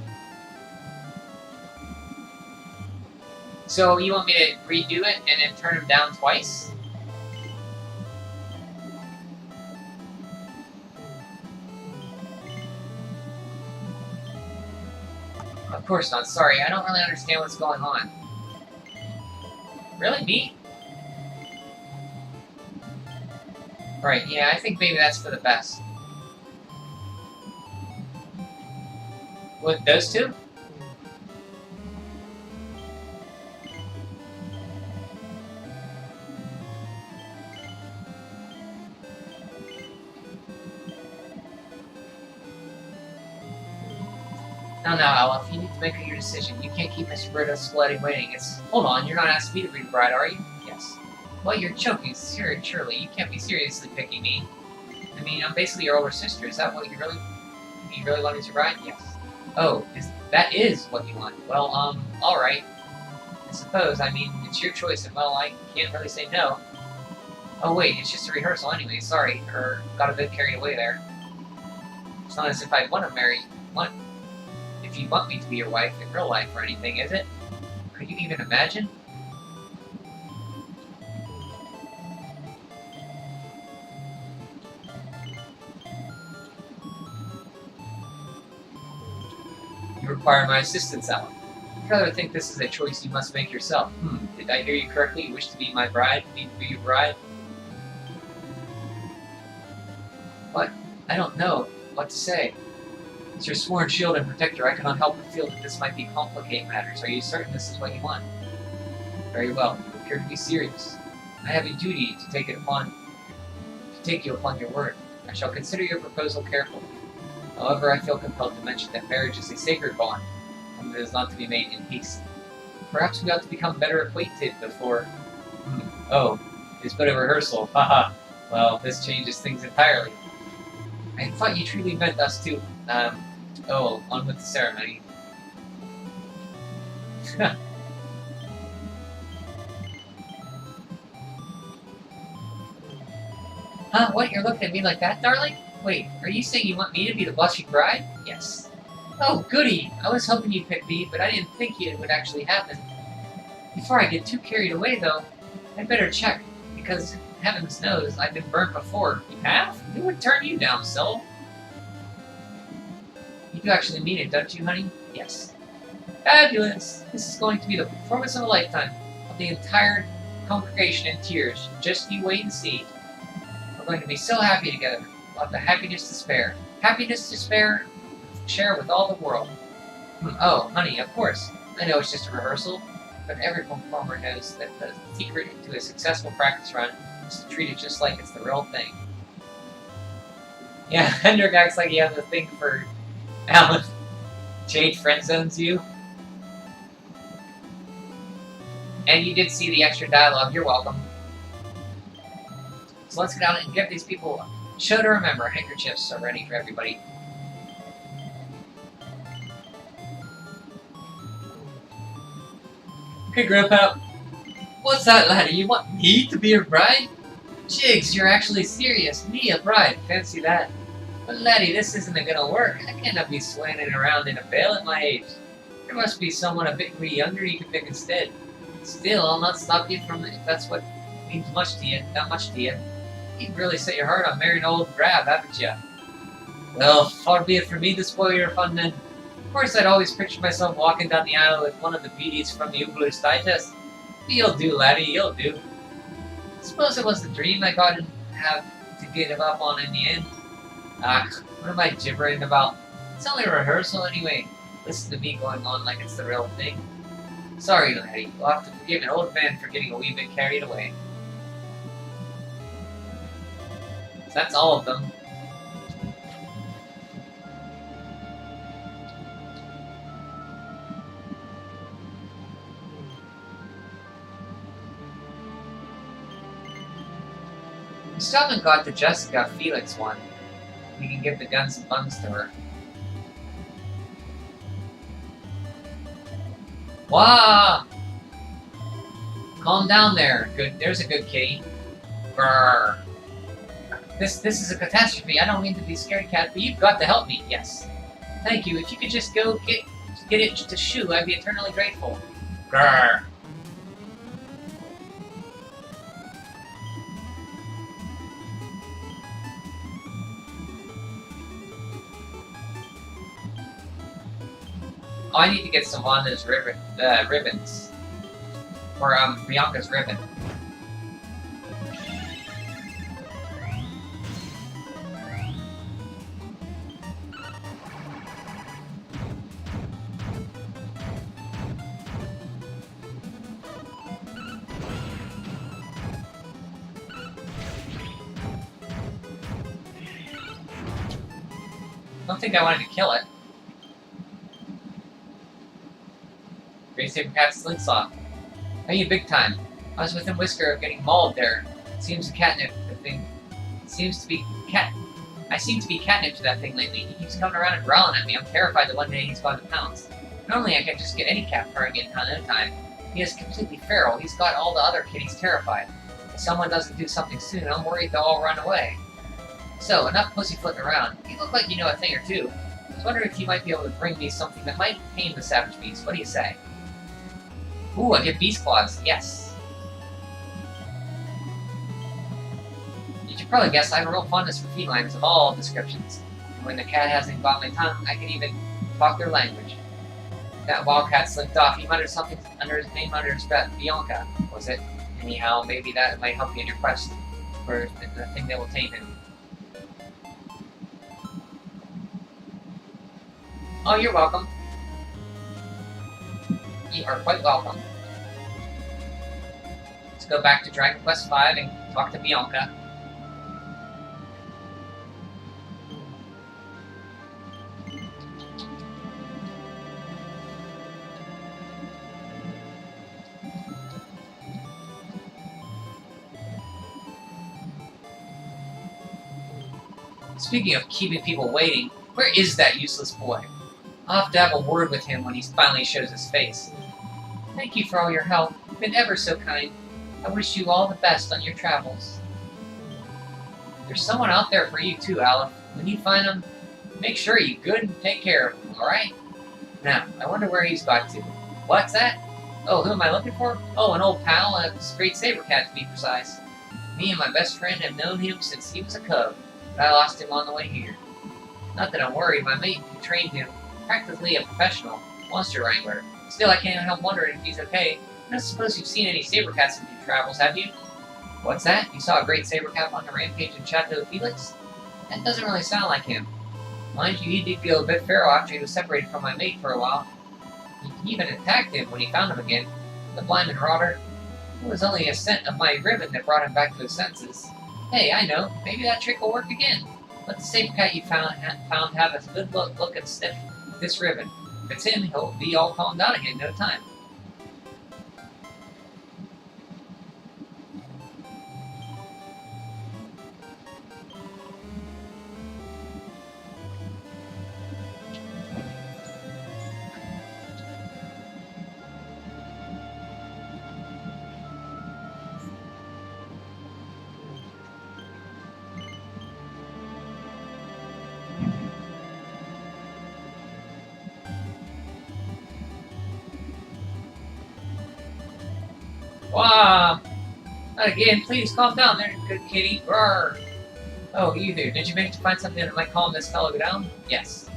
So you want me to redo it and then turn him down twice? Of course not. Sorry, I don't really understand what's going on. Really? Me? Right, yeah, I think maybe that's for the best. With those two? Now, Aleph, you need to make your decision. You can't keep Mr. Berscoletti waiting. Hold on, you're not asking me to be the bride, are you? Yes. Well, you're joking, surely. You can't be seriously picking me. I mean, I'm basically your older sister. Is that what you really want me to bride? Yes. Oh, that is what you want. Well, alright. I suppose, I mean, it's your choice, and well, I can't really say no. Oh wait, it's just a rehearsal anyway, sorry. Got a bit carried away there. It's not as if I want to marry... If you want me to be your wife in real life or anything, is it? Could you even imagine? require my assistance, Alan. I'd rather think this is a choice you must make yourself. Did I hear you correctly? You wish to be my bride? Me to be your bride? What? I don't know what to say. As your sworn shield and protector, I cannot help but feel that this might be complicated matters. Are you certain this is what you want? Very well. You appear to be serious. I have a duty to take you upon your word. I shall consider your proposal carefully. However, I feel compelled to mention that marriage is a sacred bond, and it is not to be made in haste. Perhaps we ought to become better acquainted before... Oh, it's but a rehearsal. Haha. Well, this changes things entirely. I thought you truly meant us to... on with the ceremony. Huh? What? You're looking at me like that, darling? Wait, are you saying you want me to be the blushing bride? Yes. Oh, goody! I was hoping you'd pick me, but I didn't think it would actually happen. Before I get too carried away, though, I'd better check, because heavens knows I've been burnt before. You have? Who would turn you down, Syl? You do actually mean it, don't you, honey? Yes. Fabulous! This is going to be the performance of a lifetime, of the entire congregation in tears. Just you wait and see. We're going to be so happy together. We'll have the happiness to spare. Happiness to spare, share with all the world. Oh, honey, of course. I know it's just a rehearsal, but every performer knows that the secret to a successful practice run is to treat it just like it's the real thing. Yeah, Hendrik acts like he has a thing for Alan. Jade friend zones you. And you did see the extra dialogue. You're welcome. So let's get out and get these people a show to remember. Handkerchiefs are ready for everybody. Okay, Grandpa. What's that, laddie? You want me to be your bride? Jigs, you're actually serious. Me, a bride. Fancy that. But laddie, this isn't gonna work. I cannot be swaying around in a veil at my age. There must be someone a bit younger you can pick instead. Still, I'll not stop you from it if that's what means much to you. Not much to you. You've really set your heart on marrying old Grab, haven't you? Well, far be it from me to spoil your fun then. Of course, I'd always picture myself walking down the aisle with one of the beauties from the Ugler's Digest. But you'll do, laddie, you'll do. Suppose it was the dream I got to have to give up on in the end. Ah, what am I gibbering about? It's only a rehearsal anyway. Listen to me going on like it's the real thing. Sorry, laddie, you'll have to forgive an old man for getting a wee bit carried away. So that's all of them. We still haven't got the Jessica Felix one. We can give the guns and buns to her. Wah! Calm down there. Good. There's a good kitty. Brrr. This is a catastrophe. I don't mean to be scared, cat, but you've got to help me. Yes. Thank you. If you could just go get it to shoo, I'd be eternally grateful. Grrr. Oh, I need to get some Wanda's ribbons. Or, Bianca's ribbon. I don't think I wanted to kill it. Great Saber Cat's Slingshot. I mean, big time. I was within whisker of getting mauled there. It seems the catnip thing. Seems to be cat. I seem to be catnip to that thing lately. He keeps coming around and growling at me. I'm terrified that one day he's going to pounce. Normally I can just get any cat purring in no time. He is completely feral. He's got all the other kitties terrified. If someone doesn't do something soon, I'm worried they'll all run away. So, enough pussyfooting around. You look like you know a thing or two. I was wondering if you might be able to bring me something that might tame the savage beast. What do you say? Ooh, I get beast claws. Yes. You should probably guess I have a real fondness for felines of all descriptions. And when the cat hasn't got my tongue, I can even talk their language. That wildcat slipped off. He muttered something under his name under his breath. Bianca, was it? Anyhow, maybe that might help you in your quest for the thing that will tame him. Oh, you're welcome. You are quite welcome. Let's go back to Dragon Quest V and talk to Bianca. Speaking of keeping people waiting, where is that useless boy? I'll have to have a word with him when he finally shows his face. Thank you for all your help. You've been ever so kind. I wish you all the best on your travels. There's someone out there for you too, Aleph. When you find him, make sure you good and take care of him, alright? Now, I wonder where he's got to. What's that? Oh, who am I looking for? Oh, an old pal, a great saber cat to be precise. Me and my best friend have known him since he was a cub, but I lost him on the way here. Not that I'm worried, my mate who trained him, practically a professional monster wrangler. Still, I can't help wondering if he's okay. I don't suppose you've seen any saber cats in your travels, have you? What's that? You saw a great saber cat on the rampage in Chateau Felix? That doesn't really sound like him. Mind you, he did go a bit feral after he was separated from my mate for a while. He even attacked him when he found him again. The blind marauder. It was only a scent of my ribbon that brought him back to his senses. Hey, I know. Maybe that trick will work again. Let the saber cat you found have a good look and sniff this ribbon. If it's him, he'll be all calmed down again in no time. Wow! Not again, please calm down there, good kitty. Roar! Oh, you there. Did you manage to find something that might calm this fellow down? Yes.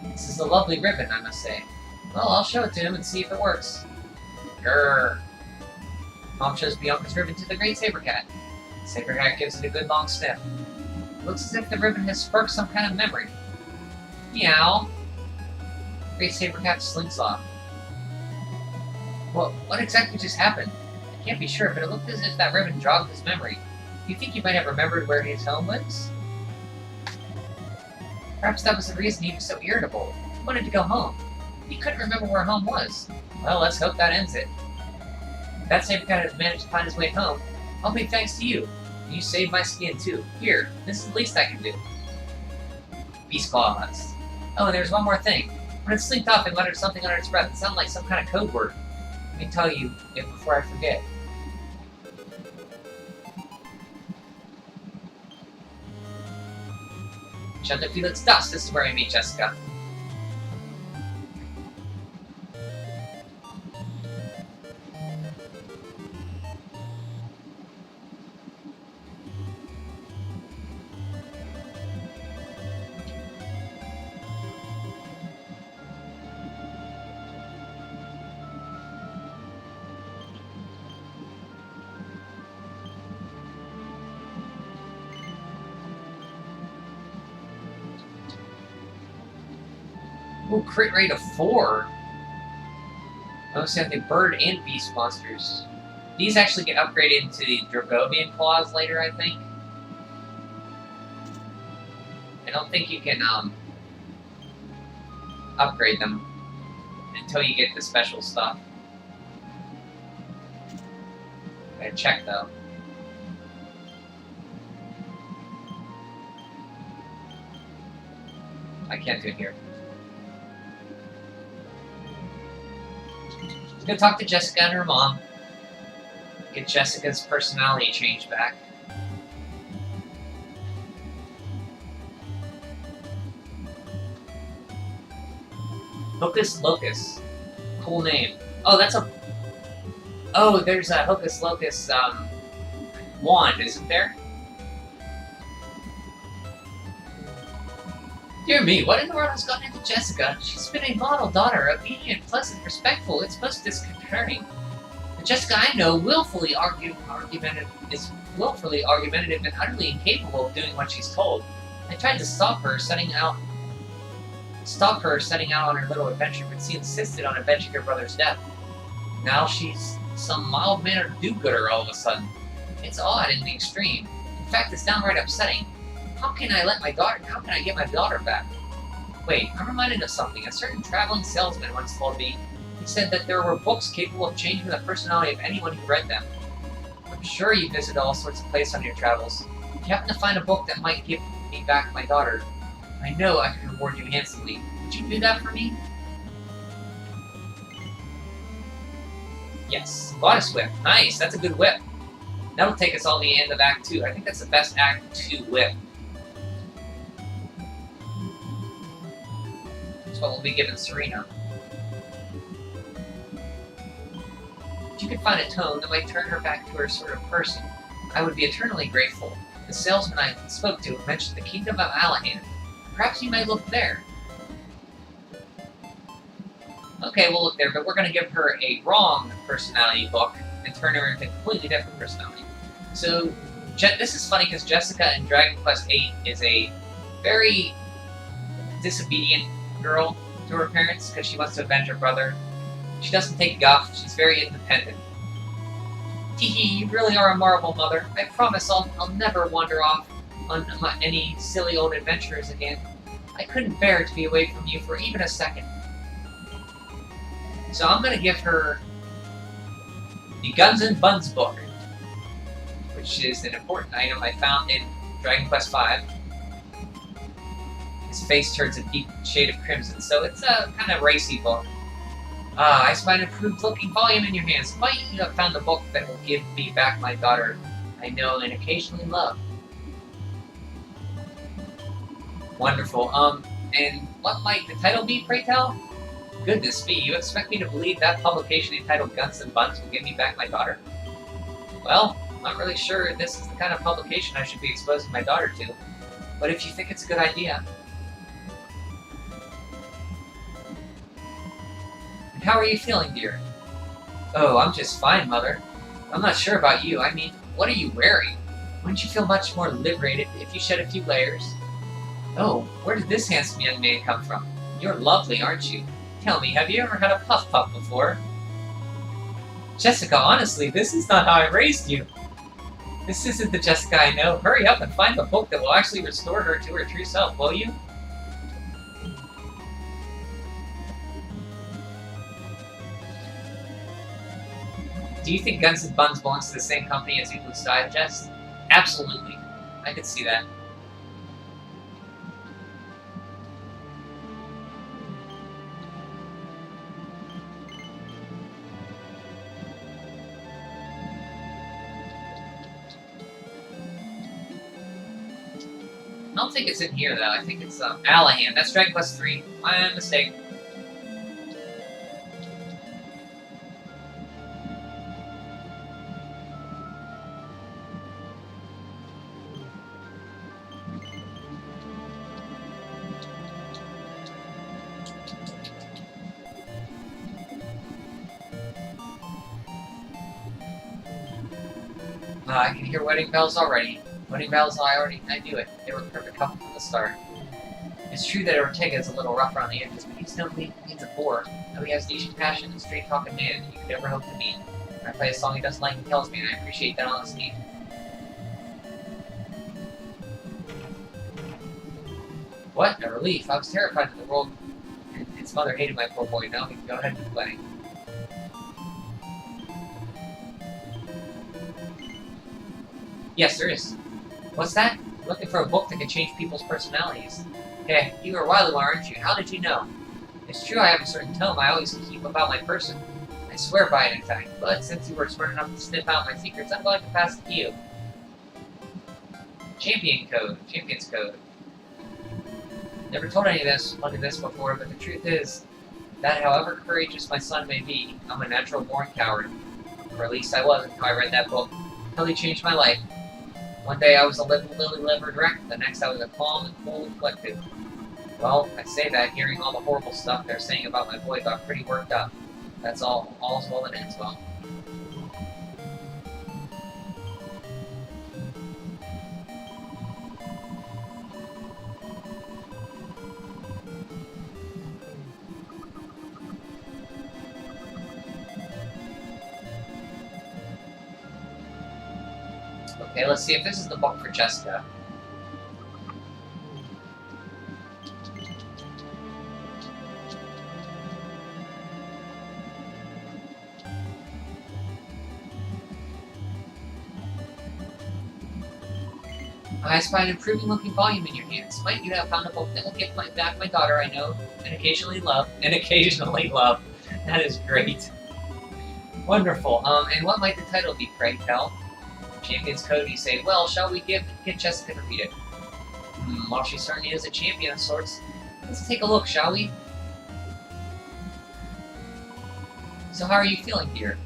This is a lovely ribbon, I must say. Well, I'll show it to him and see if it works. Grrr. Mom shows Bianca's ribbon to the great saber cat. The saber cat gives it a good long sniff. Looks as if the ribbon has sparked some kind of memory. Meow. Great saber cat slinks off. Well, what exactly just happened? I can't be sure, but it looked as if that ribbon jogged his memory. Do you think he might have remembered where his home lives? Perhaps that was the reason he was so irritable. He wanted to go home. He couldn't remember where home was. Well, let's hope that ends it. If that saber cat has managed to find his way home, all be thanks to you. You saved my skin too. Here, this is the least I can do. Beast claws. Oh, and there's one more thing. When it slinked off and muttered something under its breath, it sounded like some kind of code word. Let me tell you it before I forget. Chateau Felix Dust, this is where I meet Jessica. Ooh, crit rate of 4. I also have the bird and beast monsters. These actually get upgraded into the Dragovian claws later, I think. I don't think you can upgrade them until you get the special stuff. Gotta check though. I can't do it here. Let's go talk to Jessica and her mom. Get Jessica's personality changed back. Hocus Locus. Cool name. Oh, that's a... Oh, there's a Hocus Locus, wand, isn't there? Dear me, what in the world has gotten into Jessica? She's been a model daughter, obedient, pleasant, respectful. It's most disconcerting. The Jessica I know is willfully argumentative and utterly incapable of doing what she's told. I tried to stop her setting out on her little adventure, but she insisted on avenging her brother's death. Now she's some mild-mannered do-gooder all of a sudden. It's odd in the extreme. In fact, it's downright upsetting. How can I get my daughter back? Wait, I'm reminded of something. A certain traveling salesman once told me. He said that there were books capable of changing the personality of anyone who read them. I'm sure you visit all sorts of places on your travels. If you happen to find a book that might give me back my daughter, I know I can reward you handsomely. Would you do that for me? Yes. Goddess Whip. Nice, that's a good whip. That'll take us all to the end of Act 2. I think that's the best Act 2 whip. That's what we'll be giving Serena. If you could find a tone that might turn her back to her sort of person, I would be eternally grateful. The salesman I spoke to mentioned the Kingdom of Alahan. Perhaps you might look there. Okay, we'll look there, but we're going to give her a wrong personality book and turn her into a completely different personality. So, this is funny because Jessica in Dragon Quest VIII is a very disobedient girl to her parents because she wants to avenge her brother. She doesn't take guff, she's very independent. Teehee, you really are a marvel, Mother. I promise I'll never wander off on any silly old adventures again. I couldn't bear to be away from you for even a second. So I'm going to give her the Guns and Buns book, which is an important item I found in Dragon Quest V. His face turns a deep shade of crimson, so it's a kind of racy book. I spy an improved-looking volume in your hands. Might you have found a book that will give me back my daughter I know and occasionally love? Wonderful. And what might the title be, pray tell? Goodness me, you expect me to believe that publication entitled Guns and Buns will give me back my daughter? Well, I'm not really sure this is the kind of publication I should be exposing my daughter to, but if you think it's a good idea. And how are you feeling, dear? Oh, I'm just fine, Mother. I'm not sure about you. I mean, what are you wearing? Wouldn't you feel much more liberated if you shed a few layers? Oh, where did this handsome young man come from? You're lovely, aren't you? Tell me, have you ever had a puff-puff before? Jessica, honestly, this is not how I raised you. This isn't the Jessica I know. Hurry up and find the book that will actually restore her to her true self, will you? Do you think Guns and Buns belongs to the same company as Igloo Digest? Absolutely. I could see that. I don't think it's in here, though. I think it's Alahan. That's Dragon Quest III. My mistake. I can hear wedding bells already. Wedding bells, I knew it. They were a perfect couple from the start. It's true that Ortega is a little rough around the edges, but he's a bore. Though he has decent passion and straight-talking man you could ever hope to meet. When I play a song he doesn't like, he tells me, and I appreciate that honesty. What? A relief. I was terrified that the world and its mother hated my poor boy. Now we can go ahead with the wedding. Yes, there is. What's that? I'm looking for a book that can change people's personalities. Hey, you are Wily, aren't you? How did you know? It's true I have a certain tome I always keep about my person. I swear by it, in fact. But since you were smart enough to sniff out my secrets, I'm going to pass it to you. Champion's Code. Never told any of this before, but the truth is that however courageous my son may be, I'm a natural-born coward. Or at least I was until I read that book. Until he changed my life. One day I was a lily-livered wreck, the next I was a calm and cool and collected. Well, I say that, hearing all the horrible stuff they're saying about my boy got pretty worked up. That's all. All's well that ends well. Okay, let's see if this is the book for Jessica. I spy an improving looking volume in your hands. Might you have found a book that will give back my daughter I know and occasionally love. That is great. Wonderful. And what might the title be, pray tell? Champion's Code, you say. Well, shall we get Jessica to read it? While she certainly is a champion of sorts, let's take a look, shall we? So how are you feeling, dear?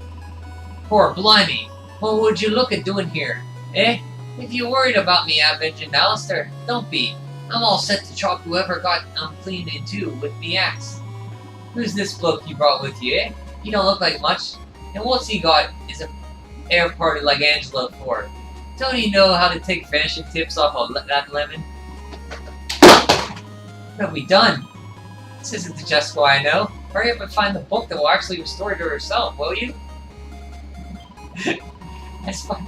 Poor blimey! What would you look at doing here? Eh? If you're worried about me, Avenge and Alistair, don't be. I'm all set to chop whoever got clean in two with me axe. Who's this bloke you brought with you, eh? He don't look like much. And what's he got is a air party like Angela Ford. Don't he know how to take finishing tips off of that lemon? What have we done? This isn't the Jessica I know. Hurry up and find the book that will actually restore her to herself, will you? That's fine.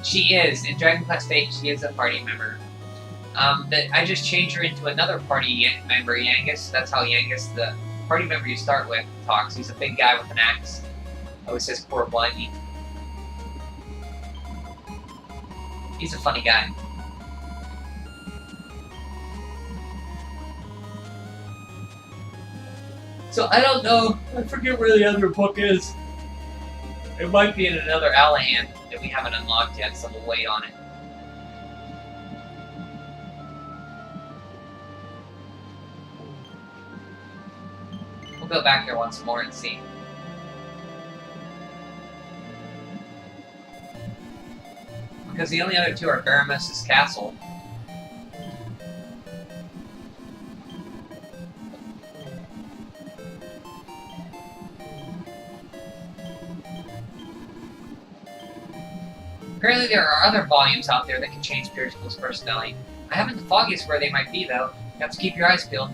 She is. In Dragon Quest VIII, she is a party member. I just changed her into another party member, Yangus. That's how Yangus, the party member you start with, talks. He's a big guy with an axe. Always says poor blimey. He's a funny guy. So I don't know. I forget where the other book is. It might be in another Allahan that we haven't unlocked yet, so we'll wait on it. We'll go back there once more and see. Because the only other two are Baramus' castle. Apparently there are other volumes out there that can change Pierceful's personality. I haven't the foggiest where they might be, though. You have to keep your eyes peeled.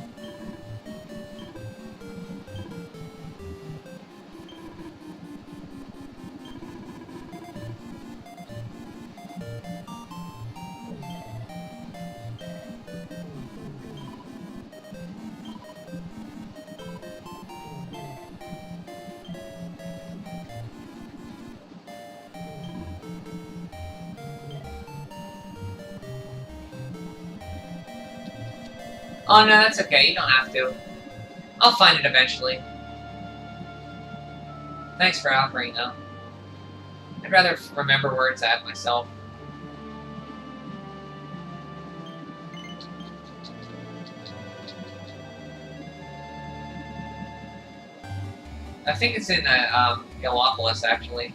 Oh no, that's okay, you don't have to. I'll find it eventually. Thanks for offering, though. I'd rather remember where it's at myself. I think it's in Gallopolis, actually.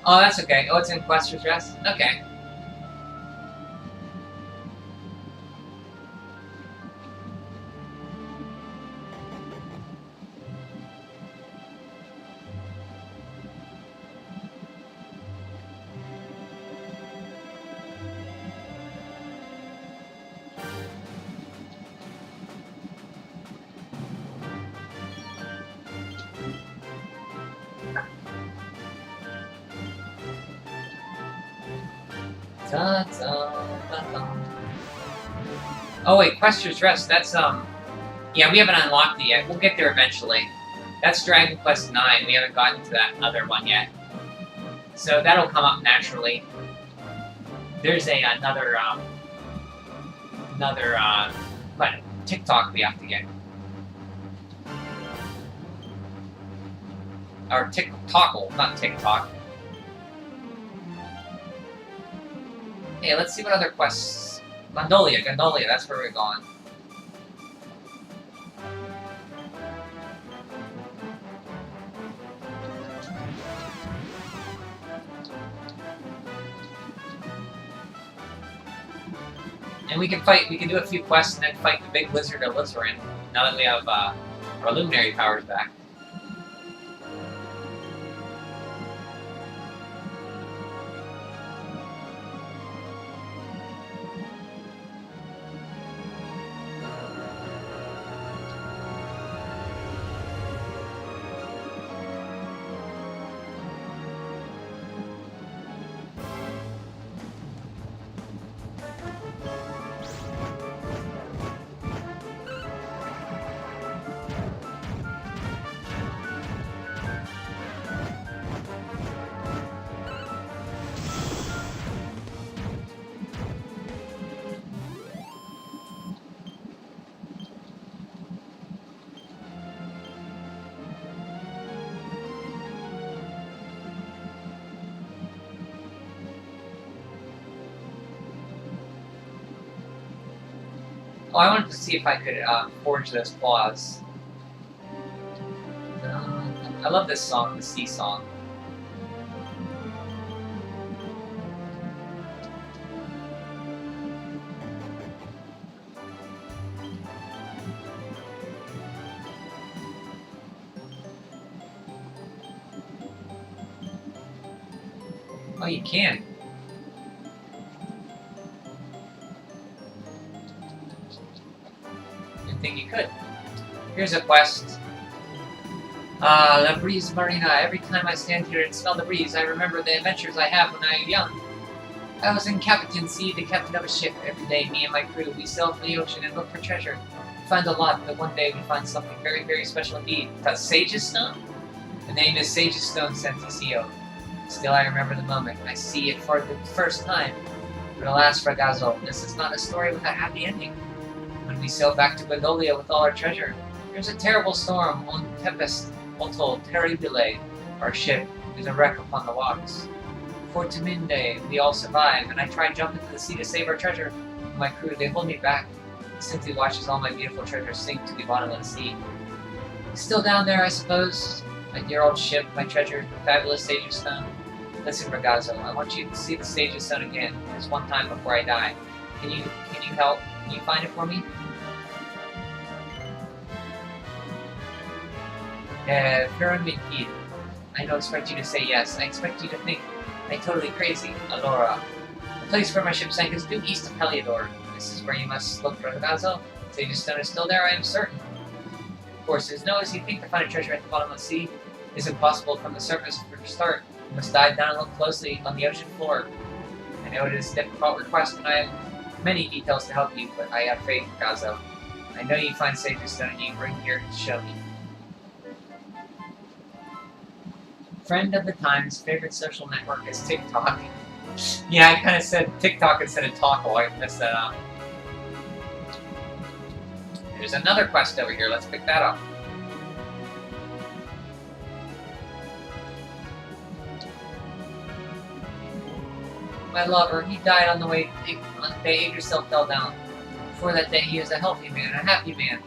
Oh, that's okay. Oh, it's in Quester's Rest? Okay. Da, da, da, da. Oh wait, Quester's Rest. That's yeah, we haven't unlocked it yet. We'll get there eventually. That's Dragon Quest IX. We haven't gotten to that other one yet. So that'll come up naturally. There's another TikTok we have to get. Or TikTokle, not TikTok. Okay, let's see what other quests. Gondolia, that's where we're going. And we can do a few quests and then fight the big lizard of Lizarin, now that we have our luminary powers back. Oh, I wanted to see if I could forge those claws. I love this song, the sea song. Oh, you can. Didn't think you could. Here's a quest. La Breeze Marina. Every time I stand here and smell the breeze, I remember the adventures I had when I was young. I was in Captain Sea, the captain of a ship. Every day, me and my crew, we sail for the ocean and look for treasure. We find a lot, but one day we find something very, very special indeed. The Sage's Stone? The name is Sage's Stone Santisio. Still, I remember the moment I see it for the first time. But alas, Fragazo, this is not a story with a happy ending. When we sail back to Gondolia with all our treasure, there's a terrible storm, un tempest molto terribile. Our ship is a wreck upon the rocks. Fortunately, we all survive, and I try and jump into the sea to save our treasure. My crew, they hold me back. Simply watches all my beautiful treasure sink to the bottom of the sea. Still down there, I suppose. My dear old ship, my treasure, the fabulous Sage's Stone. Listen, Ragazzo, I want you to see the Sage's Stone again, just one time before I die. Can you help? Can you find it for me? Pyramid Kid. I don't expect you to say yes. I expect you to think I'm totally crazy. Allura. The place where my ship sank is due east of Heliodor. This is where you must look for Ragazzo. Sage's Stone is still there, I am certain. Of course, there's no easy thing to find a treasure at the bottom of the sea. It's impossible from the surface for a start. You must dive down and look closely on the ocean floor. I know it is a difficult request, and I have many details to help you, but I have faith, Gazo. I know you find Sage's Stone and you bring here to show me. Friend of the times, favorite social network is TikTok. Yeah, I kind of said TikTok instead of Talkle. I messed that up. There's another quest over here. Let's pick that up. My lover, he died on the day Yggdrasil fell down. Before that day, he was a healthy man, a happy man.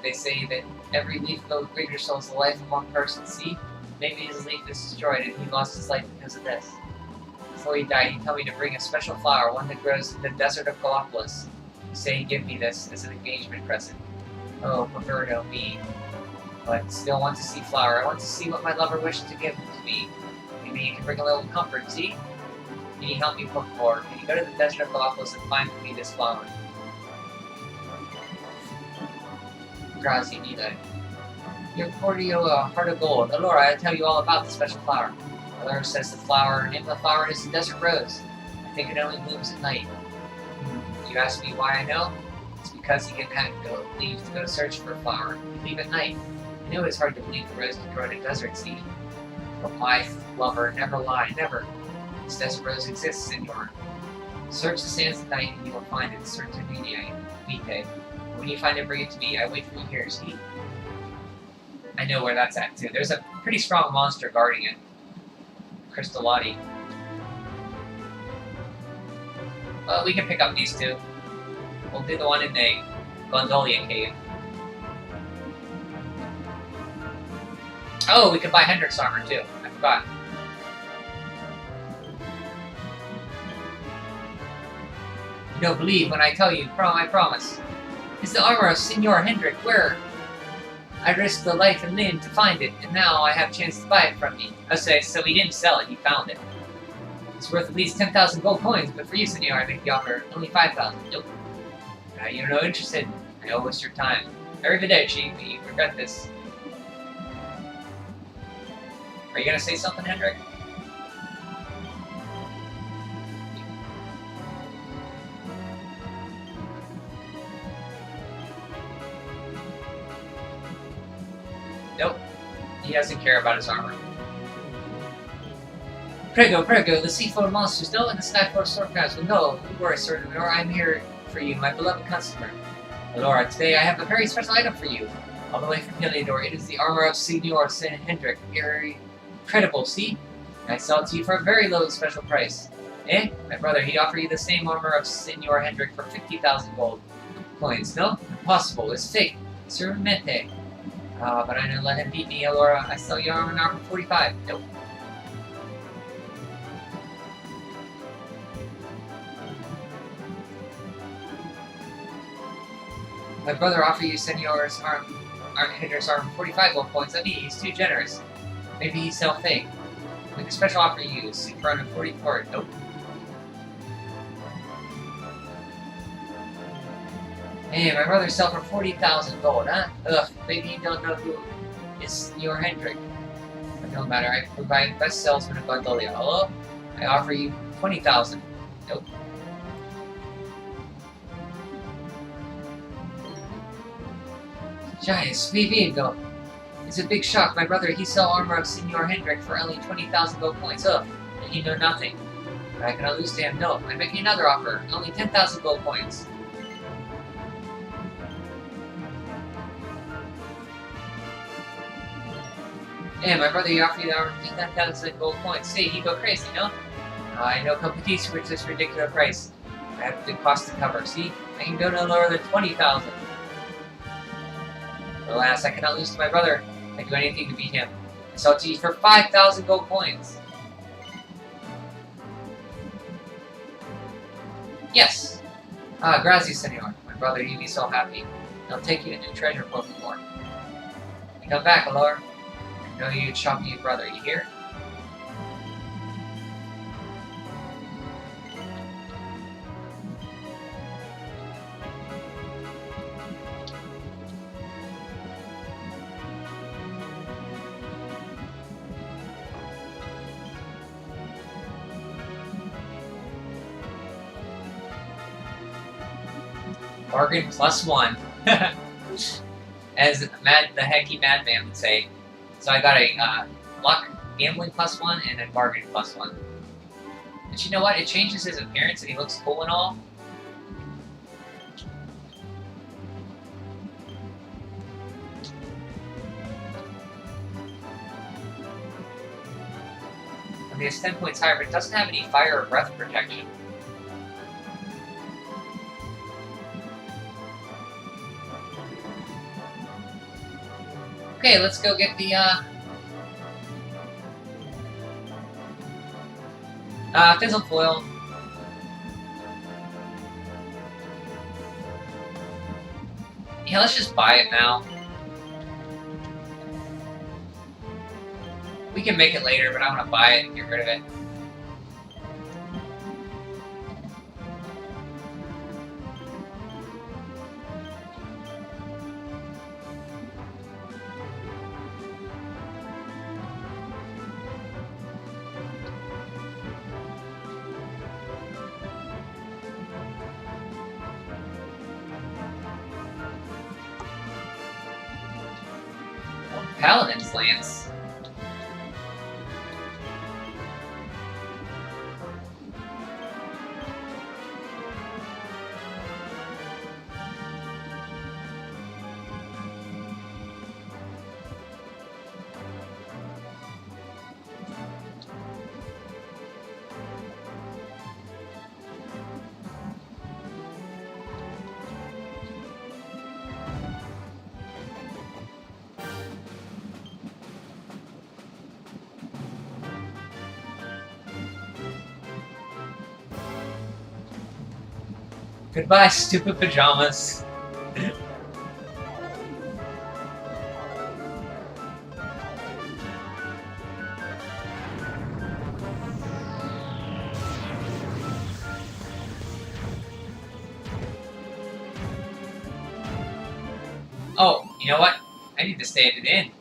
They say that every leaf of Yggdrasil is the life of one person. See? Maybe his leaf is destroyed and he lost his life because of this. Before he died, he told me to bring a special flower, one that grows in the desert of Gallipolis. He said he'd give me this as an engagement present. Oh, Roberto, me. But still want to see flower. I want to see what my lover wished to give to me. Maybe he can bring a little comfort, see? Can you help me look for? Can you go to the desert of Gallipolis and find for me this flower? Grazie mille. Your Cordio, Heart of Gold. Allura, I'll tell you all about the special flower. Allura says the name of the flower is the Desert Rose. think it only blooms at night. You ask me why I know? It's because he can leave to go search for a flower. You leave at night. I know it's hard to believe the rose can grow in a desert, see? But my lover, never lie, never. This desert rose exists, senor. Search the sands at night and you will find it, certain vitae. When you find it, bring it to me. I wait for you here, see? I know where that's at, too. There's a pretty strong monster guarding it. Crystallati. Well, we can pick up these two. We'll do the one in the Gondolia Cave. Oh, we can buy Hendrik's armor, too. I forgot. You don't believe when I tell you, I promise. It's the armor of Senor Hendrik, where I risked the life and limb to find it, and now I have a chance to buy it from you. Okay, so he didn't sell it, he found it. It's worth at least 10,000 gold coins, but for you, Senor, I make the offer only 5,000. Nope. You're no interested. I don't waste your time. Arrivederci, but you regret this. Are you gonna say something, Hendrik? Nope. He doesn't care about his armor. Prego, the sea-floor monsters know and the sky-floor sword crabs will know. Don't worry, Sir Lenore, I'm here for you, my beloved customer. Laura, today I have a very special item for you. All the way from Heliodor, it is the armor of Senor Hendrik. Incredible, see? I sell it to you for a very low special price. Eh? My brother, he'd offer you the same armor of Senor Hendrik for 50,000 gold coins. No? Impossible. It's fake. Suramente. But I know let him beat me, Laura. I sell your armor now for 45. Nope. My brother offered you Senor's Hendrik's armor for 45 gold points. I mean, he's too generous. Maybe he's sell fake. Make a special offer you use. For under 44. Nope. Hey, my brother sell for 40,000 gold, huh? Ugh, maybe you don't know who is Senor Hendrik. But no matter, I provide best salesman of Gondolia. Hello? I offer you 20,000. Nope. Giants, viviendo. It's a big shock. My brother, he sell armor of Senor Hendrik for only 20,000 gold points. Ugh, and you know nothing. But I cannot lose to him. No, I'm making another offer. Only 10,000 gold points. Hey, my brother, he offered you the armor for 10,000 gold points. See, he go crazy, no? I know competition with this ridiculous price. I have the cost to cover. See, I can go no lower than 20,000. Alas, I cannot lose to my brother. I do anything to beat him. I sell it to you for 5,000 gold coins. Yes. Gracias, senor. My brother, he'd be so happy. I'll take you to the treasure book more. You come back, Alor. I know you'd shop me your brother. You hear? Bargain +1. As the hecky madman would say. So I got a luck gambling +1 and a bargain +1. But you know what? It changes his appearance and he looks cool and all. I mean, it's 10 points higher, but it doesn't have any fire or breath protection. Okay, let's go get the, fizzle foil. Yeah, let's just buy it now. We can make it later, but I want to buy it and get rid of it. paladin's lance. Goodbye, stupid pajamas. Oh, you know what? I need to stay at an inn.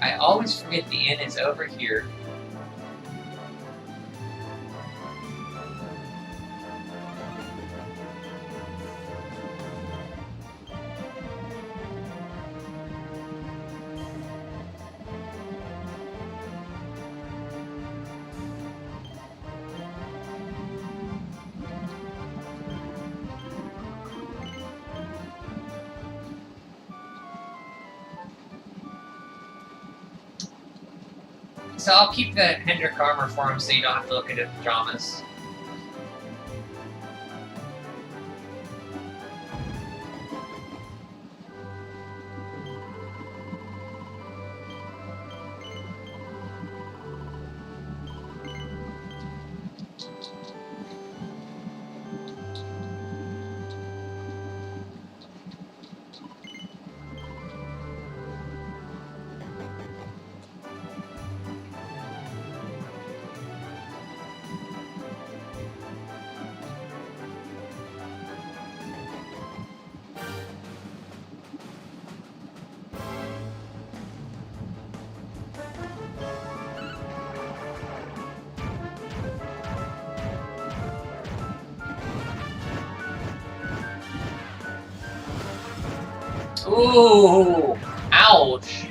I always forget the inn is over here. So I'll keep the Hendrik armor for him so you don't have to look at his pajamas. Ooh! Ouch!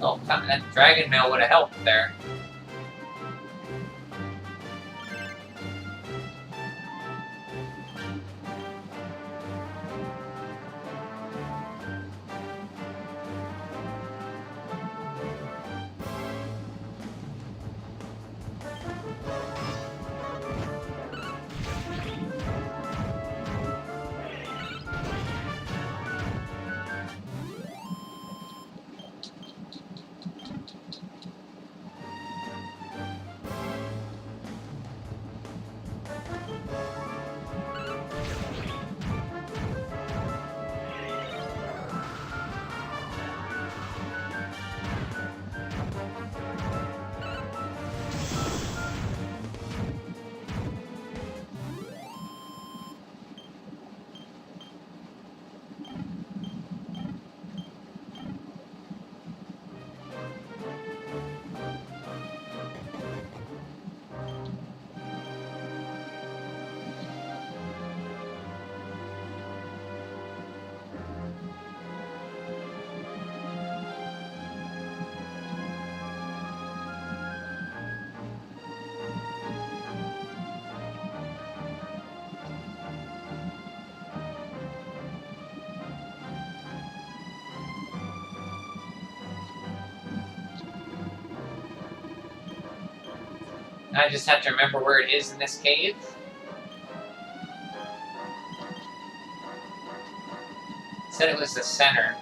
Oh, that dragon mail would have helped there. I just have to remember where it is in this cave. It said it was the center.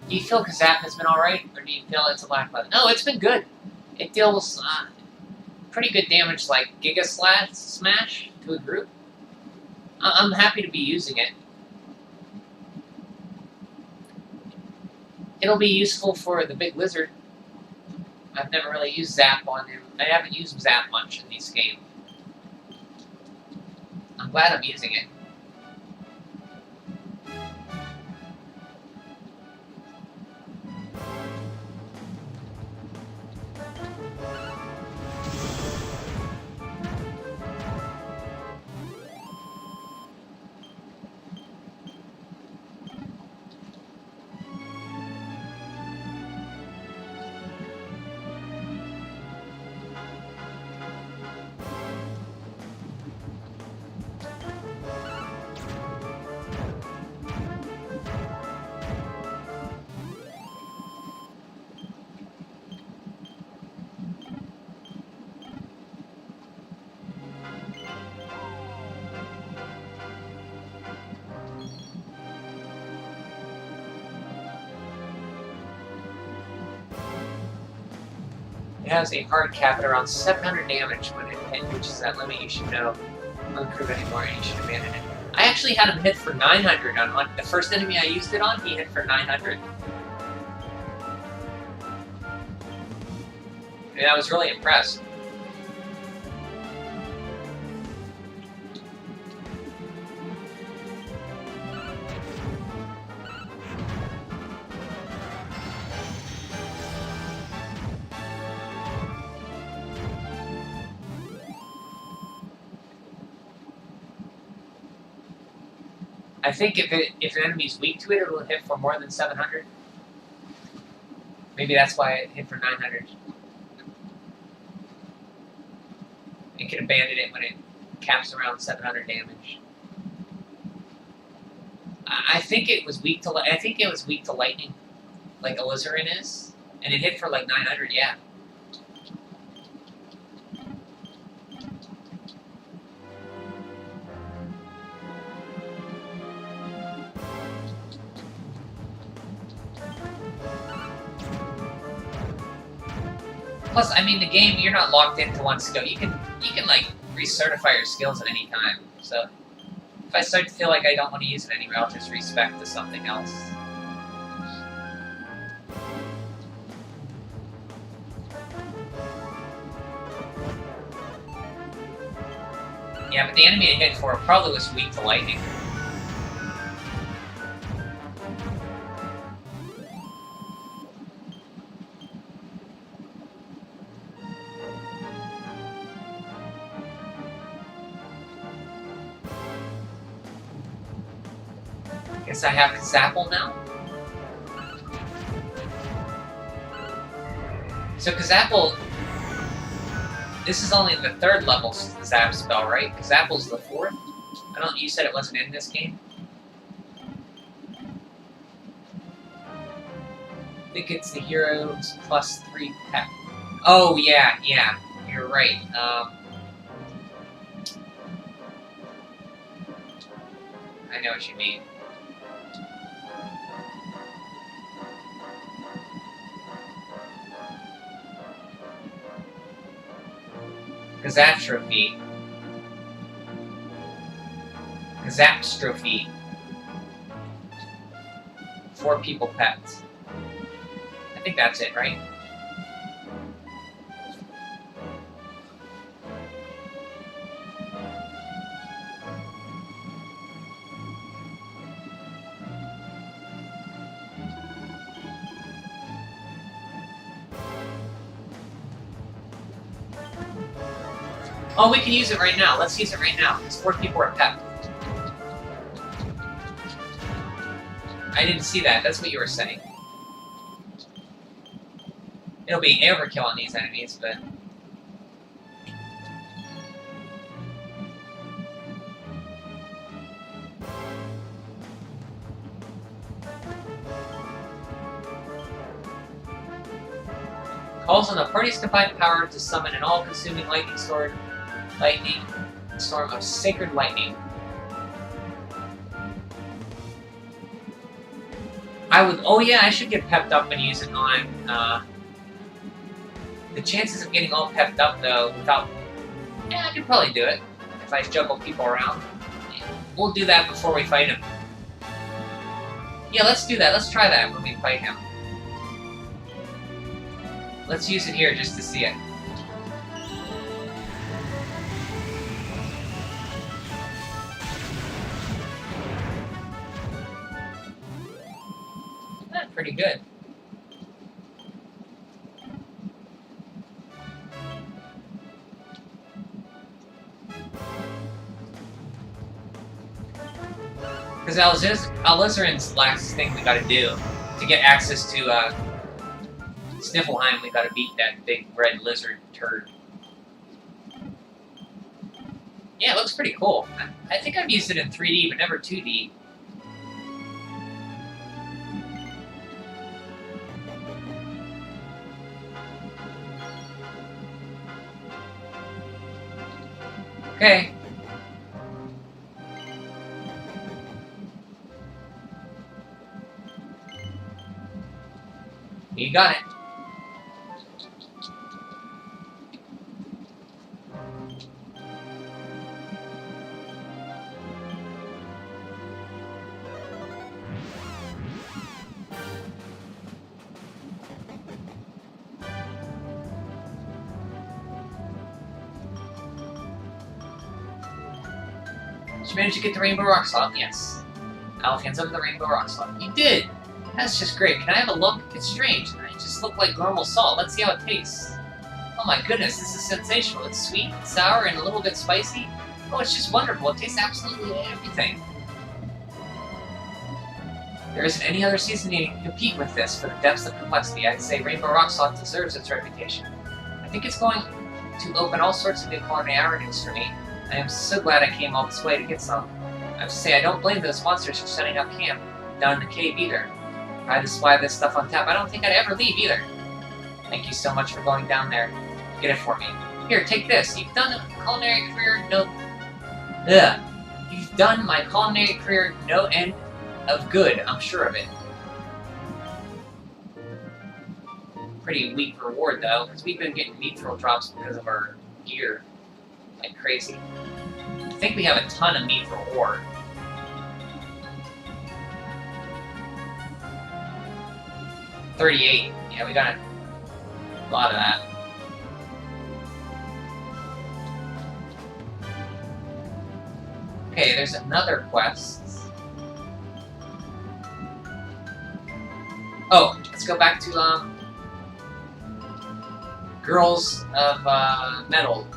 Do you feel Kazap has been alright, or do you feel it's a lackluster? No, it's been good. It deals pretty good damage, like Giga Smash to a group. I'm happy to be using it. It'll be useful for the big lizard. I've never really used Zap on him. I haven't used Zap much in this game. I'm glad I'm using it. It has a hard cap at around 700 damage when it hit, which is that limit you should know. Won't improve anymore and you should abandon it. I actually had him hit for 900 on the first enemy I used it on, he hit for 900. And I was really impressed. I think if an enemy's weak to it, it'll hit for more than 700. Maybe that's why it hit for 900. It can abandon it when it caps around 700 damage. I think it was weak to lightning, like Alizarin is, and it hit for like 900. Yeah. Plus, I mean, the game, you're not locked into one skill. You can like recertify your skills at any time. So if I start to feel like I don't want to use it anymore, I'll just respec to something else. Yeah, but the enemy I hit for probably was weak to lightning. Guess I have Kazapple now. So Kazapple, this is only the 3rd level Zap spell, right? Kazapple's the 4th? You said it wasn't in this game? I think it's the heroes plus 3 pep. Oh, yeah, you're right. I know what you mean. Kazapstrophe. Kazapstrophe. 4 people pets. I think that's it, right? Oh, we can use it right now. Let's use it right now. Because 4 people are pep. I didn't see that. That's what you were saying. It'll be overkill on these enemies, but... calls on the party's combined power to summon an all-consuming lightning storm of sacred lightning. Oh yeah, I should get pepped up and use it on, the chances of getting all pepped up, though, without... Yeah, I could probably do it, if I juggle people around. We'll do that before we fight him. Yeah, let's do that. Let's try that when we fight him. Let's use it here just to see it. Pretty good. Because Alizarin's last thing we gotta do to get access to Sniffleheim, we gotta beat that big red lizard turd. Yeah, it looks pretty cool. I think I've used it in 3D, but never 2D. Okay. You got it. Did you manage to get the Rainbow Rock Slot? Yes. Alf hands over the Rainbow Rock Slot. You did! That's just great. Can I have a look? It's strange. It just looked like normal salt. Let's see how it tastes. Oh my goodness, this is sensational. It's sweet, sour, and a little bit spicy. Oh, it's just wonderful. It tastes absolutely everything. There isn't any other seasoning that can compete with this for the depths of complexity. I'd say Rainbow Rock Salt deserves its reputation. I think it's going to open all sorts of new culinary avenues for me. I am so glad I came all this way to get some. I have to say, I don't blame those monsters for setting up camp down in the cave either. If I had to supply this stuff on tap, I don't think I'd ever leave either. Thank you so much for going down there. Get it for me. Here, take this. You've done a culinary career You've done my culinary career no end of good, I'm sure of it. Pretty weak reward, though, because we've been getting mithril drops because of our gear. Like crazy. I think we have a ton of mithril ore. $38. Yeah, we got a lot of that. Okay, there's another quest. Oh, let's go back to, Girls of, Metal.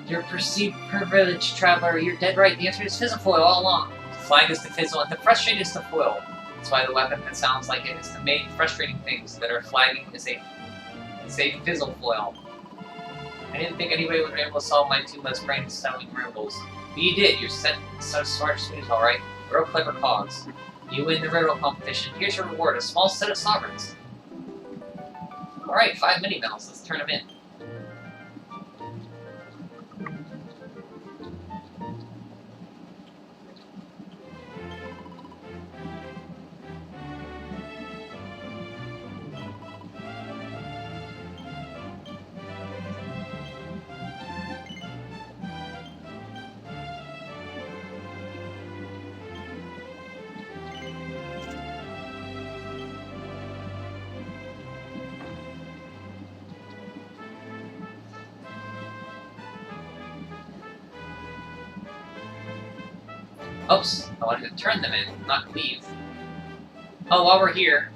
You're perceived privileged traveler. You're dead right. The answer is Fizzlefoil all along. The flag is to fizzle and the frustrate is to foil. That's why the weapon that sounds like it is to make frustrating things that are flagging is a Fizzlefoil. I didn't think anybody would be able to solve my two less brain-selling riddles. But you did. You're so smart sweet, alright. Real clever cause. You win the riddle competition. Here's your reward, a small set of sovereigns. Alright, 5 mini-bells. Let's turn them in. Oops, I wanted to turn them in, not leave. Oh, while we're here...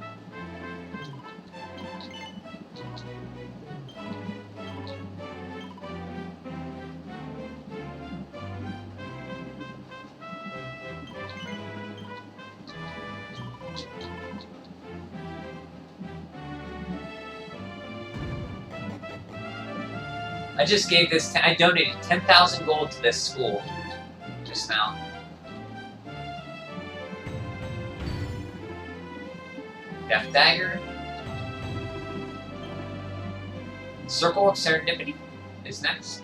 I just gave this... I donated 10,000 gold to this school just now. Death Dagger. Circle of Serendipity is next.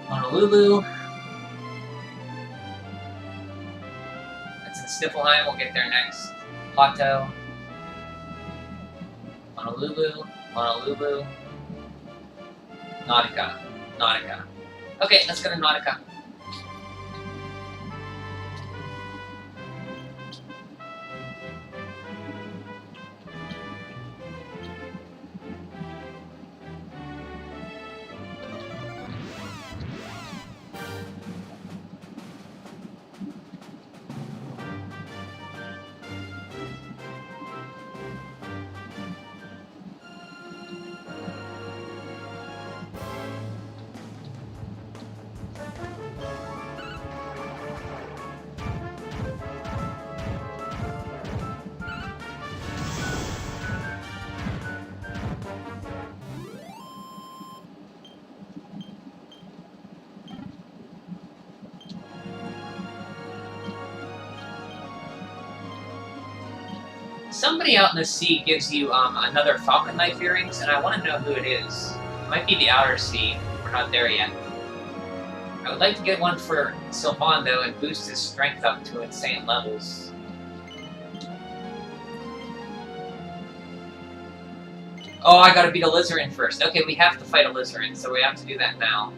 Honolulu. Sniffleheim, we'll get there next. Plateau. Honolulu. Honolulu. Nautica. Nautica. Okay, let's go to Nautica. Somebody out in the sea gives you another Falcon Knife earrings, and I want to know who it is. It might be the Outer Sea. We're not there yet. I would like to get one for Sylvan, though, and boost his strength up to insane levels. Oh, I gotta beat a Lizardin first. Okay, we have to fight a Lizardin, so we have to do that now.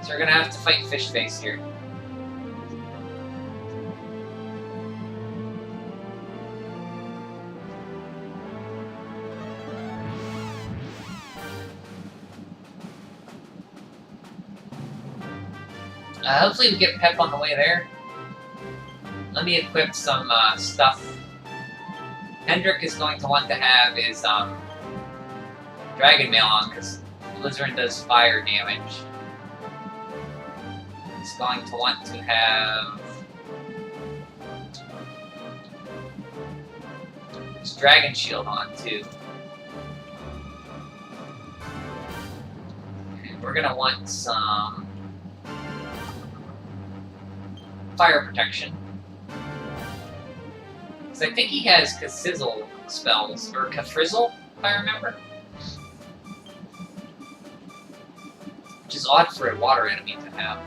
So we're gonna have to fight Fish Face here. Hopefully we get Pep on the way there. Let me equip some stuff. Hendrik is going to want to have his Dragon Mail on, because Lizardin does fire damage. He's going to want to have his Dragon Shield on too. And we're gonna want some fire protection. Because I think he has Kassizzle spells, or Kafrizzle, if I remember. Which is odd for a water enemy to have.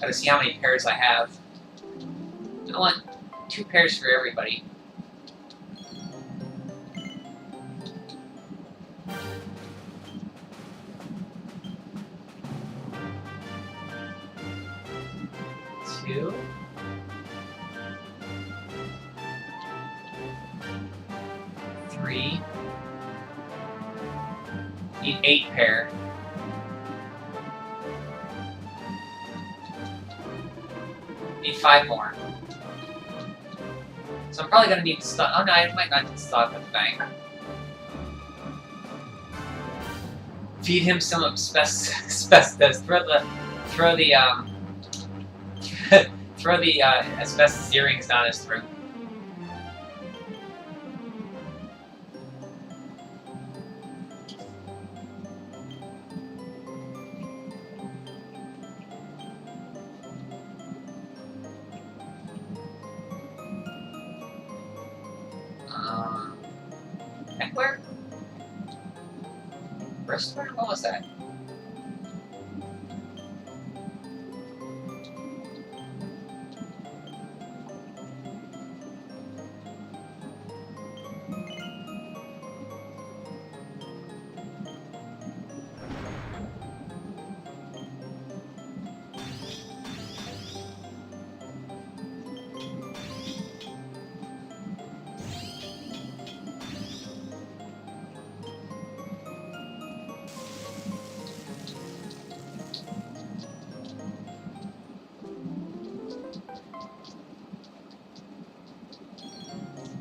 Gotta see how many pairs I have. I want 2 pairs for everybody. Two. 3. Need 8 pair. Need 5 more. So I'm probably gonna need to stock. Oh no, I might not need to stock at the bank. Feed him some asbestos. Throw the asbestos earrings down his throat. And where? Restaurant? What was that?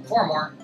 Four more.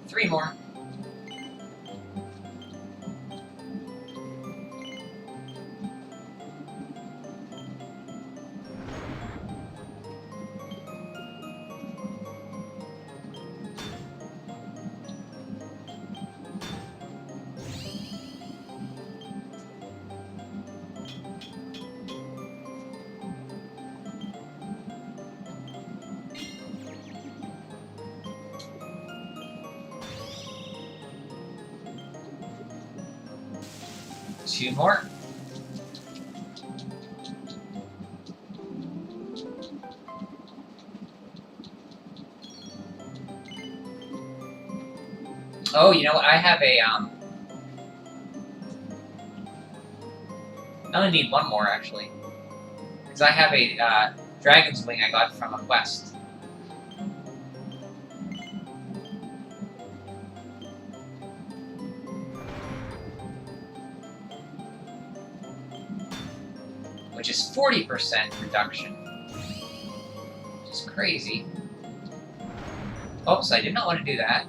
Three more. Two more. Oh, you know what? I have a, I only need one more, actually. Because I have a, dragon's wing I got from a quest. Which is 40% reduction. Which is crazy. Oops, I did not want to do that.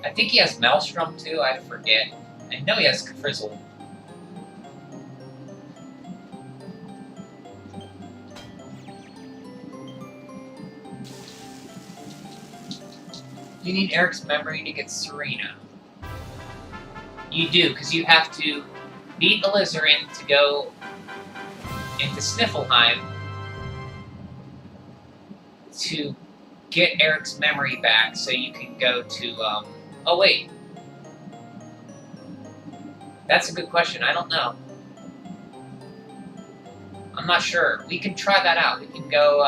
I think he has Maelstrom too, I forget. I know he has Frizzle. You need Eric's memory to get Serena. You do, because you have to beat Alizarin to go into Sniffelheim to get Eric's memory back so you can go to, oh wait. That's a good question. I don't know. I'm not sure. We can try that out. We can go,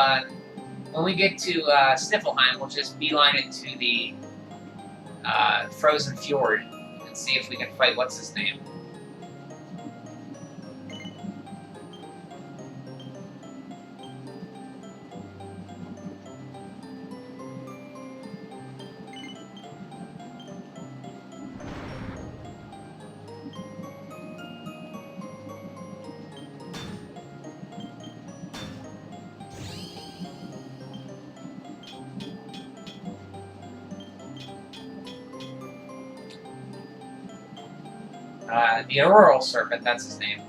when we get to Sniffelheim, we'll just beeline it to the Frozen Fjord and see if we can fight what's his name. The Auroral Serpent, that's his name.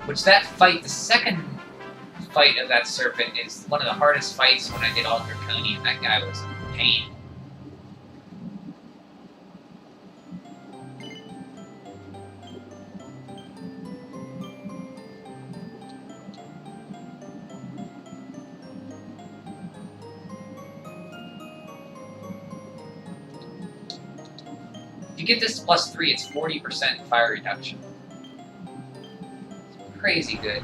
Which that fight, the second fight of that serpent, is one of the hardest fights when I did all Draconian. That guy was a pain. If you get this +3, it's 40% fire reduction. It's crazy good.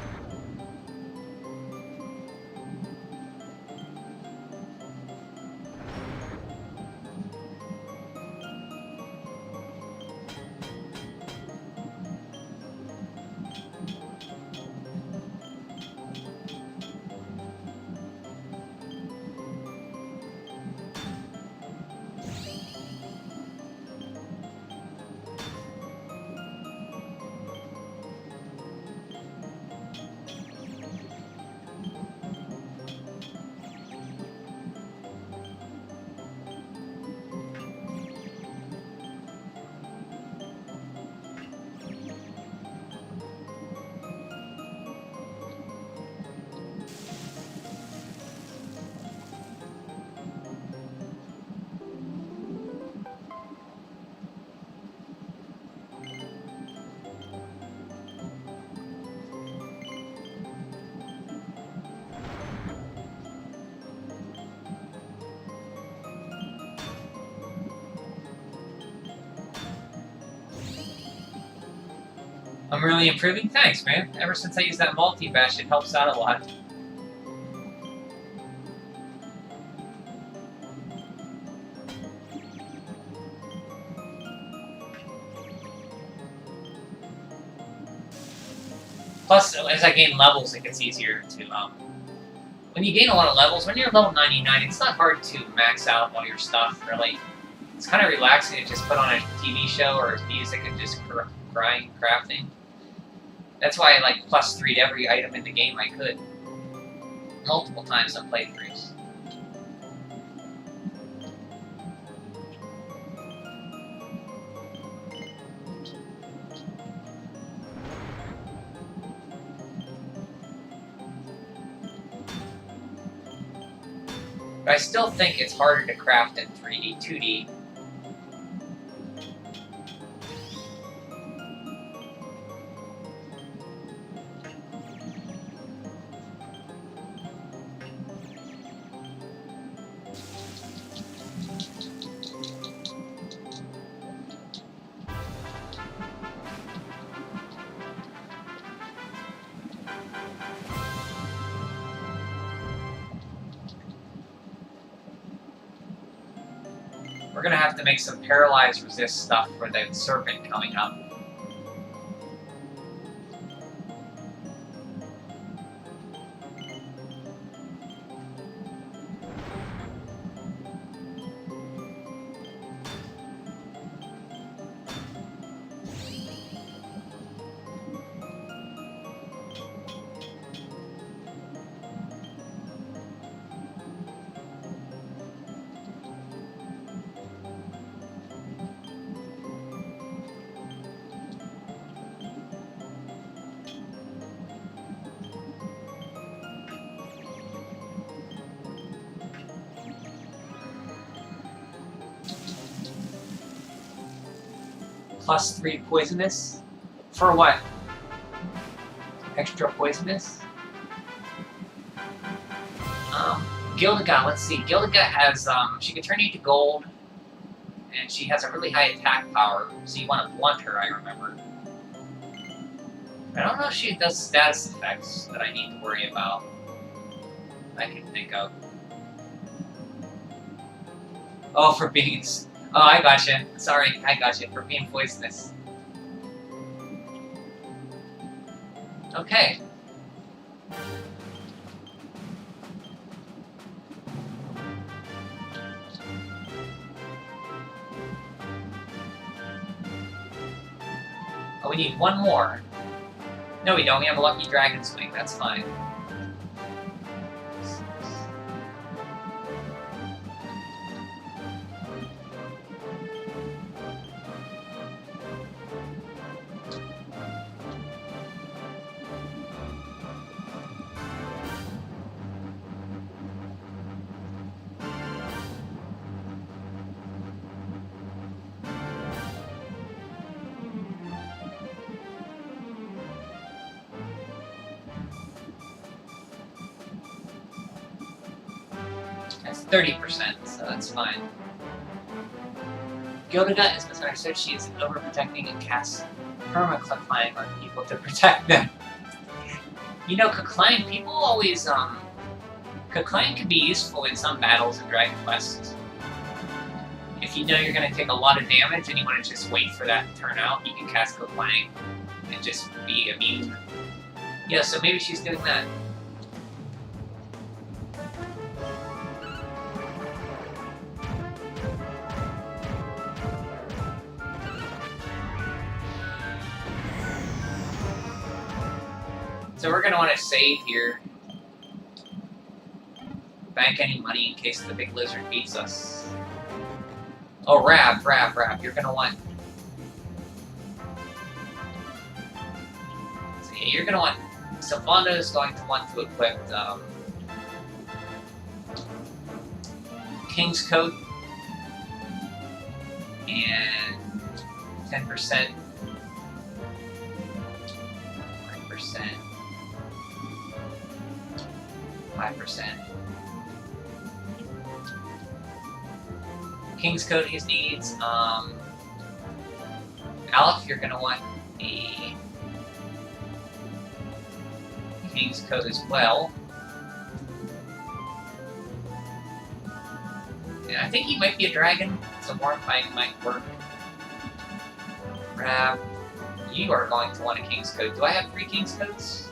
I'm really improving? Thanks, man. Ever since I used that multi-bash, it helps out a lot. Plus, as I gain levels, it gets easier to, when you gain a lot of levels, when you're level 99, it's not hard to max out all your stuff, really. It's kind of relaxing to just put on a TV show or music and just grind crafting. That's why I like +3 to every item in the game I could. Multiple times on playthroughs. But I still think it's harder to craft in 3D, 2D. We're gonna have to make some paralyzed resist stuff for the serpent coming up. +3 poisonous. For what? Extra poisonous? Gildaga, let's see. Gildaga has, she can turn you to gold, and she has a really high attack power, so you want to blunt her, I remember. I don't know if she does status effects that I need to worry about. I can think of. Oh, for being... Oh, I gotcha. Sorry, I gotcha. For being poisonous. Okay. Oh, we need one more. No, we don't. We have a Lucky Dragon Swing. That's fine. That's 30%, so that's fine. Gildaga is misunderstood. She is overprotecting and casts perma-Clickline on people to protect them. You know, Clickline, people always, Clickline can be useful in some battles in Dragon Quest. If you know you're going to take a lot of damage and you want to just wait for that to turn out, you can cast Clickline and just be immune. Yeah, so maybe she's doing that. So we're going to want to save here. Bank any money in case the big lizard beats us. Oh, Rab, you're going to want... So yeah, you're going to want... Sylvando is going to want to equip King's Coat and 10%, 9%. 5%. King's Coat he needs. Aleph, you're gonna want a King's Coat as well. And I think he might be a dragon, so more fighting might work. Rab, you are going to want a King's Coat. Do I have 3 King's Coats?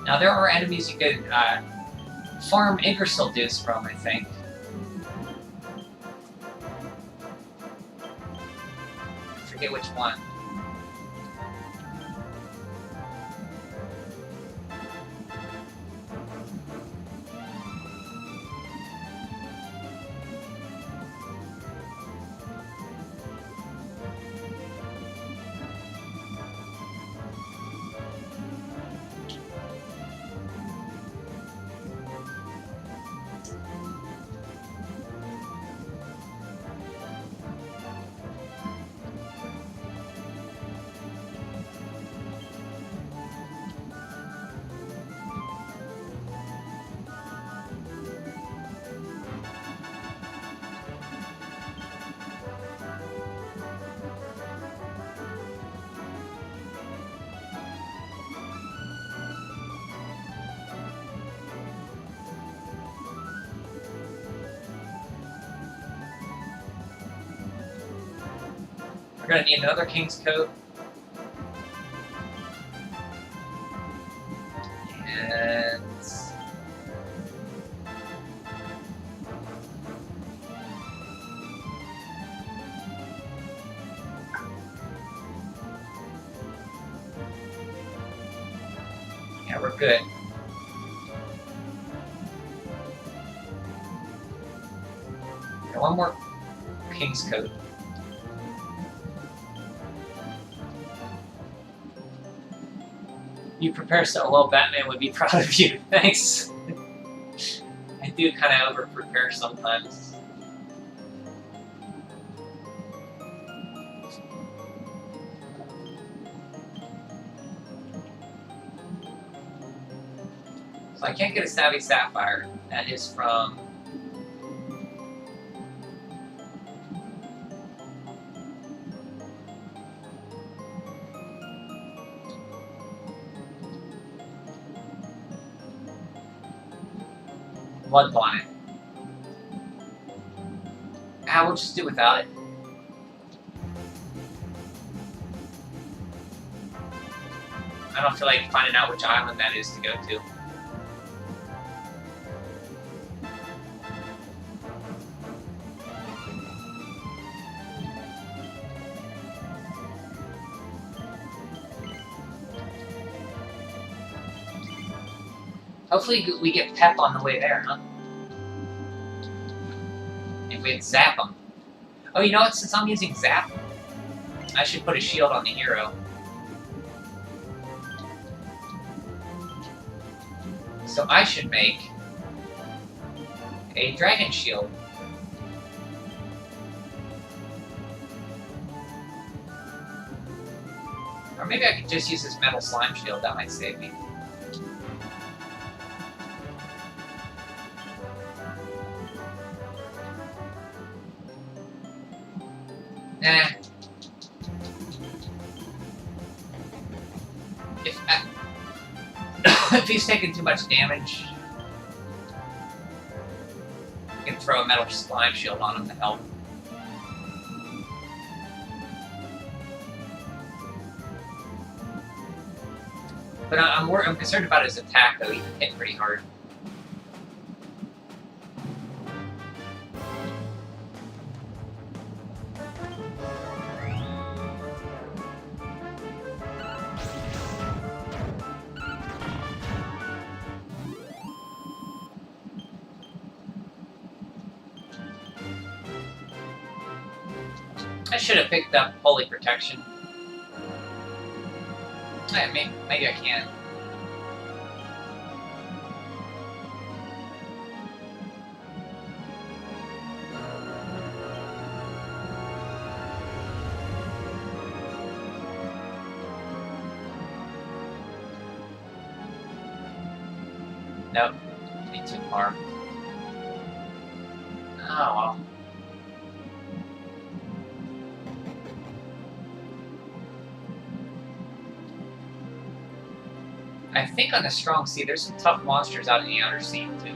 Now there are enemies you could farm Yggdrasil Deuce from, I think. I forget which one. We're gonna need another King's Coat. And yeah, we're good. Okay, one more King's Coat. You prepare so well, Batman would be proud of you. Thanks. I do kind of over prepare sometimes. So I can't get a Savvy Sapphire. That is from Blood Bonnet. Ah, we'll just do without it. I don't feel like finding out which island that is to go to. Hopefully we get Pep on the way there, huh? If we had Zap him. Oh, you know what? Since I'm using Zap, I should put a shield on the hero. So I should make a Dragon Shield. Or maybe I could just use this Metal Slime Shield. That might save me. Nah. If he's taking too much damage, I can throw a Metal Slime Shield on him to help. But I'm concerned about his attack, though. He can hit pretty hard. I should have picked up Holy Protection. Maybe I can. Nope. Be too far. Oh well. I think on the Strong Sea, there's some tough monsters out in the Outer Sea, too.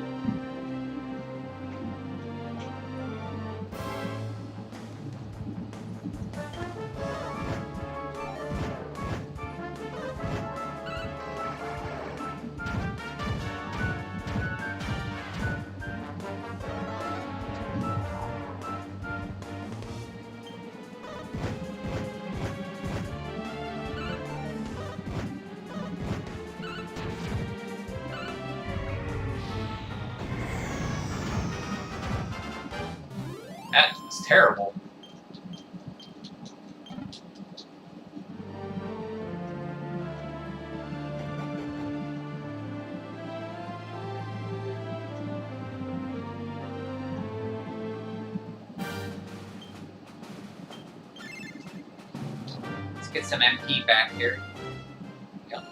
That's terrible. Let's get some MP back here. Yep.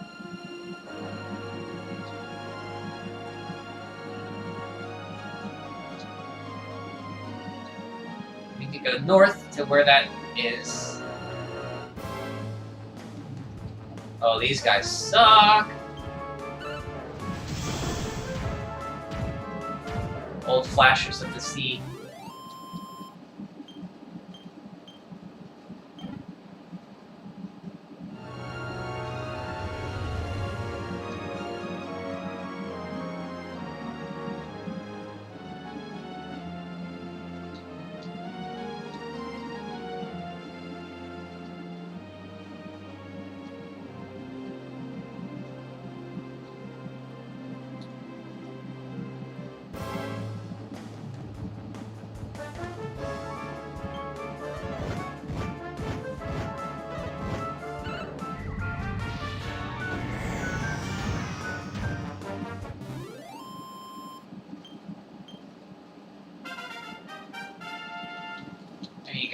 We can go north to where that is. Oh, these guys suck! Old flashers of the sea.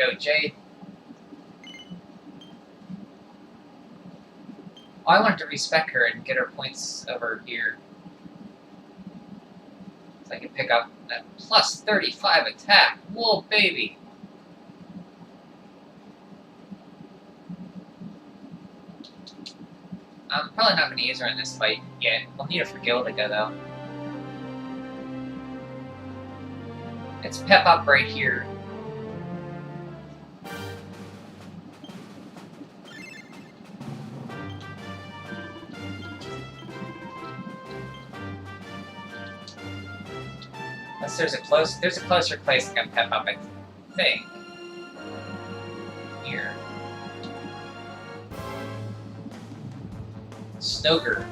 go, Jade. Oh, I wanted to respec her and get her points over here. So I can pick up that plus 35 attack. Whoa, baby. I'm probably not going to use her in this fight yet. We'll need her for Gildiga, though. It's Pep Up right here. Unless there's a closer place to get Pep Up, I think. Here. Stoker.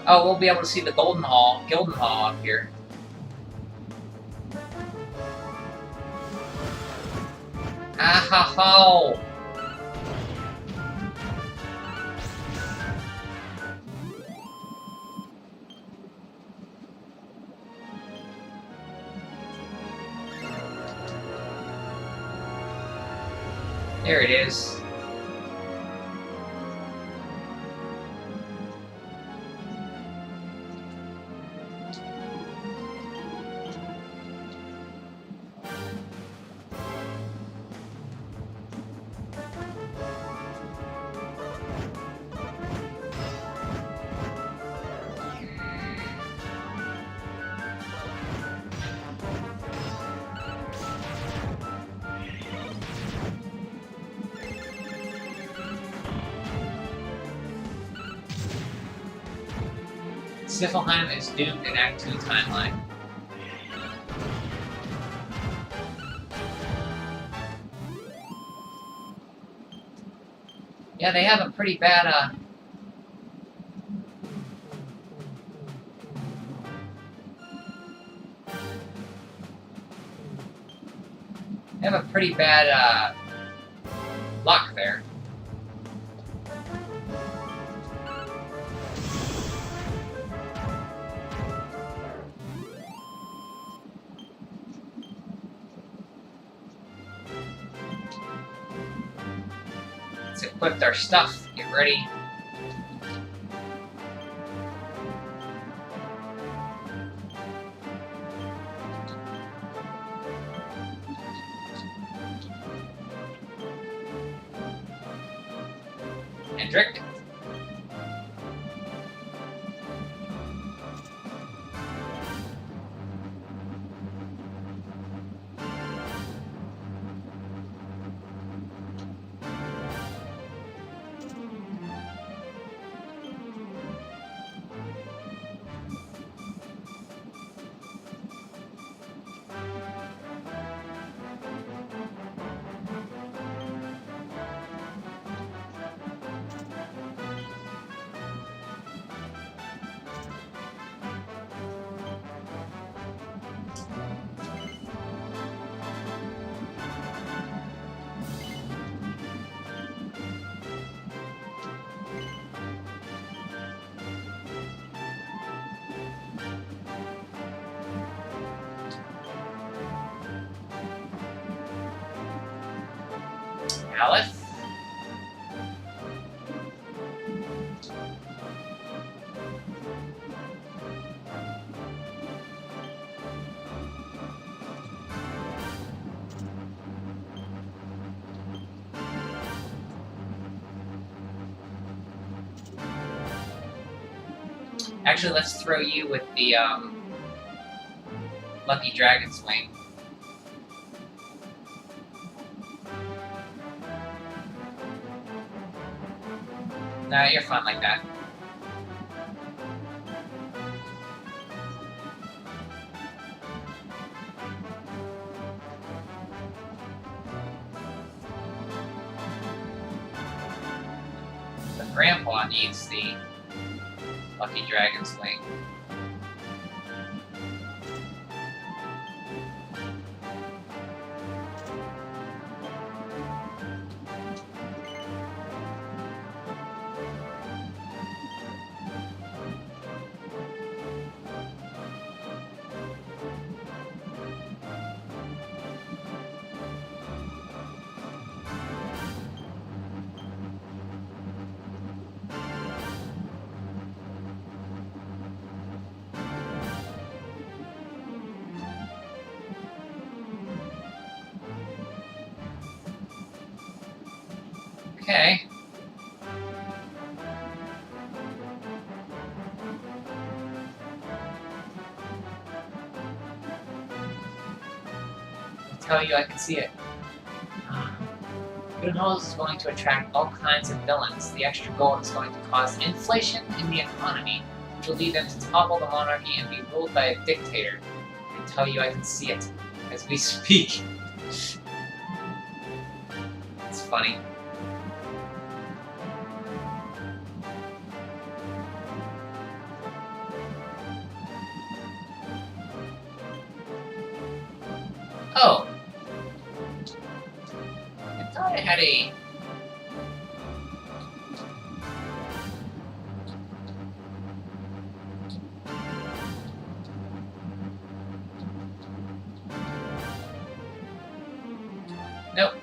Oh, we'll be able to see the Gilden Hall up here. Ah-ha-ho! There it is. Siflheim is doomed in Act 2 timeline. Yeah, they have a pretty bad, luck there. Let's equip our stuff. Get ready. Hendrik. Aleph. Actually, let's throw you with the Lucky Dragon's Wing. Nah, you're fine like that. But Grandpa needs the Lucky Dragon's Wing. Okay. I tell you, I can see it. Goodhalls is going to attract all kinds of villains. The extra gold is going to cause inflation in the economy, which will lead them to topple the monarchy and be ruled by a dictator. I tell you, I can see it as we speak. It's funny. Oh. I thought I had a... Nope.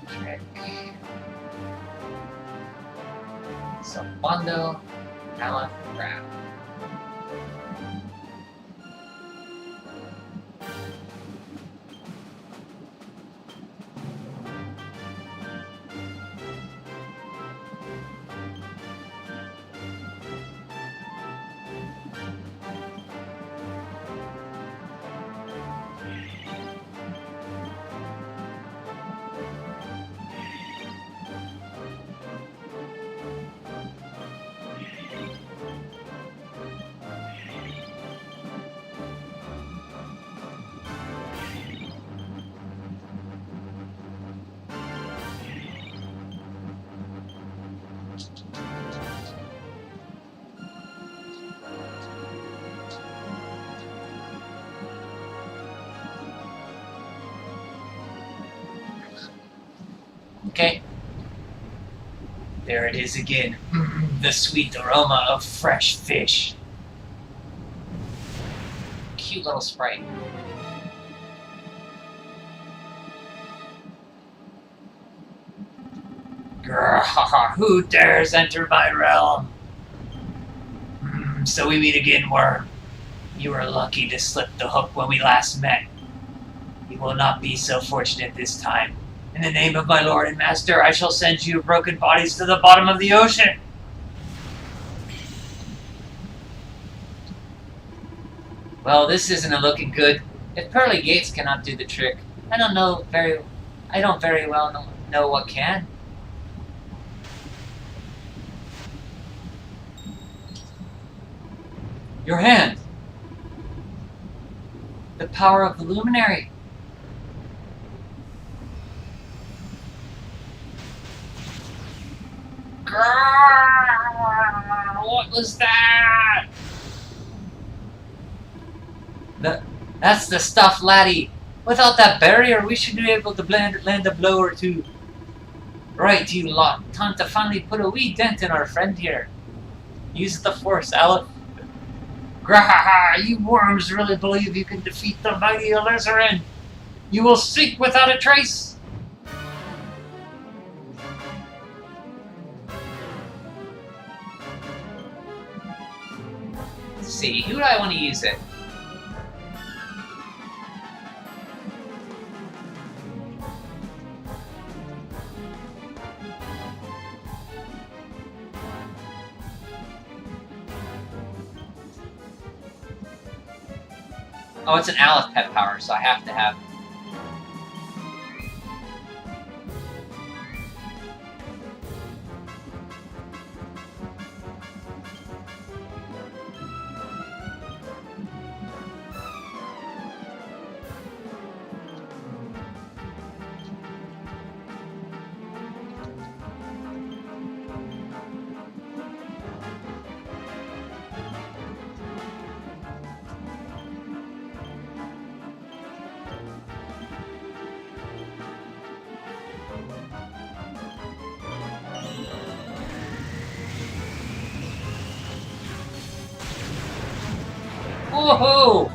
Check. So, Bondo, Aleph, Grab. Okay. There it is again. The sweet aroma of fresh fish. Cute little sprite. Who dares enter my realm? So we meet again, Worm. You were lucky to slip the hook when we last met. You will not be so fortunate this time. In the name of my lord and master, I shall send you broken bodies to the bottom of the ocean. Well, this isn't looking good. If Pearly Gates cannot do the trick, I don't very well know what can. Your hand! The power of the luminary! Grrr, what was that? That's the stuff, laddie. Without that barrier, we should be able to land a blow or two. Right, you lot. Time to finally put a wee dent in our friend here. Use the force, Aleph. Grahaha, you worms really believe you can defeat the mighty Alizarin. You will sink without a trace. Let's see, who do I want to use it? Oh, it's an Aleph pet power, so I have to have. Woohoo!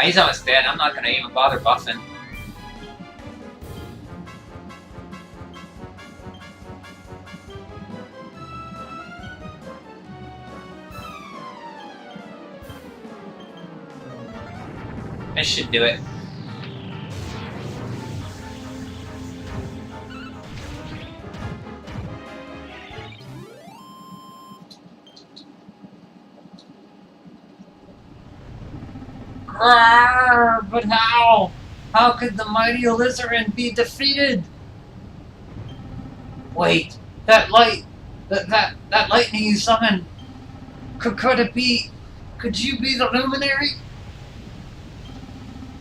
He's almost dead. I'm not gonna even bother buffing. This should do it. Roar! But how? How could the mighty Alizarin be defeated? Wait, that light, that lightning you summoned. Could it be? Could you be the luminary?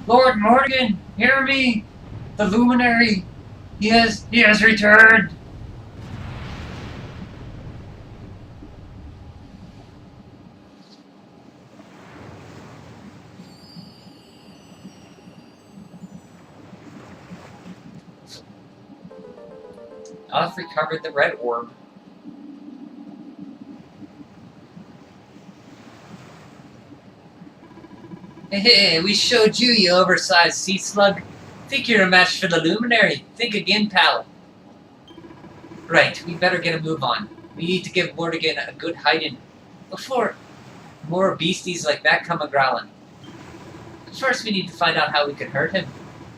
Lord Morgan, hear me! The luminary, he has returned. I've recovered the red orb. Hey, we showed you, you oversized sea slug. Think you're a match for the luminary. Think again, pal. Right, we better get a move on. We need to give Morgan a good hiding before more beasties like that come a-growling. First, we need to find out how we can hurt him.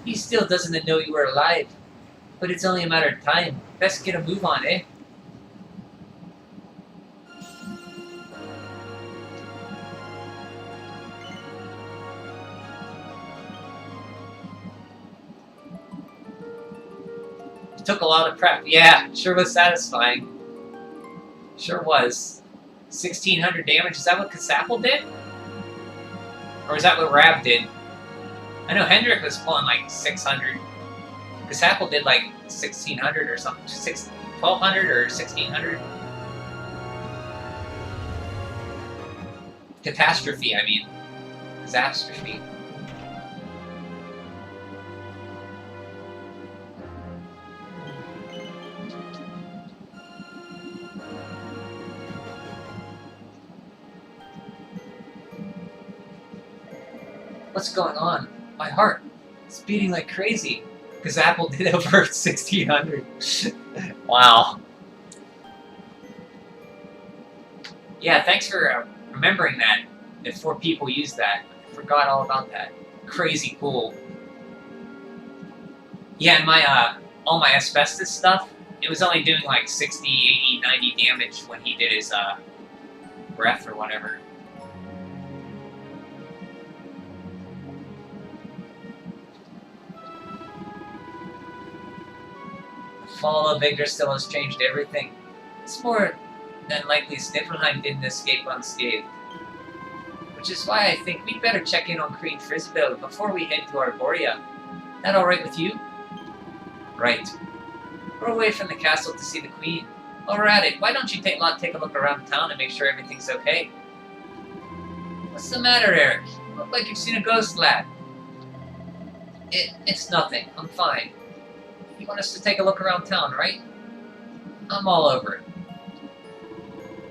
He still doesn't know you were alive, but it's only a matter of time. Best get a move on, eh? It took a lot of prep. Yeah, sure was satisfying. Sure was. 1,600 damage. Is that what Kasapel did? Or is that what Rab did? I know Hendrik was pulling like 600. Kasapel did like 1,600 or something. 1,200 or 1,600. Catastrophe, I mean. Catastrophe. What's going on? My heart. It's beating like crazy. Because Apple did over 1,600. Wow. Yeah, thanks for remembering that. That 4 people used that. I forgot all about that. Crazy cool. Yeah, and my all my asbestos stuff, it was only doing like 60, 80, 90 damage when he did his breath or whatever. Fall of Yggdrasil has changed everything. It's more than likely Sniffelheim didn't escape unscathed. Which is why I think we'd better check in on Queen Frisbel before we head to Arborea. That alright with you? Right. We're away from the castle to see the Queen. While we're at it, why don't you take a look around town and make sure everything's okay? What's the matter, Eric? You look like you've seen a ghost, lad. It's nothing. I'm fine. You want us to take a look around town, right? I'm all over it.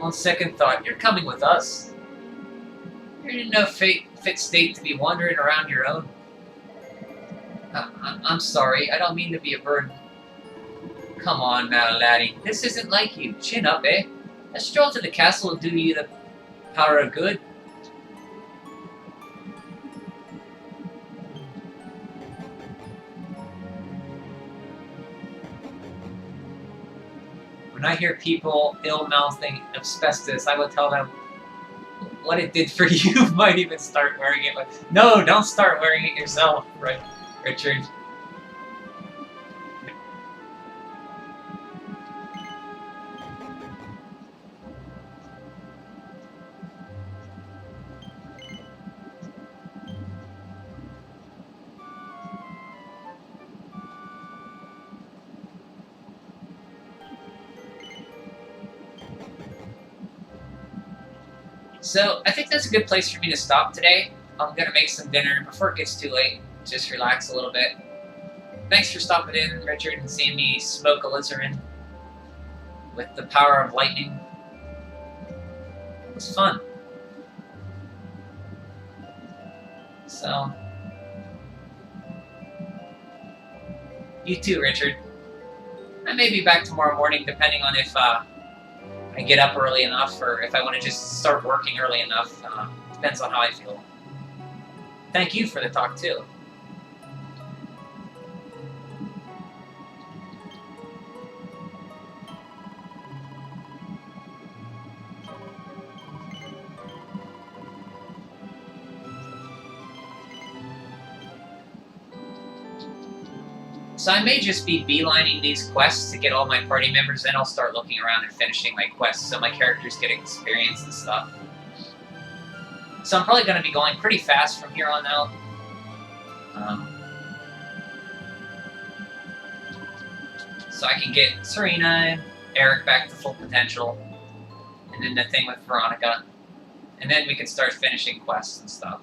On second thought, you're coming with us. You're in no fit state to be wandering around your own. I'm sorry, I don't mean to be a burden. Come on now, laddie. This isn't like you. Chin up, eh? A stroll to the castle will do you the power of good. When I hear people ill-mouthing asbestos, I would tell them what it did for you. You might even start wearing it. But no, don't start wearing it yourself, right, Richard? So, I think that's a good place for me to stop today. I'm gonna make some dinner before it gets too late. Just relax a little bit. Thanks for stopping in, Richard, and seeing me smoke alizarin with the power of lightning. It was fun. So, you too, Richard. I may be back tomorrow morning, depending on if I get up early enough, or if I want to just start working early enough. Depends on how I feel. Thank you for the talk, too. So I may just be beelining these quests to get all my party members, then I'll start looking around and finishing my quests so my characters get experience and stuff. So I'm probably going to be going pretty fast from here on out. So I can get Serena and Eric back to full potential, and then the thing with Veronica, and then we can start finishing quests and stuff.